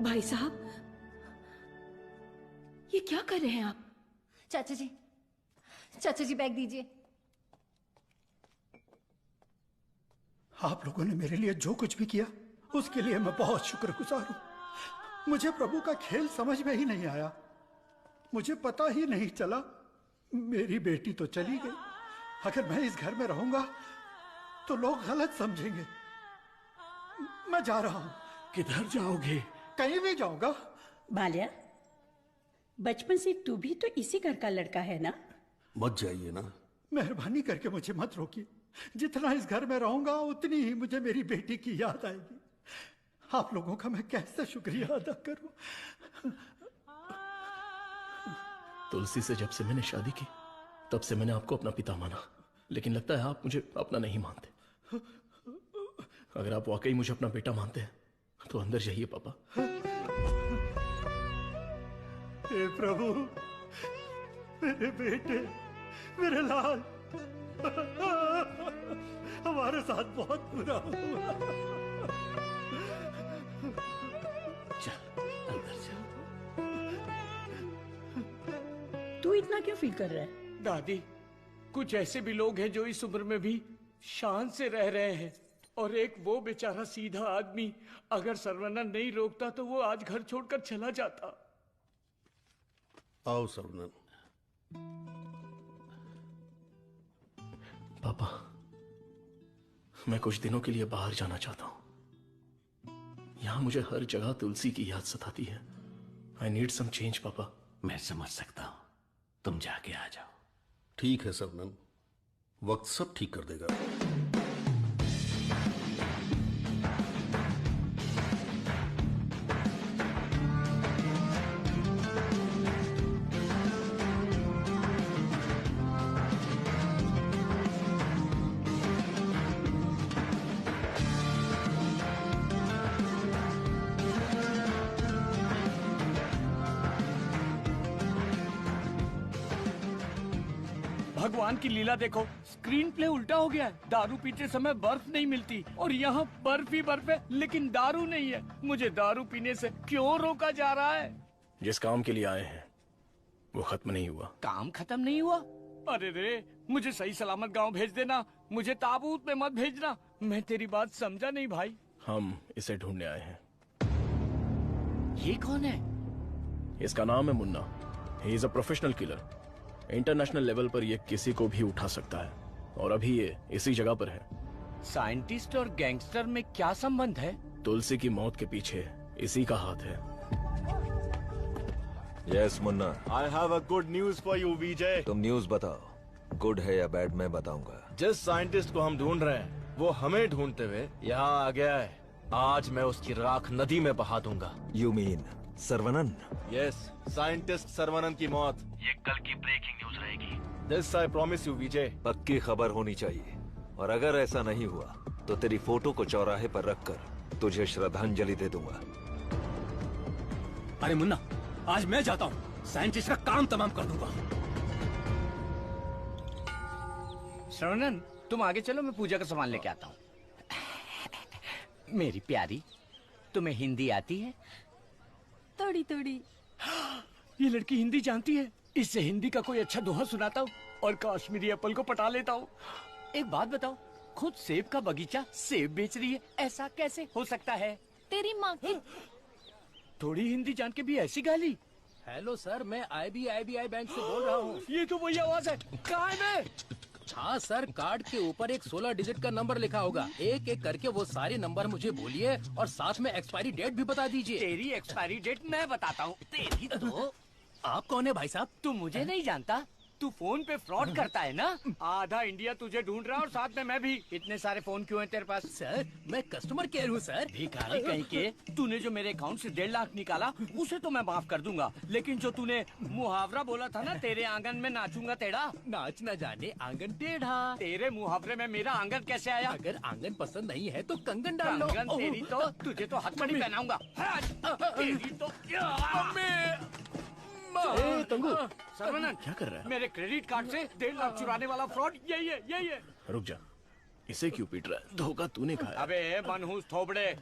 भाई साहब, ये क्या कर रहे हैं आप? चाचा जी बैग दीजिए। आप लोगों ने मेरे लिए जो कुछ भी किया उसके लिए मैं बहुत शुक्रगुजार हूं। मुझे प्रभु का खेल समझ में ही नहीं आया। मुझे पता ही नहीं चला। मेरी बेटी तो चली गई। अगर मैं इस घर में रहूंगा तो लोग गलत समझेंगे। मैं जा रहा हूं। किधर जाओगे? कहीं भी जाऊंगा। बाल्या, बचपन से तू भी तो इसी घर का लड़का है ना? मत जाइए ना। मेहरबानी करके मुझे मत रोकिए। जितना इस घर में रहूंगा उतनी ही मुझे मेरी बेटी की याद आएगी। आप लोगों का मैं कैसे शुक्रिया अदा करूं। तुलसी से जब से मैंने शादी की तब से मैंने आपको अपना पिता माना, लेकिन लगता है आप मुझे अपना नहीं मानते। अगर आप वाकई मुझे अपना बेटा मानते हैं तो अंदर जाइए पापा। हे प्रभु, मेरे बेटे, मेरे लाल, हमारे साथ बहुत बुरा हुआ। चल अंदर चल। तू इतना क्यों फील कर रहा है? दादी, कुछ ऐसे भी लोग हैं जो इस उम्र में भी शान से रह रहे हैं, और एक वो बेचारा सीधा आदमी, अगर सर्वनंद नहीं रोकता तो वो आज घर छोड़कर चला जाता। आओ सर्वनंद। पापा, मैं कुछ दिनों के लिए बाहर जाना चाहता हूं। यहां मुझे हर जगह तुलसी की याद सताती है। आई नीड सम चेंज पापा। मैं समझ सकता हूं, तुम जाके आ जाओ। ठीक है सर्वनंद, वक्त सब ठीक कर देगा। भगवान की लीला देखो, स्क्रीन प्ले उल्टा हो गया है। दारू पीते समय बर्फ नहीं मिलती और यहाँ बर्फ ही बर्फ है, लेकिन दारू नहीं है। मुझे दारू पीने से क्यों रोका जा रहा है? जिस काम के लिए आए हैं वो खत्म नहीं हुआ। काम खत्म नहीं हुआ? अरे रे, मुझे सही सलामत गांव भेज देना। मुझे ताबूत में मत भेजना। मैं तेरी बात समझा नहीं भाई। हम इसे ढूंढने आए हैं। ये कौन है? इसका नाम है मुन्ना। ही is a professional killer. International level पर ये किसी को भी उठा सकता है, और अभी ये इसी जगह पर है। साइंटिस्ट और गैंगस्टर में क्या संबंध है? तुलसी की मौत के पीछे इसी का हाथ है। Yes Munna, I have a good news for you Vijay. तुम न्यूज बताओ। गुड है या बैड मैं बताऊंगा। जिस साइंटिस्ट को हम ढूंढ रहे हैं वो हमें ढूंढते हुए यहाँ आ गया है। आज मैं उसकी राख नदी में बहा दूंगा। You mean Sarvanand? Yes, scientist Sarvanand की मौत ये कल की ब्रेकिंग न्यूज रहेगी। This I promise you Vijay. पक्की खबर होनी चाहिए, और अगर ऐसा नहीं हुआ तो तेरी फोटो को चौराहे पर रखकर तुझे श्रद्धांजलि दे दूंगा। अरे मुन्ना, आज मैं जाता हूँ, साइंटिस्ट का काम तमाम कर दूंगा। श्रवणन, तुम आगे चलो, मैं पूजा का सामान लेके आता हूँ। मेरी प्यारी, तुम्हें हिंदी आती है? थोड़ी थोड़ी। ये लड़की हिंदी जानती है। इससे हिंदी का कोई अच्छा दोहा सुनाता हूँ और कश्मीरी एप्पल को पटा लेता हूँ। एक बात बताओ, खुद सेब का बगीचा सेब बेच रही है, ऐसा कैसे हो सकता है? तेरी माँ की थोड़ी हिंदी जान के भी ऐसी गाली। हेलो सर, मैं IBI बैंक से बोल रहा हूँ। ये तो वही आवाज है। कहाँ है मैं? हाँ सर, कार्ड के ऊपर एक 16 डिजिट का नंबर लिखा होगा। एक एक करके वो सारे नंबर मुझे बोलिए और साथ में एक्सपायरी डेट भी बता दीजिए। तेरी एक्सपायरी डेट मैं बताता हूँ। तेरी तो आप कौन है भाई साहब? तू मुझे नहीं जानता? तू फोन पे फ्रॉड करता है ना? आधा इंडिया तुझे ढूंढ रहा है और साथ में मैं भी। इतने सारे फोन क्यों हैं तेरे पास? सर मैं कस्टमर केयर हूँ सर। भिखारी कहीं के। तूने जो मेरे अकाउंट से 1.5 लाख निकाला उसे तो मैं माफ कर दूंगा, लेकिन जो तूने मुहावरा बोला था ना, तेरे आंगन में नाचूंगा टेढ़ा, नाच न जाने आंगन टेढ़ा। तेरे मुहावरे में मेरा आंगन कैसे आया? अगर आंगन पसंद नहीं है तो कंगन डाल लो। कंगन तेरी तो, तुझे तो हथकड़ी पहनाऊंगा। तेरी तो तंगू सर्वनन, क्या कर रहा है? मेरे क्रेडिट कार्ड से 1.5 लाख चुराने वाला फ्रॉड यही है। रुक जा, इसे क्यों पीट रहा है? धोखा तूने खाया। अबे मनहूस थोबड़े,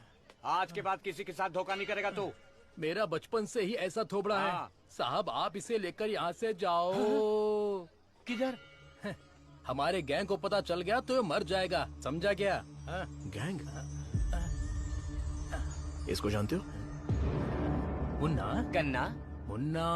आज के बाद किसी के साथ धोखा नहीं करेगा तू। मेरा बचपन से ही ऐसा थोबड़ा है साहब। आप इसे लेकर यहाँ से जाओ। किधर? हमारे गैंग को पता चल गया तो ये मर जाएगा, समझा क्या? गैंग? इसको जानते हो? मुन्ना गन्ना मुन्ना।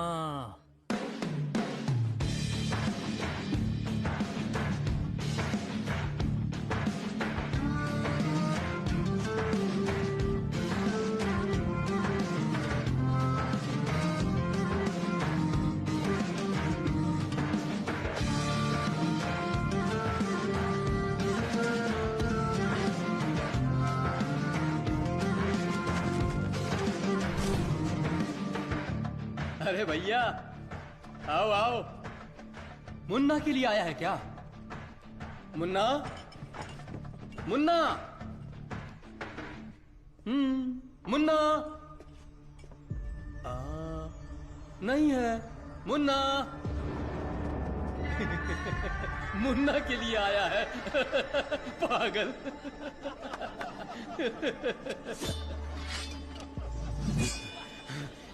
अरे भैया, आओ आओ। मुन्ना के लिए आया है क्या? मुन्ना मुन्ना मुन्ना नहीं है मुन्ना। मुन्ना के लिए आया है। पागल।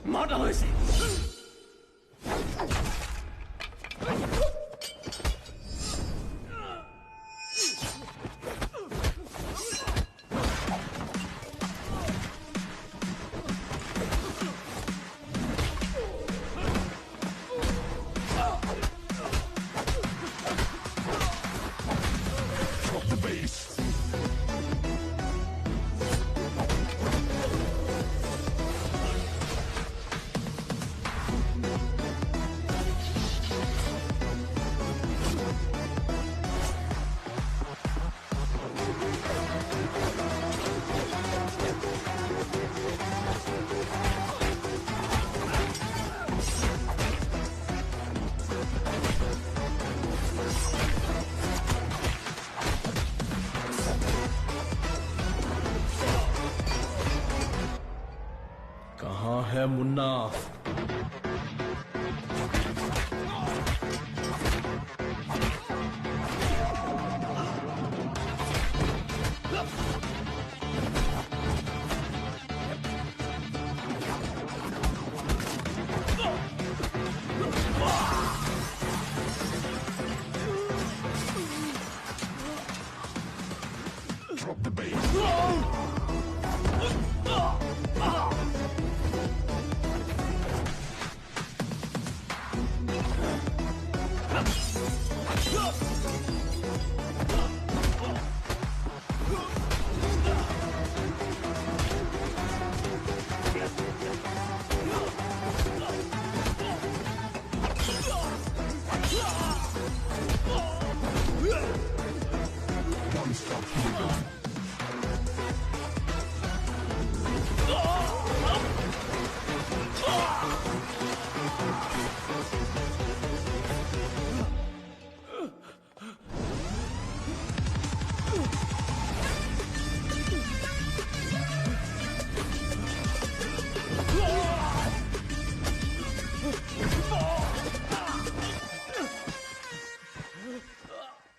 मार डालो इसे। कहाँ है मुन्ना?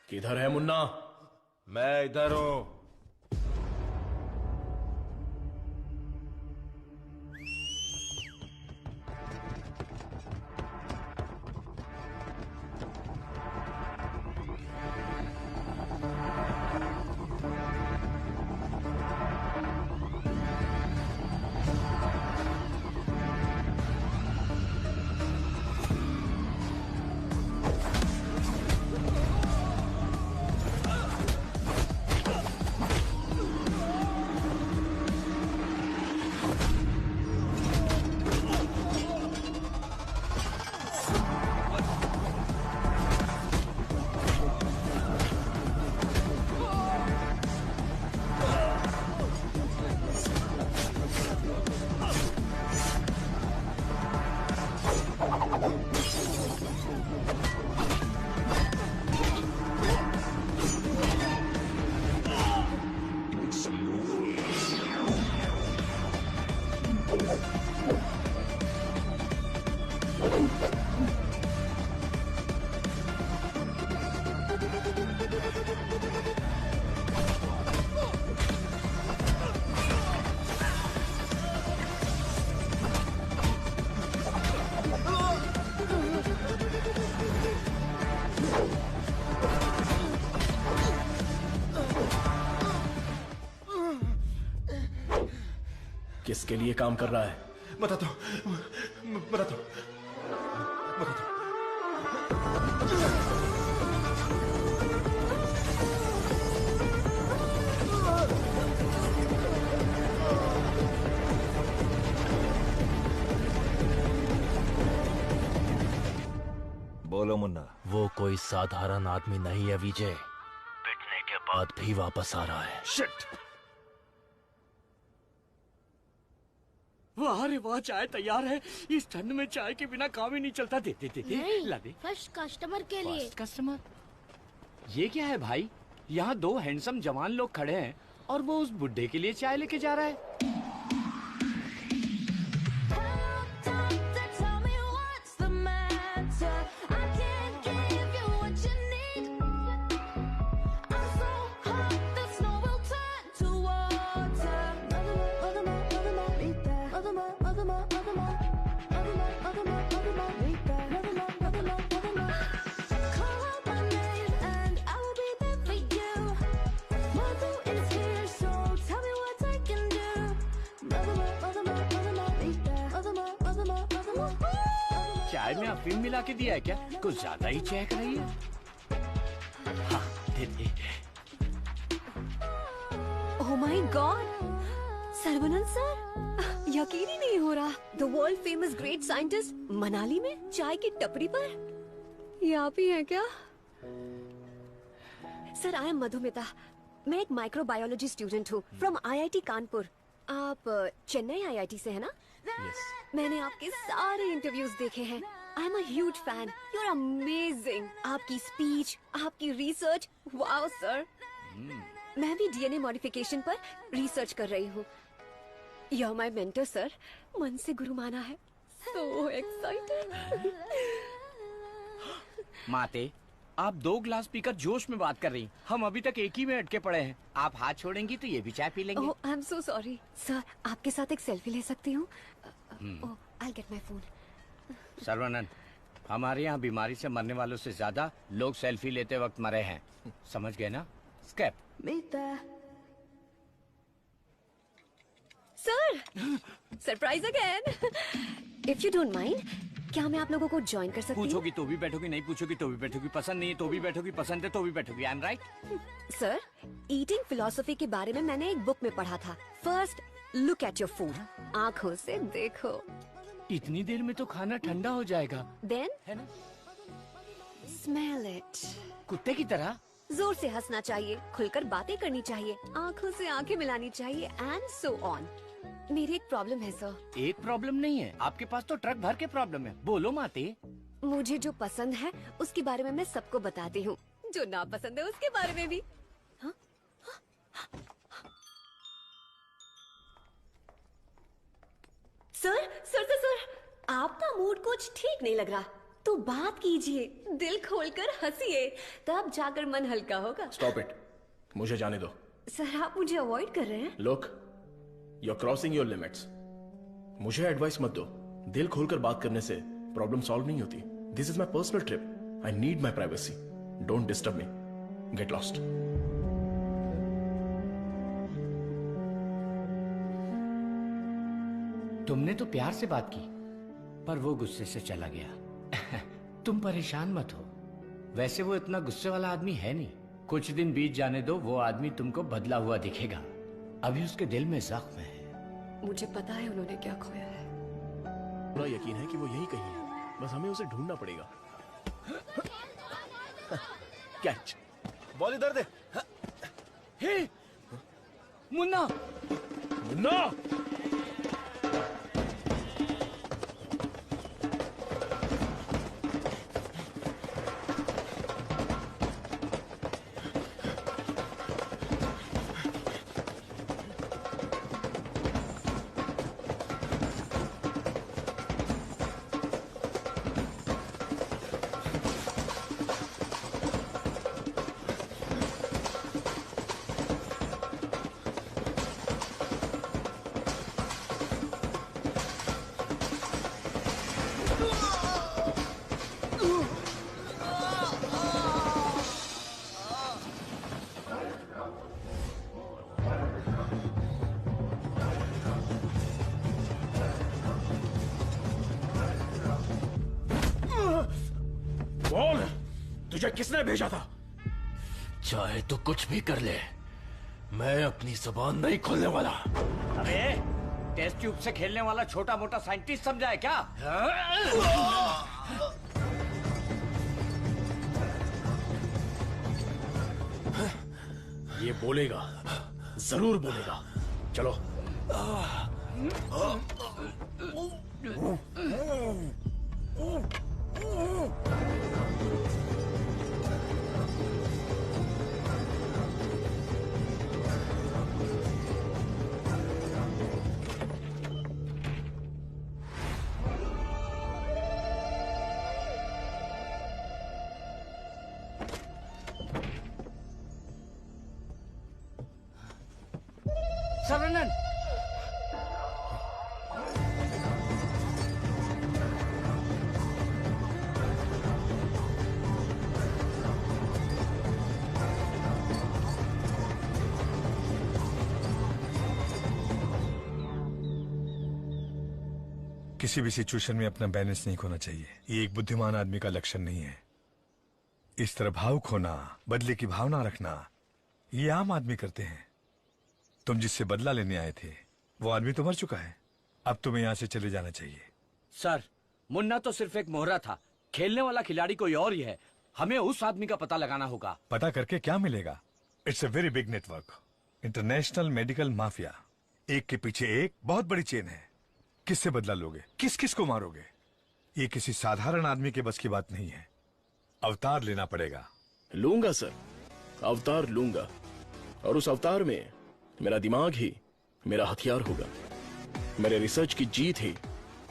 किधर है मुन्ना? मैं इधर हूं। किसके लिए काम कर रहा है? बताता हूँ, बताता हूँ, बताता हूँ। बोलो मुन्ना। वो कोई साधारण आदमी नहीं है विजय, पिटने के बाद भी वापस आ रहा है। शिट! वाह रे वाह, चाय तैयार है। इस ठंड में चाय के बिना काम ही नहीं चलता। दे दे दे दे, ला दे। फर्स्ट कस्टमर के लिए। First customer? ये क्या है भाई? यहाँ दो हैंडसम जवान लोग खड़े हैं और वो उस बुड्ढे के लिए चाय लेके जा रहा है। चाय में अफीम मिला के दिया है क्या? कुछ ज्यादा ही चहक रही है। हाँ, दे दे। ओह माय गॉड, सर्वनंद सर, यकीन ही नहीं हो रहा। The world famous great scientist Manali में चाय की टपरी पर। ये आप ही हैं क्या? Sir, I am Madhumita. मैं एक माइक्रोबायोलॉजी स्टूडेंट हूँ फ्रॉम IIT कानपुर। आप चेन्नई IIT से है ना? Yes. मैंने आपके सारे इंटरव्यूज देखे हैं। I am a huge fan. You are amazing. आपकी स्पीच, आपकी रिसर्च, वाओ सर। मैं भी DNA मॉडिफिकेशन पर रिसर्च कर रही हूँ। You are my mentor sir. मन से गुरु माना है। So excited. माते, आप 2 गिलास पीकर जोश में बात कर रही हैं। हम अभी तक एक ही में अटके पड़े हैं। आप हाथ छोड़ेंगी तो ये भी चाय पी लेंगे। Oh, I am so sorry sir. आपके साथ एक सेल्फी ले सकती हूँ? Oh, I get my phone. Sarvanand, हमारे यहाँ बीमारी से मरने वालों से ज्यादा लोग सेल्फी लेते वक्त मरे हैं। समझ गए ना? Escape. Sir, surprise again. If you don't mind, क्या मैं आप लोगों को ज्वाइन कर सकती हूँ? पूछोगी तो भी बैठोगी, नहीं पूछोगी तो भी बैठोगी, पसंद नहीं है तो भी बैठोगी, पसंद है तो भी बैठोगी। I am right? Sir, eating philosophy के बारे में मैंने एक बुक में पढ़ा था। First look at your food, आंखों से देखो। इतनी देर में तो खाना ठंडा हो जाएगा। देन है ना? Smell it. कुत्ते की तरह जोर से हंसना चाहिए, खुलकर बातें करनी चाहिए, आंखों से आंखें मिलानी चाहिए, एंड सो ऑन। मेरी एक प्रॉब्लम है सर। एक प्रॉब्लम नहीं है, आपके पास तो ट्रक भर के प्रॉब्लम है। बोलो माते। मुझे जो पसंद है उसके बारे में मैं सबको बताती हूँ, जो ना पसंद है उसके बारे में भी। हाँ? सर सर सर सर, आपका मूड कुछ ठीक नहीं लग रहा, तो बात कीजिए, दिल खोलकर हंसिए, तब जाकर मन हल्का होगा। स्टॉप इट, मुझे जाने दो। सर, आप मुझे अवॉइड कर रहे हैं। Look, you are crossing your limits. मुझे एडवाइस मत दो। दिल खोलकर बात करने से प्रॉब्लम सॉल्व नहीं होती। This is my personal trip. I need my privacy. Don't disturb me. Get lost. तुमने तो प्यार से बात की, पर वो गुस्से से चला गया। तुम परेशान मत हो। वैसे वो इतना गुस्से वाला आदमी है नहीं। कुछ दिन बीत जाने दो, वो आदमी तुमको बदला हुआ दिखेगा। अभी उसके दिल में जख्म है। मुझे पता है उन्होंने क्या खोया है। पूरा यकीन है कि वो यही कहीं है, बस हमें उसे ढूंढना पड़ेगा। कैच। बॉल इधर दे। हे मुन्ना, मुन्ना! तुझे किसने भेजा था? चाहे तो कुछ भी कर ले, मैं अपनी जुबान नहीं खोलने वाला। अरे टेस्ट ट्यूब से खेलने वाला छोटा मोटा साइंटिस्ट समझा है क्या? ये बोलेगा, जरूर बोलेगा। चलो। सर्वनन, किसी भी सिचुएशन में अपना बैलेंस नहीं खोना चाहिए। ये एक बुद्धिमान आदमी का लक्षण नहीं है। इस तरह भाव खोना, बदले की भावना रखना, ये आम आदमी करते हैं। तुम जिससे बदला लेने आए थे वो आदमी तो मर चुका है। अब तुम्हें यहाँ से चले जाना चाहिए। सर, मुन्ना तो सिर्फ एक मोहरा था, खेलने वाला खिलाड़ी कोई और ही है। हमें उस आदमी का पता लगाना होगा। पता करके क्या मिलेगा? It's a very big network, international medical mafia. एक के पीछे एक बहुत बड़ी चेन है। किससे बदला लोगे? किस किस को मारोगे? ये किसी साधारण आदमी के बस की बात नहीं है। अवतार लेना पड़ेगा। लूंगा सर, अवतार लूंगा। और उस अवतार में मेरा दिमाग ही मेरा हथियार होगा। मेरे रिसर्च की जीत ही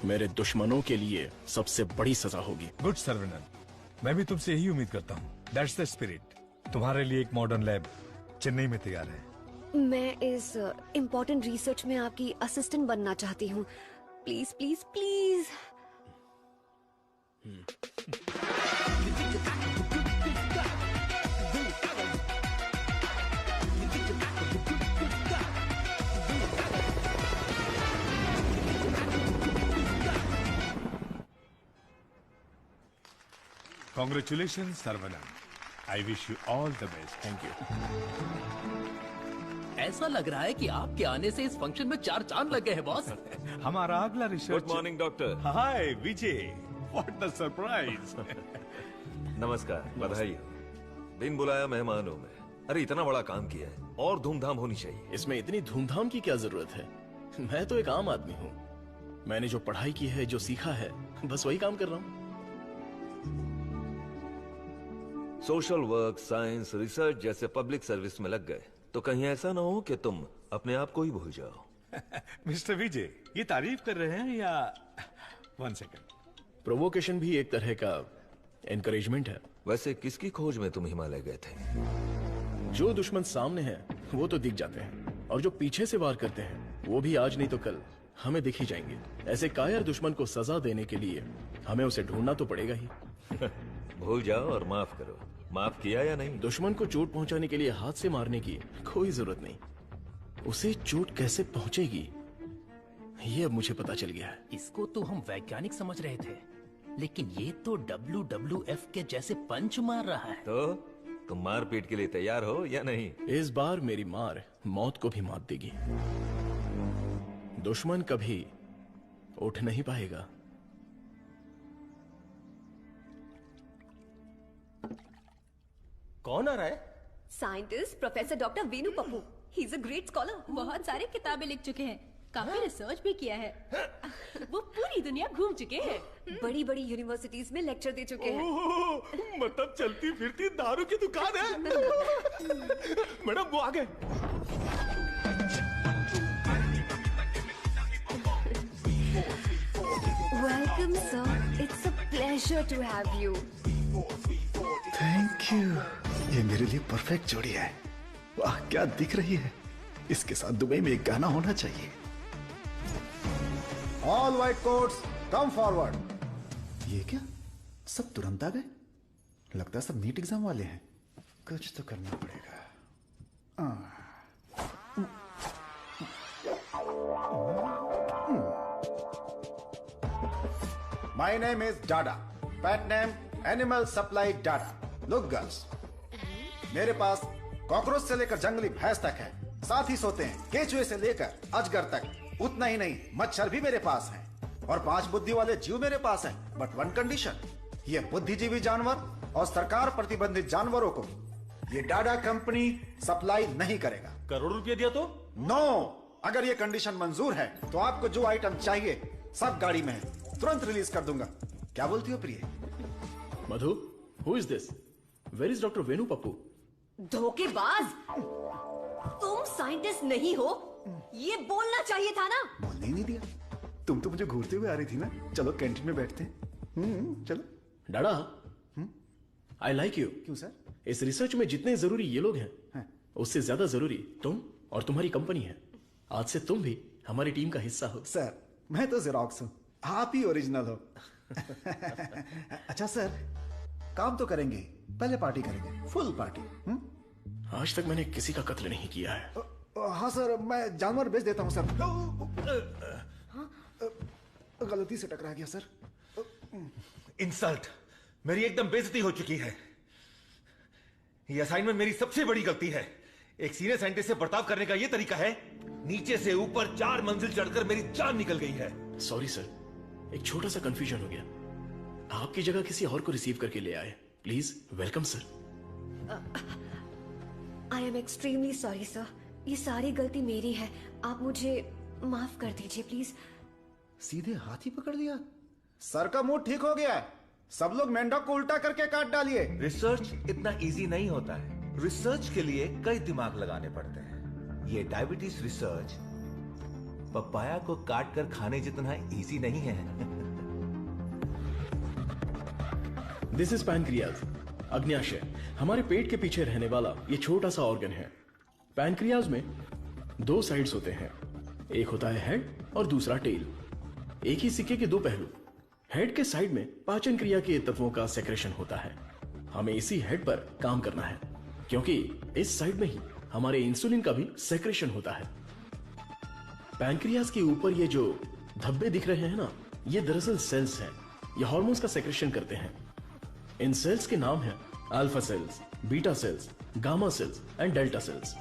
मेरे दुश्मनों के लिए सबसे बड़ी सजा होगी। गुड सर्वनन, मैं भी तुमसे यही उम्मीद करता हूँ। That's the spirit. तुम्हारे लिए एक मॉडर्न लैब चेन्नई में तैयार है। मैं इस इम्पोर्टेंट रिसर्च में आपकी असिस्टेंट बनना चाहती हूँ। Please please please. Congratulations, Sarvanan. I wish you all the best. Thank you. ऐसा लग रहा है कि आपके आने से इस फंक्शन में 4 चांद लगे हैं बॉस। हमारा अगला research. Good morning doctor. Hi Vijay, what the surprise. नमस्कार, बधाई हो। बिन बुलाया मेहमान हूं मैं। अरे इतना बड़ा काम किया है और धूमधाम होनी चाहिए। इसमें इतनी धूमधाम की क्या जरूरत है? मैं तो एक आम आदमी हूँ। मैंने जो पढ़ाई की है, जो सीखा है, बस वही काम कर रहा हूँ। सोशल वर्क, साइंस, रिसर्च जैसे पब्लिक सर्विस में लग गए तो कहीं ऐसा ना हो कि तुम अपने आप को ही भूल जाओ। मिस्टर विजय, ये तारीफ कर रहे हैं या? 1 सेकंड। प्रोवोकेशन भी एक तरह का एनकरेजमेंट है। वैसे किसकी खोज में तुम हिमालय गए थे? जो दुश्मन सामने हैं वो तो दिख जाते हैं, और जो पीछे से वार करते हैं वो भी आज नहीं तो कल हमें दिख ही जाएंगे। ऐसे कायर दुश्मन को सजा देने के लिए हमें उसे ढूंढना तो पड़ेगा ही। भूल जाओ और माफ करो। माफ किया या नहीं? दुश्मन को चोट पहुंचाने के लिए हाथ से मारने की कोई जरूरत नहीं। उसे चोट कैसे पहुंचेगी ये अब मुझे पता चल गया है। इसको तो हम वैज्ञानिक समझ रहे थे, लेकिन ये तो WWF के जैसे पंच मार रहा है। तो तुम मारपीट के लिए तैयार हो या नहीं? इस बार मेरी मार मौत को भी मात देगी। दुश्मन कभी उठ नहीं पाएगा। कौन आ रहा है? Scientist professor doctor Veenu Pappu. He is a great scholar. बहुत सारी किताबें लिख चुके हैं, काफी रिसर्च भी किया है। वो पूरी दुनिया घूम चुके हैं, बड़ी बड़ी यूनिवर्सिटीज में लेक्चर दे चुके हैं। मतलब चलती फिरती दारू की दुकान है। मैडम वो आ गए। Welcome sir, it's a pleasure to have you. Thank you. ये मेरे लिए परफेक्ट जोड़ी है। वाह क्या दिख रही है। इसके साथ दुबई में एक गाना होना चाहिए। All white quotes come forward. ये क्या, सब तुरंत आ गए? लगता है सब नीट एग्जाम वाले हैं। कुछ तो करना पड़ेगा। My name is Dada, pet name animal supply Dada. Look girls, मेरे पास कॉकरोच से लेकर जंगली भैंस तक है, साथ ही सोते हैं केचुए से लेकर अजगर तक। उतना ही नहीं, मच्छर भी मेरे पास हैं और 5 बुद्धि वाले जीव मेरे पास हैं। बट वन कंडीशन, ये बुद्धिजीवी जानवर और सरकार प्रतिबंधित जानवरों को ये डाडा कंपनी सप्लाई नहीं करेगा। करोड़ों रुपया दिया तो? नो, अगर ये कंडीशन मंजूर है तो आपको जो आइटम चाहिए सब गाड़ी में है, तुरंत रिलीज कर दूंगा। क्या बोलती हो प्रिय? Madhu, who is this? Where is doctor Venu Pappu? धोखेबाज, तुम साइंटिस्ट नहीं हो, ये बोलना चाहिए था ना। बोलने ही नहीं दिया। तुम तो मुझे घूरते हुए आ रही थी ना। चलो कैंटीन में बैठते हैं। चलो। डाडा, आई लाइक यू। क्यों सर? इस रिसर्च में जितने जरूरी ये लोग हैं, उससे ज्यादा जरूरी तुम और तुम्हारी कंपनी है। आज से तुम भी हमारी टीम का हिस्सा हो। सर, मैं तो जेरोक्स हूं, आप ही ओरिजिनल हो। अच्छा सर, काम तो करेंगे, पहले पार्टी करेंगे, फुल पार्टी। आज तक मैंने किसी का कत्ल नहीं किया है। हाँ सर, मैं जानवर बेच देता हूँ सर। गलती से टकरा गया सर। इंसल्ट, मेरी एकदम बेइज्जती हो चुकी है। ये असाइनमेंट मेरी सबसे बड़ी गलती है। एक सीनियर साइंटिस्ट से बर्ताव करने का ये तरीका है? नीचे से ऊपर 4 मंजिल चढ़कर मेरी जान निकल गई है। सॉरी सर, एक छोटा सा कंफ्यूजन हो गया। आपकी जगह किसी और को रिसीव करके ले आए। Please welcome sir. I am extremely sorry sir, ये सारी गलती मेरी है, आप मुझे माफ कर दीजिए प्लीज। सीधे हाथ ही पकड़ लिया। सर का मूड ठीक हो गया है, सब लोग मेंढक को उल्टा करके काट डालिए। रिसर्च इतना इजी नहीं होता है। रिसर्च के लिए कई दिमाग लगाने पड़ते हैं। ये डायबिटीज रिसर्च पपाया को काट कर खाने जितना इजी नहीं है। दिस इज पैनक्रियाज, अग्न्याशय, हमारे पेट के पीछे रहने वाला ये छोटा सा ऑर्गन है। पैनक्रियाज में 2 साइड्स होते हैं, एक होता है हेड और दूसरा टेल। एक ही सिक्के के 2 पहलू। हेड के साइड में पाचन क्रिया के तत्वों का सेक्रेशन होता है। हमें इसी हेड पर काम करना है, क्योंकि इस साइड में ही हमारे इंसुलिन का भी सेक्रेशन होता है। पैनक्रियाज के ऊपर ये जो धब्बे दिख रहे हैं ना, ये दरअसल सेल्स हैं। ये हार्मोन्स का सेक्रेशन करते हैं। इन सेल्स के नाम हैं alpha cells, beta cells, gamma cells and delta cells.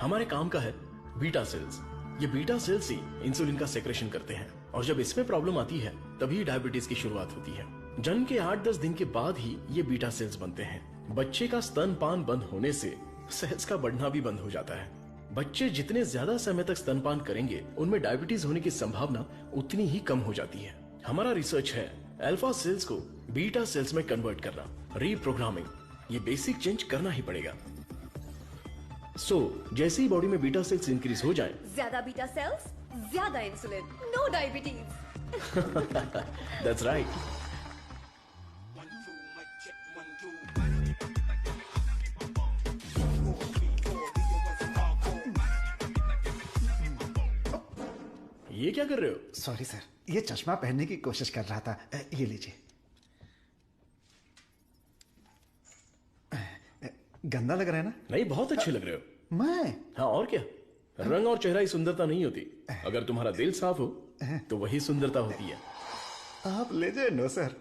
हमारे काम का है बीटा सेल्स। ये बीटा सेल्स ही इंसुलिन का सेक्रेशन करते हैं, और जब इसमें प्रॉब्लम आती है तभी डायबिटीज की शुरुआत होती है। जन्म के 8-10 दिन के बाद ही ये बीटा सेल्स बनते हैं। बच्चे का स्तनपान बंद होने से सेल्स का बढ़ना भी बंद हो जाता है। बच्चे जितने ज्यादा समय तक स्तनपान करेंगे, उनमें डायबिटीज होने की संभावना उतनी ही कम हो जाती है। हमारा रिसर्च है अल्फा सेल्स को बीटा सेल्स में कन्वर्ट करना, रीप्रोग्रामिंग। ये बेसिक चेंज करना ही पड़ेगा। जैसे ही बॉडी में बीटा सेल्स इंक्रीज हो जाएं, ज्यादा बीटा सेल्स, ज्यादा insulin, no diabetes. That's right. ये क्या कर रहे हो? सॉरी सर, ये चश्मा पहनने की कोशिश कर रहा था। ये लीजिए। गंदा लग रहा है ना? नहीं, बहुत अच्छे लग रहे हो। मैं? हाँ, और क्या। रंग और चेहरा ही सुंदरता नहीं होती, अगर तुम्हारा दिल साफ हो तो वही सुंदरता होती है। आप ले जाए no sir.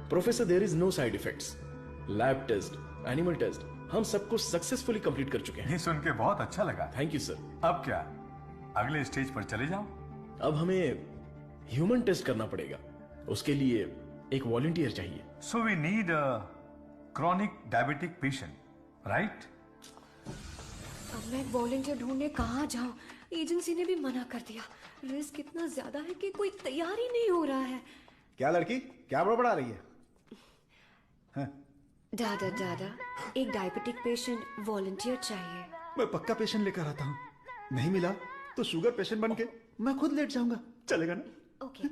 Professor, there is no side effects. Lab test, animal test, हम सब कुछ सक्सेसफुली कंप्लीट कर चुके हैं। ये सुन के बहुत अच्छा लगा। Thank you sir. अब क्या, अगले स्टेज पर चले जाओ? अब हमें ह्यूमन टेस्ट करना पड़ेगा। उसके लिए एक वॉलंटियर चाहिए। So we need a chronic diabetic patient, right? अब मैं वॉलंटियर ढूंढने कहाँ जाऊँ? एजेंसी ने भी मना कर दिया। रिस्क इतना ज्यादा है कि कोई तैयार ही नहीं हो रहा है। क्या लड़की, क्या बड़बड़ा रही है? दादा दादा, एक डायबिटिक पेशेंट वॉलंटियर चाहिए। मैं पक्का पेशेंट लेकर आता हूँ। नहीं मिला तो शुगर पेशेंट बन के मैं खुद लेट जाऊंगा। चलेगा ना? ओके।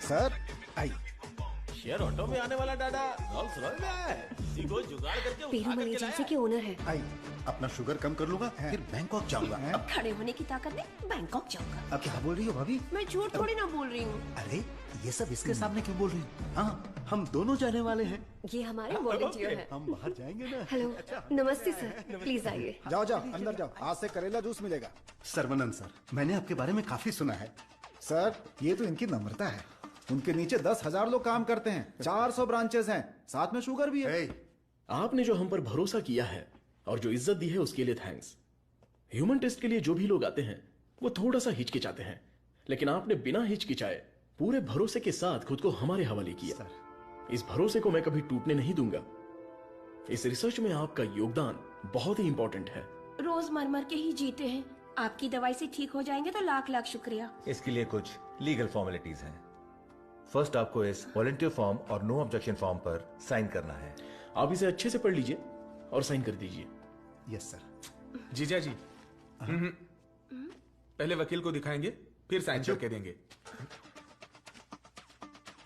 सर, आई। शेयर ऑटो में आने वाला डाडा रोल्स रॉयस में आया है। इसी को जुगाड़ करके पेरूमल एजेंसी के ओनर है। आई अपना शुगर कम कर लूंगा, फिर बैंकॉक जाऊंगा। अब खड़े होने की ताकत में बैंकॉक जाऊंगा। अब क्या बोल रही हो भाभी? मैं झूठ थोड़ी ना बोल रही हूँ। अरे ये सब इसके सामने क्यों बोल रही हो? हाँ, हम दोनों जाने वाले हैं। ये हमारे वॉलंटियर है। हम बाहर जाएंगे ना। हेलो, नमस्ते सर, प्लीज आइए। जाओ जाओ अंदर जाओ, आज से करेला जूस मिलेगा। सर्वनंद सर, मैंने आपके बारे में काफी सुना है। सर ये तो इनकी नम्रता है, उनके नीचे 10,000 लोग काम करते हैं, 400 ब्रांचेस हैं, साथ में शुगर भी है। आपने जो हम पर भरोसा किया है और जो इज्जत दी है उसके लिए थैंक्स। ह्यूमन टेस्ट के लिए जो भी लोग आते हैं वो थोड़ा सा हिचकिचाते हैं, लेकिन आपने बिना हिचकिचाए पूरे भरोसे के साथ खुद को हमारे हवाले किया। इस भरोसे को मैं कभी टूटने नहीं दूंगा। इस रिसर्च में आपका योगदान बहुत ही इंपॉर्टेंट है। रोज मर मर के ही जीते हैं, आपकी दवाई से ठीक हो जाएंगे तो लाख लाख शुक्रिया। इसके लिए कुछ लीगल फॉर्मेलिटीज हैं। फर्स्ट आपको इस वॉलंटियर फॉर्म और नो ऑब्जेक्शन फॉर्म पर साइन करना है। आप इसे अच्छे से पढ़ लीजिए और साइन कर दीजिए। Yes sir. जीजा जी, पहले वकील को दिखाएंगे, फिर साइन करके देंगे।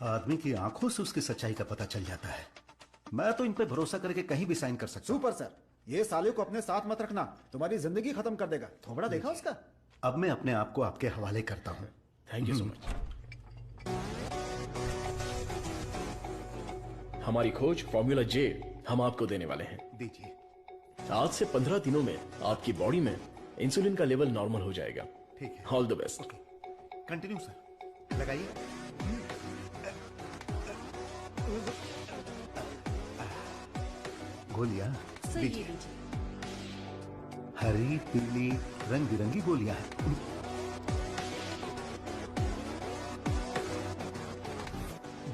आदमी की आंखों से उसकी सच्चाई का पता चल जाता है। मैं तो इन पे भरोसा करके कहीं भी साइन कर सकता हूँ। सुपर सर, ये साले को अपने साथ मत रखना, तुम्हारी जिंदगी खत्म कर देगा। थोड़ा देखा उसका। अब मैं अपने आप को आपके हवाले करता हूँ। Thank you so much. हमारी खोज फॉर्मूला जे हम आपको देने वाले हैं। दीजिए। आज से 15 दिनों में आपकी बॉडी में इंसुलिन का लेवल नॉर्मल हो जाएगा। ठीक है। All the best. Continue sir, लगाइए। गोलियां दीजिए। हरी पीली रंग बिरंगी गोलियां हैं।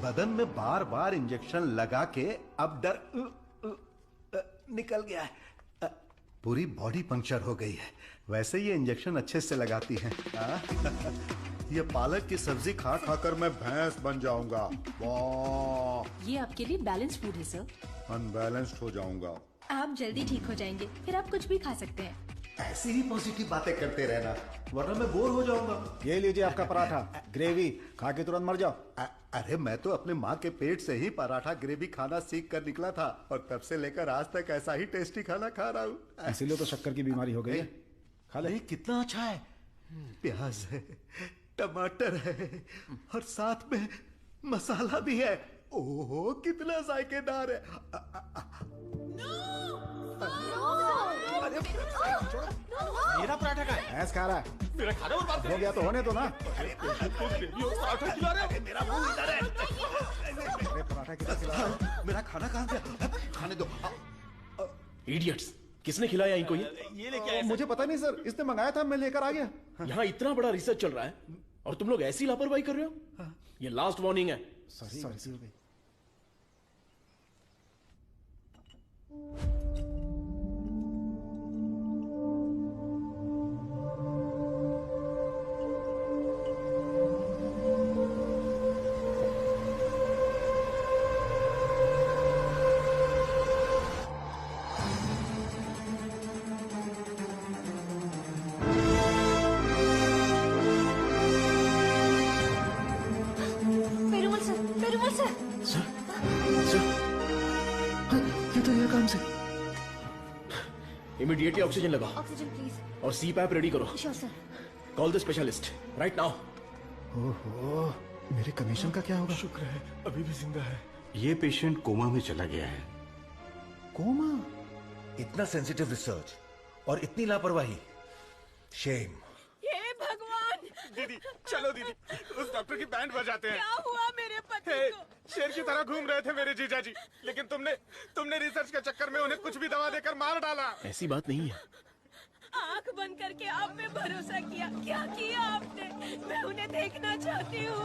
बदन में बार बार इंजेक्शन लगा के अब डर निकल गया है। पूरी बॉडी पंक्चर हो गई है। वैसे ये इंजेक्शन अच्छे से लगाती हैं। ये पालक की सब्जी खा खाकर मैं भैंस बन जाऊंगा। वाह, ये आपके लिए बैलेंस फूड है सर। अनबैलेंस्ड हो जाऊंगा। आप जल्दी ठीक हो जाएंगे, फिर आप कुछ भी खा सकते हैं। ऐसी ही पॉजिटिव बातें करते रहना, वरना मैं बोर हो जाऊंगा। ये लीजिए आपका पराठा, ग्रेवी खा के तुरंत मर जाओ। अरे मैं तो अपने माँ के पेट से ही पराठा ग्रेवी खाना सीख कर निकला था, और तब से लेकर आज तक ऐसा ही टेस्टी खाना खा रहा हूँ। इसीलिए तो शक्कर की बीमारी हो गई है। खा ले। कितना अच्छा है। प्याज है, टमाटर है, और साथ में मसाला भी है। ओहो कितना जायकेदार है। मेरा पराठा का है। भैंस खा रहा है। मेरा खाना बर्बाद हो गया तो होने दो ना। पराठा खिला रहे हो। मेरा मुंह इधर है। मेरे पराठा कितना खिला रहा है? मेरा खाना कहाँ गया? खाने दो। इडियट्स, किसने खिलाया इनको ये लेके आए? मुझे पता नहीं सर, इसने मंगाया था, मैं लेकर आ गया। यहाँ इतना बड़ा रिसर्च चल रहा है और तुम लोग ऐसी लापरवाही कर रहे हो। ये लास्ट वार्निंग है। सॉरी। इमीडिएटली ऑक्सीजन लगाओ। Oxygen please. और CPAP रेडी करो। Sure sir. Call the specialist right now. ओहो, मेरे कमीशन का क्या होगा? शुक्र है अभी भी जिंदा है। ये पेशेंट कोमा में चला गया है। कोमा? इतना सेंसिटिव रिसर्च और इतनी लापरवाही। शेम। हे भगवान। दीदी चलो दीदी, उस डॉक्टर की बैंड बजाते हैं। क्या हुआ मेरे पति को? शेर की तरह घूम रहे थे मेरे जीजा जी, लेकिन तुमने रिसर्च के चक्कर में उन्हें कुछ भी दवा देकर मार डाला। ऐसी बात नहीं है। आंख बंद करके आप पे भरोसा किया। क्या किया आपने? मैं उन्हें देखना चाहती हूँ।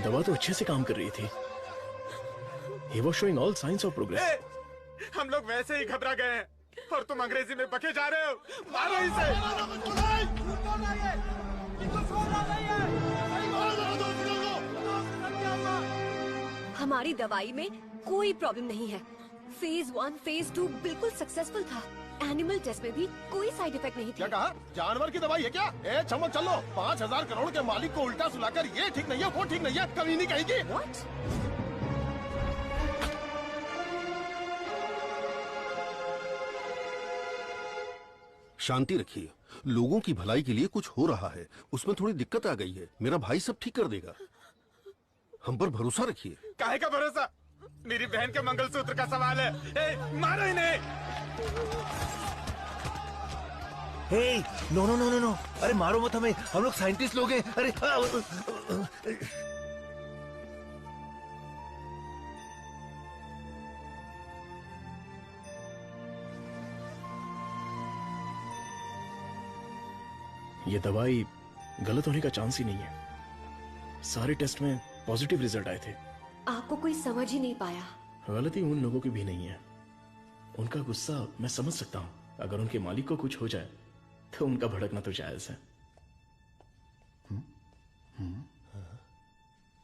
दवा तो अच्छे से काम कर रही थी। He was showing all signs of progress. हम लोग वैसे ही घबरा गए हैं और तुम अंग्रेजी में बके जा रहे हो। मारो इसे। हमारी दवाई में कोई प्रॉब्लम नहीं है। फेज 1, फेज 2 बिल्कुल सक्सेसफुल था। एनिमल टेस्ट में भी कोई साइड इफेक्ट नहीं क्या थे। कहा? जानवर की दवाई है क्या? ए चमक चलो, 5,000 करोड़ के मालिक को उल्टा सुलाकर ये ठीक नहीं है, वो ठीक नहीं है, कभी नहीं कहेगी। What? शांति रखिए, लोगों की भलाई के लिए कुछ हो रहा है, उसमें थोड़ी दिक्कत आ गई है, मेरा भाई सब ठीक कर देगा, हम पर भरोसा रखिए। काहे का भरोसा? मेरी बहन के मंगलसूत्र का सवाल है। ए, मारो इन्हें। Hey, no no no no no, अरे मारो मत हमें, हम लोग साइंटिस्ट लोग हैं। अरे ये दवाई गलत होने का चांस ही नहीं है। सारे टेस्ट में पॉजिटिव रिजल्ट आए थे। आपको कोई समझ ही नहीं पाया। गलती उन लोगों की भी नहीं है। उनका गुस्सा मैं समझ सकता हूँ। अगर उनके मालिक को कुछ हो जाए तो उनका भड़कना तो जायज है।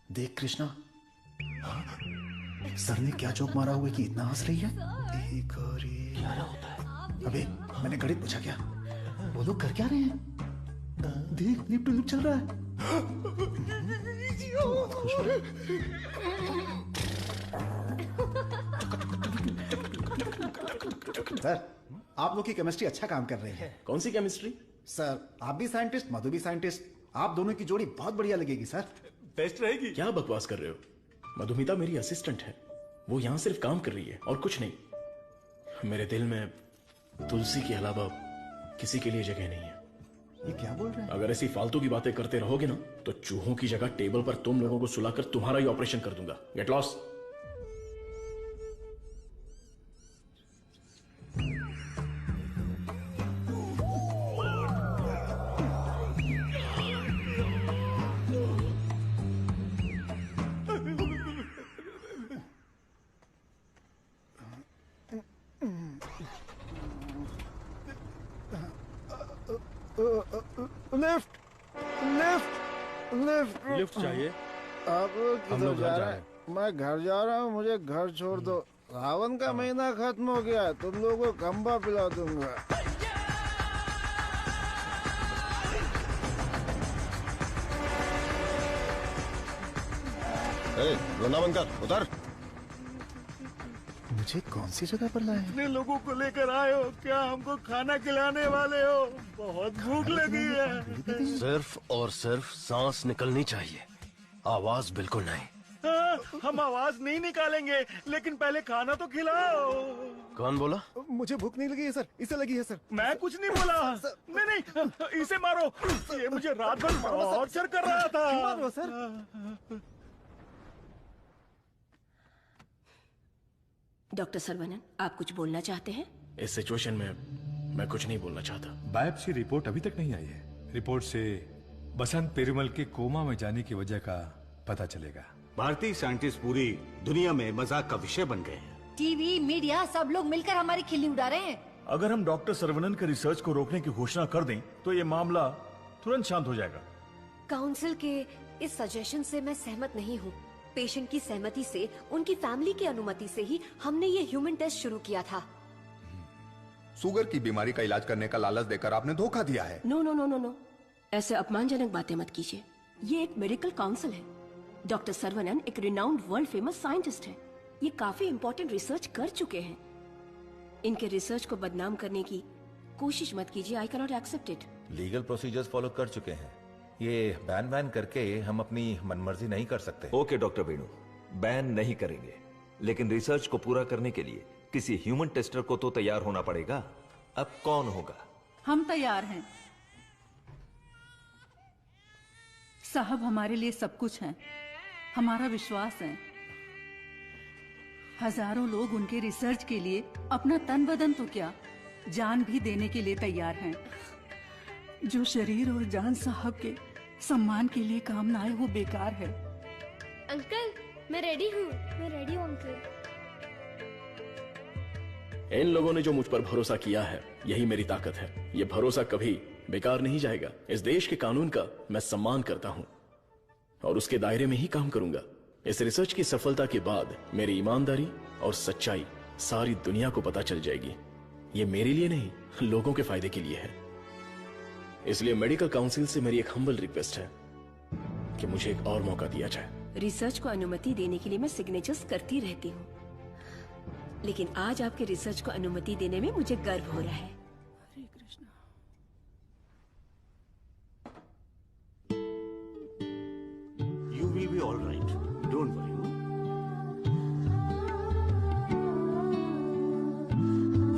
देख कृष्णा, सर ने क्या जोक मारा हुआ कि इतना हंस रही है? एक और एक। क्या होता है? अबे मैंने गणित पूछा क्या? वो लोग कर क्या रहे हैं? देख लिप टू लिप चल रहा है। सर, आप लोग की केमिस्ट्री अच्छा काम कर रही है। कौन सी केमिस्ट्री? सर, आप भी साइंटिस्ट, मधु भी साइंटिस्ट, आप दोनों की जोड़ी बहुत बढ़िया लगेगी सर। बेस्ट रहेगी। क्या बकवास कर रहे हो? मधुमिता मेरी असिस्टेंट है, वो यहाँ सिर्फ काम कर रही है और कुछ नहीं। मेरे दिल में तुलसी के अलावा किसी के लिए जगह नहीं है। ये क्या बोल रहे हैं? अगर ऐसी फालतू की बातें करते रहोगे ना तो चूहों की जगह टेबल पर तुम लोगों को सुलाकर तुम्हारा ही ऑपरेशन कर दूंगा। Get lost. Lift lift lift lift चाहिए? आप हम किधर लोग जा घर जा रहे हैं? मैं घर जा रहा हूँ, मुझे घर छोड़ दो। सावन का महीना खत्म हो गया है, तुम लोगों को खंबा पिला दूंगा। रोना बंद कर, उतर। मुझे कौन सी जगह पर लाए हैं? इतने लोगों को लेकर आए हो, क्या हमको खाना खिलाने वाले हो? बहुत भूख लगी है। सिर्फ और सिर्फ सांस निकलनी चाहिए, आवाज बिल्कुल नहीं। हम आवाज नहीं निकालेंगे, लेकिन पहले खाना तो खिलाओ। कौन बोला? मुझे भूख नहीं लगी है सर, इसे लगी है सर। मैं कुछ नहीं बोला। नहीं नहीं, इसे मारो, ये मुझे रात भर टॉर्चर कर रहा था। मारो सर। डॉक्टर सरवनन, आप कुछ बोलना चाहते हैं? इस सिचुएशन में मैं कुछ नहीं बोलना चाहता। बायोप्सी रिपोर्ट अभी तक नहीं आई है। रिपोर्ट से बसंत पेरुमल के कोमा में जाने की वजह का पता चलेगा। भारतीय साइंटिस्ट पूरी दुनिया में मजाक का विषय बन गए हैं। टीवी, मीडिया सब लोग मिलकर हमारी खिल्ली उड़ा रहे हैं। अगर हम डॉक्टर सरवनन के रिसर्च को रोकने की घोषणा कर दें तो ये मामला तुरंत शांत हो जाएगा। काउंसिल के इस सजेशन से मैं सहमत नहीं हूँ। पेशेंट की सहमति से, उनकी फैमिली की अनुमति से ही हमने ये ह्यूमन टेस्ट शुरू किया था। शुगर की बीमारी का इलाज करने का लालच देकर आपने धोखा दिया है। No no no no no, ऐसे अपमानजनक बातें मत कीजिए। ये एक मेडिकल काउंसिल है। डॉक्टर सरवनन एक रिनाउंड वर्ल्ड फेमस साइंटिस्ट है। ये काफी इंपॉर्टेंट रिसर्च कर चुके हैं। इनके रिसर्च को बदनाम करने की कोशिश मत कीजिए। I can not accept it. Legal procedures follow कर चुके हैं। ये बैन करके हम अपनी मनमर्जी नहीं कर सकते। ओके डॉक्टर वेणु, बैन नहीं करेंगे, लेकिन रिसर्च को पूरा करने के लिए किसी ह्यूमन टेस्टर को तो तैयार होना पड़ेगा। अब कौन होगा? हम तैयार हैं साहब, हमारे लिए सब कुछ है, हमारा विश्वास है। हजारों लोग उनके रिसर्च के लिए अपना तन बदन तो क्या, जान भी देने के लिए तैयार हैं। जो शरीर और जान साहब के सम्मान के लिए काम ना आए वो बेकार है। अंकल, मैं रेडी हूँ। मैं रेडी हूँ अंकल। इन लोगों ने जो मुझ पर भरोसा किया है, यही मेरी ताकत है। ये भरोसा कभी बेकार नहीं जाएगा। इस देश के कानून का मैं सम्मान करता हूँ और उसके दायरे में ही काम करूंगा। इस रिसर्च की सफलता के बाद मेरी ईमानदारी और सच्चाई सारी दुनिया को पता चल जाएगी। ये मेरे लिए नहीं, लोगों के फायदे के लिए है। इसलिए मेडिकल काउंसिल से मेरी एक हम्बल रिक्वेस्ट है कि मुझे एक और मौका दिया जाए। रिसर्च को अनुमति देने के लिए मैं सिग्नेचर्स करती रहती हूँ, लेकिन आज आपके रिसर्च को अनुमति देने में मुझे गर्व हो रहा है। हरे Krishna. You will be all right. Don't worry.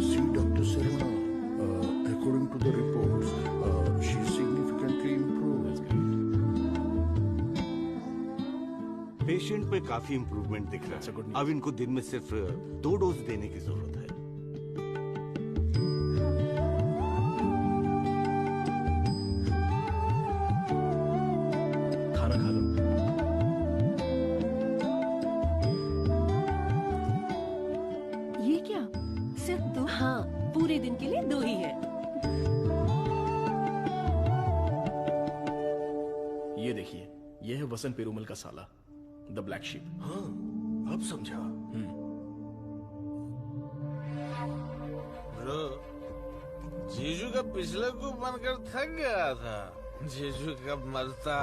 See, Dr. Sarana, according to the reports, she is significantly improved. That's great. Patient पे काफी इम्प्रूवमेंट दिख रहा है। अब इनको दिन में सिर्फ 2 डोज देने की जरूरत है। खाना खा लो। ये क्या, सिर्फ 2? हाँ, पूरे दिन के लिए 2 ही है। ये देखिए, ये है वसंत पेरूमल का साला, द ब्लैक शीप। हाँ, अब समझा। ब्रो, जीजू का पिछले को बनकर थक गया था। जीजू कब मरता,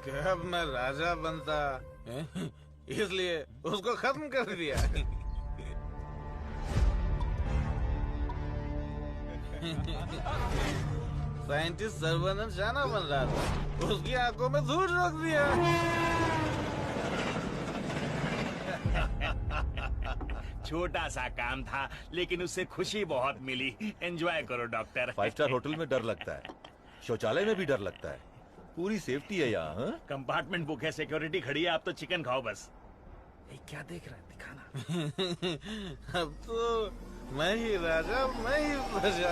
कब मैं राजा बनता, इसलिए उसको खत्म कर दिया। साइंटिस्ट सर्वनंद शाना बन रहा था, उसकी आंखों में धूल रोक दिया। छोटा सा काम था, लेकिन उससे खुशी बहुत मिली। एंजॉय करो डॉक्टर। 5 स्टार होटल में डर लगता है, शौचालय में भी डर लगता है, पूरी सेफ्टी है यहाँ। हाँ? कंपार्टमेंट बुक है, सिक्योरिटी खड़ी है, आप तो चिकन खाओ बस। क्या देख रहा है, दिखाना। अब तो मैं ही राजा, मैं ही प्रजा।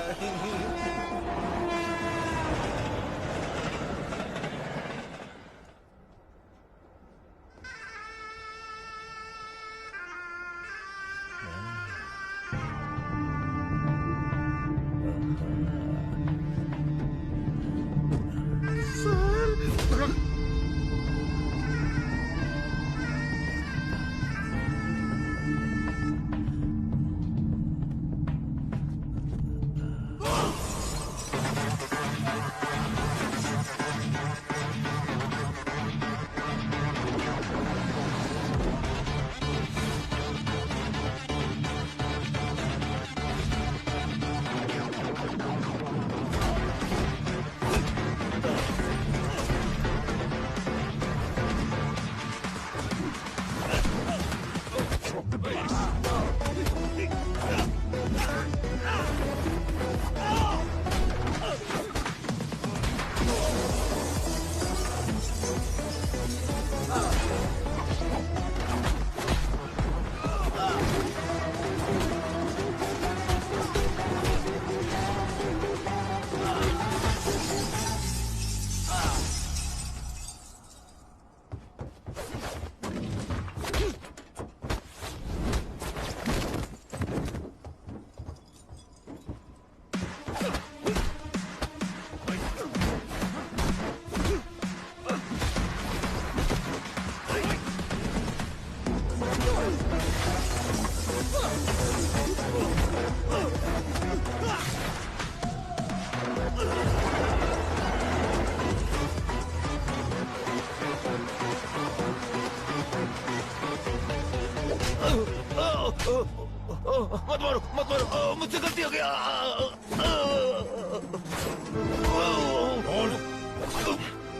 मत मारो, मत मारो, मुझसे गलती हो गया।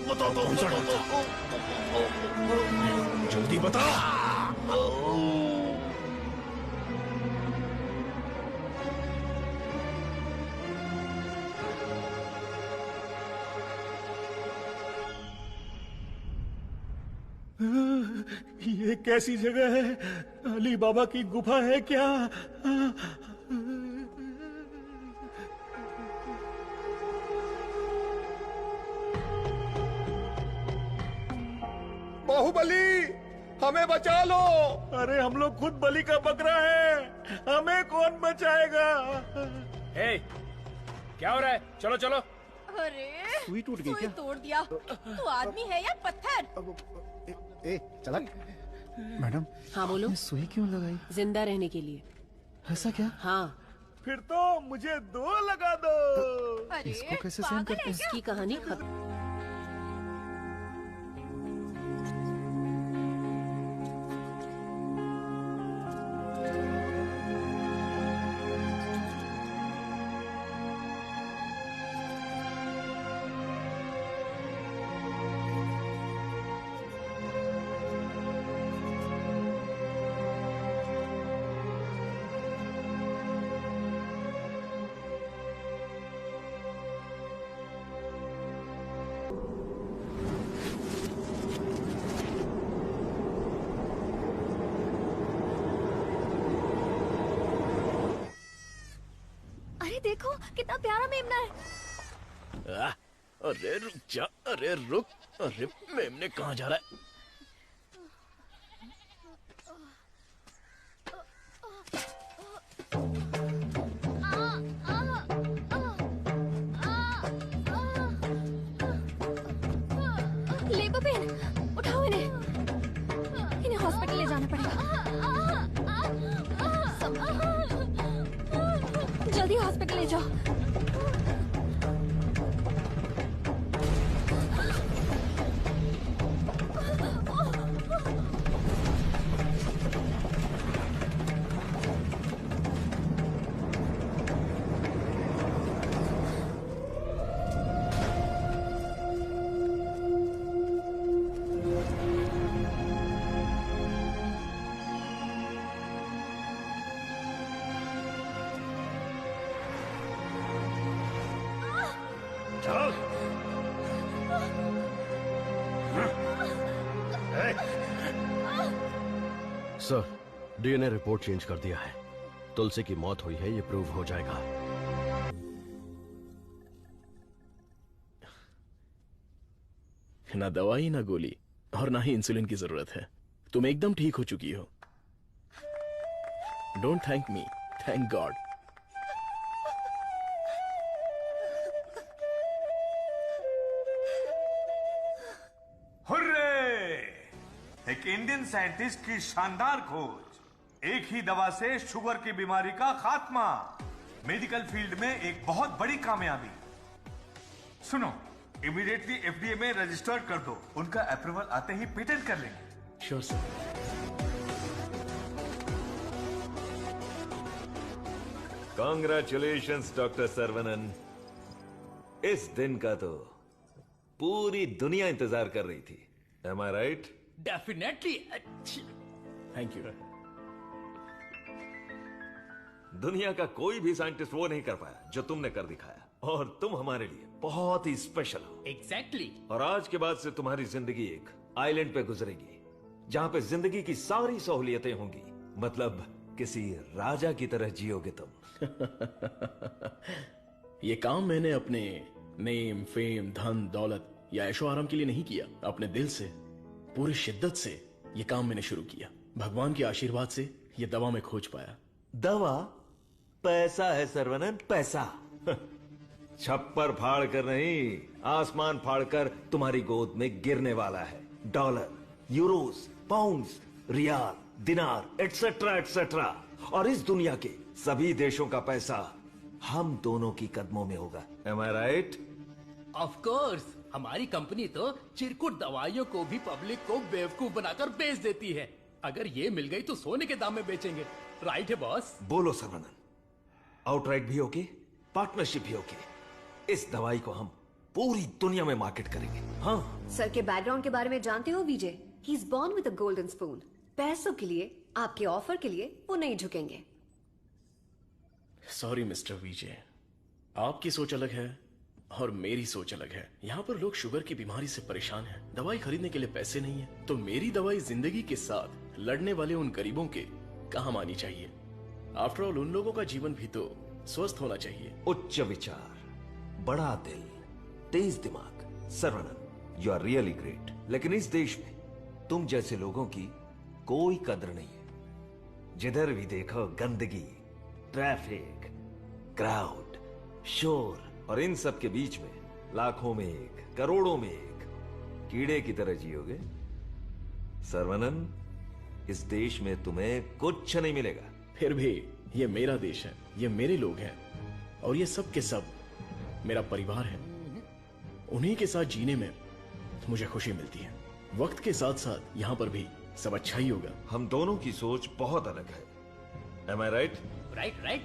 बता दो, जल्दी बता। ये कैसी जगह है? अली बाबा की गुफा है क्या? बाहुबली, हमें बचा लो। अरे हम लोग खुद बलि का बकरा है, हमें कौन बचाएगा? क्या हो रहा है? चलो चलो। अरे सुई टूट गई क्या? तोड़ दिया। तू आदमी है या पत्थर? ए चला। मैडम। हाँ बोलो। सुई क्यों लगाई? जिंदा रहने के लिए। ऐसा क्या? हाँ। फिर तो मुझे 2 लगा दो। अरे इसको कैसे सहन करते हैं? इसकी कहानी खत्म। अरे देखो कितना प्यारा मेमना है। अरे रुक जा, अरे रुक, अरे मेमने कहाँ जा रहा है? ले पपेन, उठाओ इन्हें हॉस्पिटल ले जाना पड़ेगा। जल्दी हॉस्पिटल ले जाओ। सर, डीएनए रिपोर्ट चेंज कर दिया है। तुलसी की मौत हुई है, ये प्रूव हो जाएगा। ना दवाई ना गोली और ना ही इंसुलिन की जरूरत है। तुम एकदम ठीक हो चुकी हो। Don't thank me, thank God. Hurray! एक इंडियन साइंटिस्ट की शानदार खोज, एक ही दवा से शुगर की बीमारी का खात्मा। मेडिकल फील्ड में एक बहुत बड़ी कामयाबी। सुनो, इमीडिएटली एफडीए में रजिस्टर कर दो। उनका अप्रूवल आते ही पेटेंट कर लेंगे। Sure sir. Congratulations doctor Saravanan. इस दिन का तो पूरी दुनिया इंतजार कर रही थी। Am I right? Definitely. Thank you. दुनिया का कोई भी साइंटिस्ट वो नहीं कर पाया जो तुमने कर दिखाया, और तुम हमारे लिए बहुत ही स्पेशल हो। एग्जैक्टली। और आज के बाद से तुम्हारी जिंदगी एक आइलैंड पे गुजरेगी, जहां पे जिंदगी की सारी सहूलियतें होंगी। मतलब किसी राजा की तरह जियोगे तुम। ये काम मैंने अपने नेम, फेम, धन, दौलत या ऐशो आराम के लिए नहीं किया। अपने दिल से, पूरी शिद्दत से ये काम मैंने शुरू किया। भगवान के आशीर्वाद से ये दवा में खोज पाया। दवा? पैसा है सर्वनन, पैसा। छप्पर फाड़ कर नहीं, आसमान फाड़ कर तुम्हारी गोद में गिरने वाला है। डॉलर, यूरोस, पाउंड्स, रियाल, दिनार, एटसेट्रा एटसेट्रा। और इस दुनिया के सभी देशों का पैसा हम दोनों की कदमों में होगा। Am I right? Of course, हमारी कंपनी तो चिरकुट दवाइयों को भी पब्लिक को बेवकूफ बनाकर बेच देती है। अगर ये मिल गई तो सोने के दाम में बेचेंगे। राइट है बॉस? बोलो सर्वनन, आउटराइट भी होगी, पार्टनरशिप भी होगी। इस दवाई को हम पूरी दुनिया में मार्केट करेंगे। हाँ। सर के बैकग्राउंड के बारे में जानते हो Vijay? He is born with a golden spoon. पैसों के लिए, आपके ऑफर के लिए वो नहीं झुकेंगे। सॉरी मिस्टर विजय, आपकी सोच अलग है और मेरी सोच अलग है। यहाँ पर लोग शुगर की बीमारी से परेशान हैं। दवाई खरीदने के लिए पैसे नहीं है, तो मेरी दवाई जिंदगी के साथ लड़ने वाले उन गरीबों के काम आनी चाहिए। आफ्टर ऑल उन लोगों का जीवन भी तो स्वस्थ होना चाहिए। उच्च विचार, बड़ा दिल, तेज दिमाग। Saravanan, you are really great. लेकिन इस देश में तुम जैसे लोगों की कोई कदर नहीं है। जिधर भी देखो गंदगी, ट्रैफिक, क्राउड, शोर, और इन सब के बीच में लाखों में एक, करोड़ों में एक कीड़े की तरह जियोगे। सर्वनन, इस देश में तुम्हें कुछ नहीं मिलेगा। फिर भी ये मेरा देश है, ये मेरे लोग हैं और ये सब के सब मेरा परिवार है। उन्हीं के साथ जीने में मुझे खुशी मिलती है। वक्त के साथ साथ यहाँ पर भी सब अच्छा ही होगा। हम दोनों की सोच बहुत अलग है। Am I right? Right right.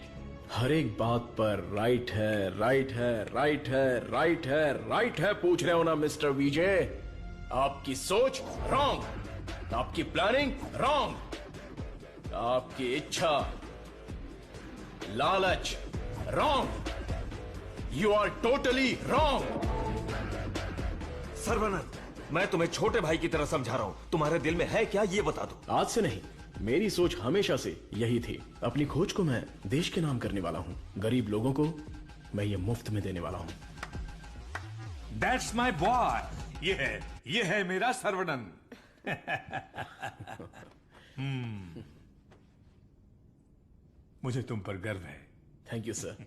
हर एक बात पर राइट है, राइट है, राइट है, राइट है, राइट है पूछ रहे हो ना मिस्टर विजय? आपकी सोच रॉन्ग, आपकी प्लानिंग रॉन्ग, आपकी इच्छा, लालच wrong. You are totally wrong. Sarvanand, मैं तुम्हें छोटे भाई की तरह समझा रहा हूं। तुम्हारे दिल में है क्या ये बता दो। आज से नहीं, मेरी सोच हमेशा से यही थी। अपनी खोज को मैं देश के नाम करने वाला हूँ। गरीब लोगों को मैं ये मुफ्त में देने वाला हूँ। That's my boy। ये है मेरा सर्वनंद। मुझे तुम पर गर्व है। Thank you sir.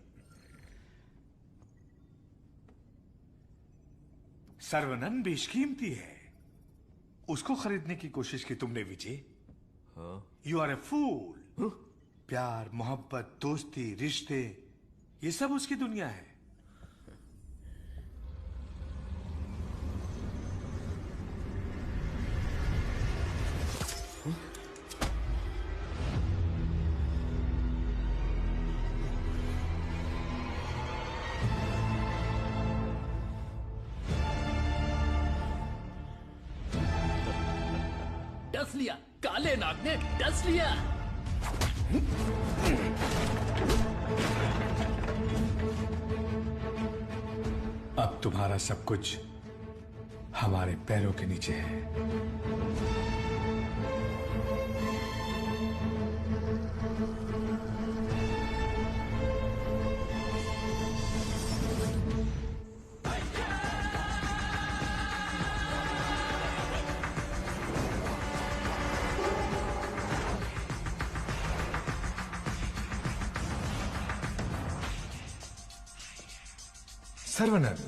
सर्वनंद बेशकीमती है, उसको खरीदने की कोशिश की तुमने विजय। यू आर ए फूल। प्यार, मोहब्बत, दोस्ती, रिश्ते, ये सब उसकी दुनिया है। डस लिया, काले नाग ने डस लिया। अब तुम्हारा सब कुछ हमारे पैरों के नीचे है। सर्वनंद,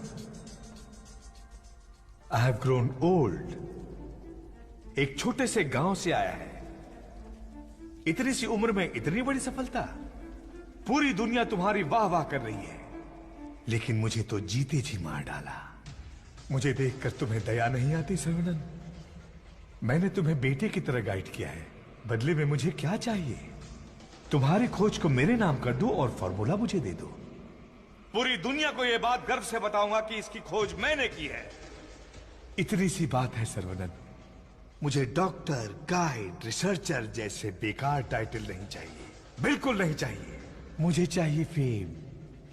आई हैव ग्रोन ओल्ड। एक छोटे से गांव से आया है, इतनी सी उम्र में इतनी बड़ी सफलता। पूरी दुनिया तुम्हारी वाह वाह कर रही है, लेकिन मुझे तो जीते जी मार डाला। मुझे देखकर तुम्हें दया नहीं आती सर्वनंद? मैंने तुम्हें बेटे की तरह गाइड किया है, बदले में मुझे क्या चाहिए? तुम्हारी खोज को मेरे नाम कर दो और फॉर्मूला मुझे दे दो। पूरी दुनिया को यह बात गर्व से बताऊंगा कि इसकी खोज मैंने की है। इतनी सी बात है सर्वनंद। मुझे डॉक्टर, गाइड, रिसर्चर जैसे बेकार टाइटल नहीं चाहिए, बिल्कुल नहीं चाहिए। मुझे चाहिए fame,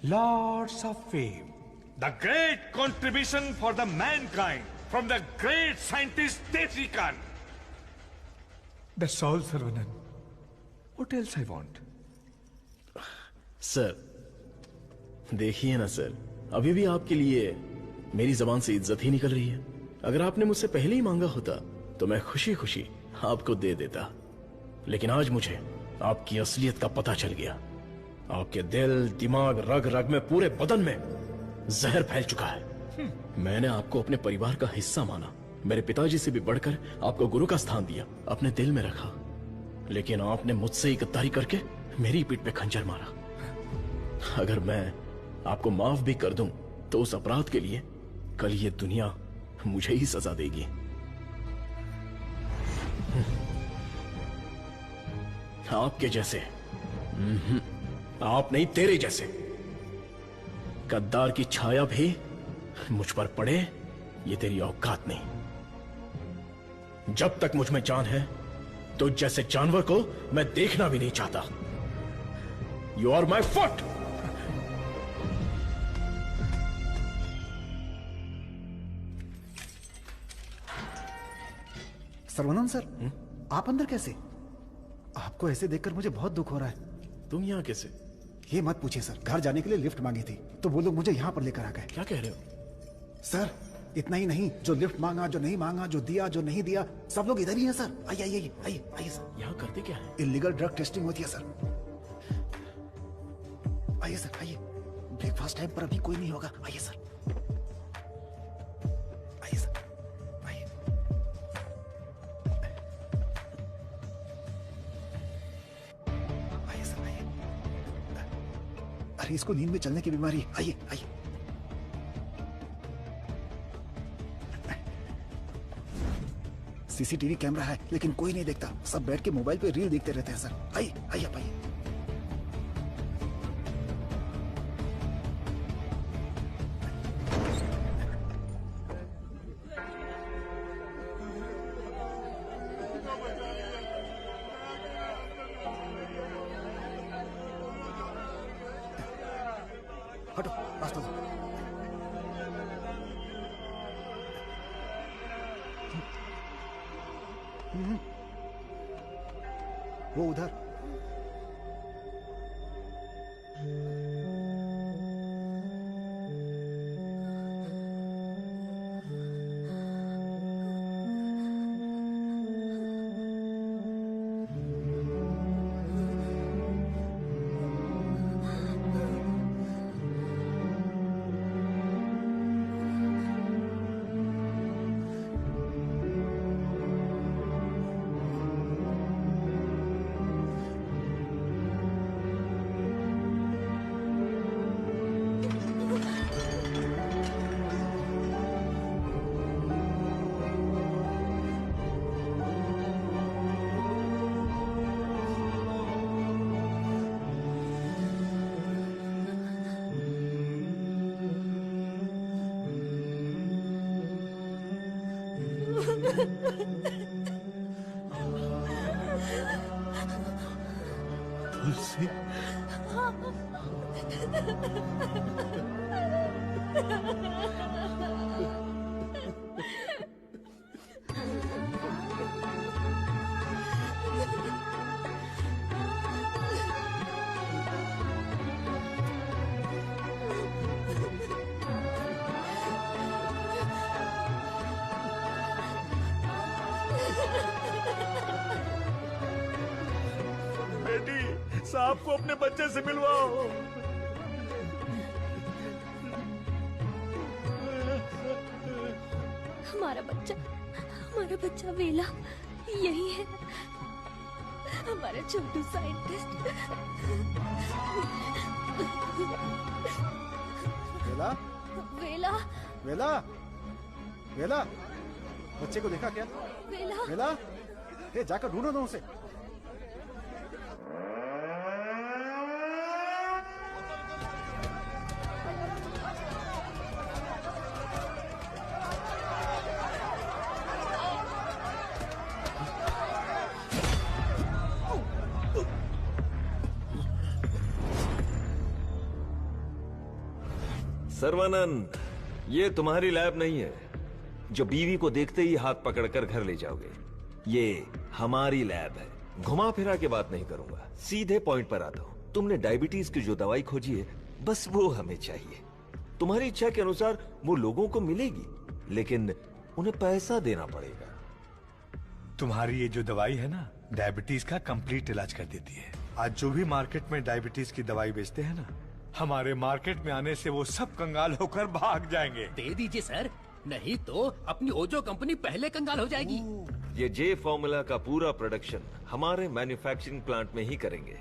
lords of fame, the great contribution for the mankind from the great scientist टेट्रिकन। That's all Sarvanand. What else I want? Sir देखिए ना सर, अभी भी आपके लिए मेरी जबान से इज्जत ही निकल रही है। अगर आपने मुझसे पहले ही मांगा होता तो मैं खुशी खुशी आपको दे देता, लेकिन आज मुझे आपकी असलियत का पता चल गया। आपके दिल, दिमाग, रग रग में, पूरे बदन में जहर फैल चुका है। मैंने आपको अपने परिवार का हिस्सा माना, मेरे पिताजी से भी बढ़कर आपको गुरु का स्थान दिया, अपने दिल में रखा, लेकिन आपने मुझसे ही गद्दारी करके मेरी पीठ पे खंजर मारा। अगर मैं आपको माफ भी कर दूं तो उस अपराध के लिए कल ये दुनिया मुझे ही सजा देगी। आपके जैसे, आप नहीं, तेरे जैसे गद्दार की छाया भी मुझ पर पड़े, ये तेरी औकात नहीं। जब तक मुझ में जान है तो जैसे जानवर को मैं देखना भी नहीं चाहता। You are my foot. Sarvanand sir, आप अंदर कैसे? आपको ऐसे देखकर मुझे बहुत दुख हो रहा है। तुम यहाँ कैसे? ये मत पूछिए सर, घर जाने के लिए लिफ्ट मांगी थी तो वो लोग मुझे यहाँ पर लेकर आ गए। क्या कह रहे हो सर? इतना ही नहीं, जो लिफ्ट मांगा, जो नहीं मांगा, जो दिया, जो नहीं दिया, सब लोग इधर ही हैं सर। आइए आइए आइए आइए सर। यहाँ करते क्या है? इलीगल ड्रग टेस्टिंग होती है सर। आइए सर आइए, ब्रेकफास्ट टाइम पर अभी कोई नहीं होगा। आइए सर, आइए सर, आइए। आइए सर आइए। अरे इसको नींद में चलने की बीमारी है। आइए आइए। सीसीटीवी कैमरा है लेकिन कोई नहीं देखता, सब बैठ के मोबाइल पे रील देखते रहते हैं सर। आइए आइए आप आइए। हटो रास्ता दो। वो उधर। तुलसी बेटी सांप को अपने बच्चे से मिलवाओ। हमारा बच्चा वेला यही है, हमारा छोटू साइंटिस्ट। वेला वेला वेला वेला, बच्चे को देखा क्या? वेला वेला, ए जाकर ढूंढो ना उसे। सर्वानंद, ये तुम्हारी लैब नहीं है जो बीवी को देखते ही हाथ पकड़कर घर ले जाओगे। ये हमारी लैब है। घुमा फिरा के बात नहीं करूंगा, सीधे पॉइंट पर आता हूं। तुमने डायबिटीज की जो दवाई खोजी है, बस वो हमें चाहिए। तुम्हारी इच्छा के अनुसार वो लोगों को मिलेगी, लेकिन उन्हें पैसा देना पड़ेगा। तुम्हारी ये जो दवाई है ना, डायबिटीज का कंप्लीट इलाज कर देती है। आज जो भी मार्केट में डायबिटीज की दवाई बेचते हैं ना, हमारे मार्केट में आने से वो सब कंगाल होकर भाग जाएंगे। दे दीजिए सर, नहीं तो अपनी ओजो कंपनी पहले कंगाल हो जाएगी। ये जे फॉर्मूला का पूरा प्रोडक्शन हमारे मैन्युफैक्चरिंग प्लांट में ही करेंगे।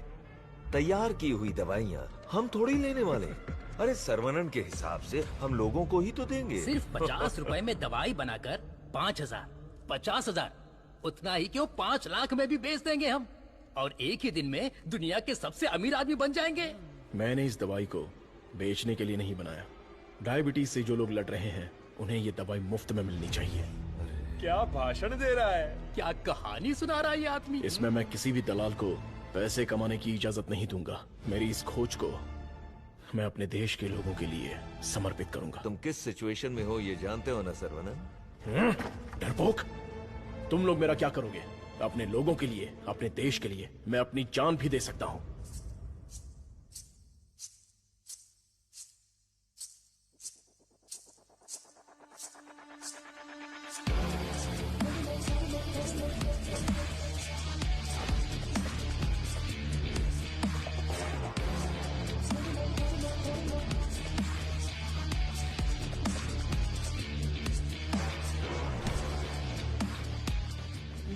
तैयार की हुई दवाइयाँ हम थोड़ी लेने वाले हैं। अरे सर्वनन के हिसाब से हम लोगों को ही तो देंगे। सिर्फ 50 रुपए में दवाई बनाकर 5,000, 50,000, उतना ही क्यों 5 लाख में भी बेच देंगे हम, और एक ही दिन में दुनिया के सबसे अमीर आदमी बन जाएंगे। मैंने इस दवाई को बेचने के लिए नहीं बनाया। डायबिटीज से जो लोग लड़ रहे हैं, उन्हें ये दवाई मुफ्त में मिलनी चाहिए। क्या भाषण दे रहा है, क्या कहानी सुना रहा है ये आदमी। इसमें मैं किसी भी दलाल को पैसे कमाने की इजाजत नहीं दूंगा। मेरी इस खोज को मैं अपने देश के लोगों के लिए समर्पित करूंगा। तुम किस सिचुएशन में हो ये जानते हो ना सर्वनन? डरपोक, तुम लोग मेरा क्या करोगे? अपने लोगों के लिए, अपने देश के लिए मैं अपनी जान भी दे सकता हूँ।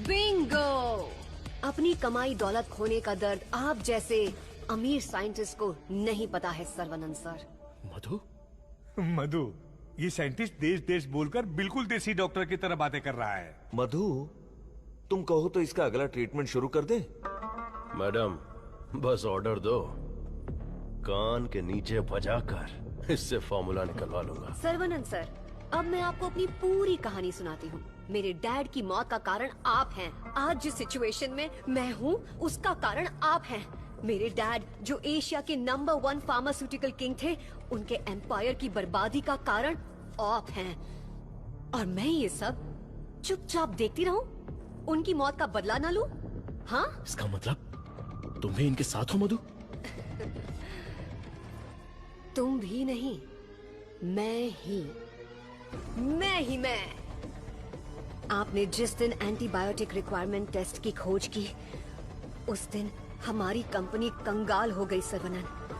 बिंगो! अपनी कमाई दौलत खोने का दर्द आप जैसे अमीर साइंटिस्ट को नहीं पता है सर्वनंद सर। मधु? मधु, ये साइंटिस्ट देश देश बोलकर बिल्कुल देसी डॉक्टर की तरह बातें कर रहा है। मधु, तुम कहो तो इसका अगला ट्रीटमेंट शुरू कर दें? मैडम, बस ऑर्डर दो, कान के नीचे बजाकर इससे फॉर्मूला निकलवा लूंगा। सर्वनंद सर, अब मैं आपको अपनी पूरी कहानी सुनाती हूँ। मेरे डैड की मौत का कारण आप हैं। आज जिस सिचुएशन में मैं हूँ उसका कारण आप हैं। मेरे डैड जो एशिया के नंबर 1 फार्मास्यूटिकल किंग थे, उनके एम्पायर की बर्बादी का कारण आप हैं। और मैं ये सब चुपचाप देखती रहूं? उनकी मौत का बदला ना लूं? हाँ? इसका मतलब तुम भी इनके साथ हो मधु? तुम भी नहीं, मैं ही। आपने जिस दिन एंटीबायोटिक रिक्वायरमेंट टेस्ट की खोज की, उस दिन हमारी कंपनी कंगाल हो गई सर्वनंद।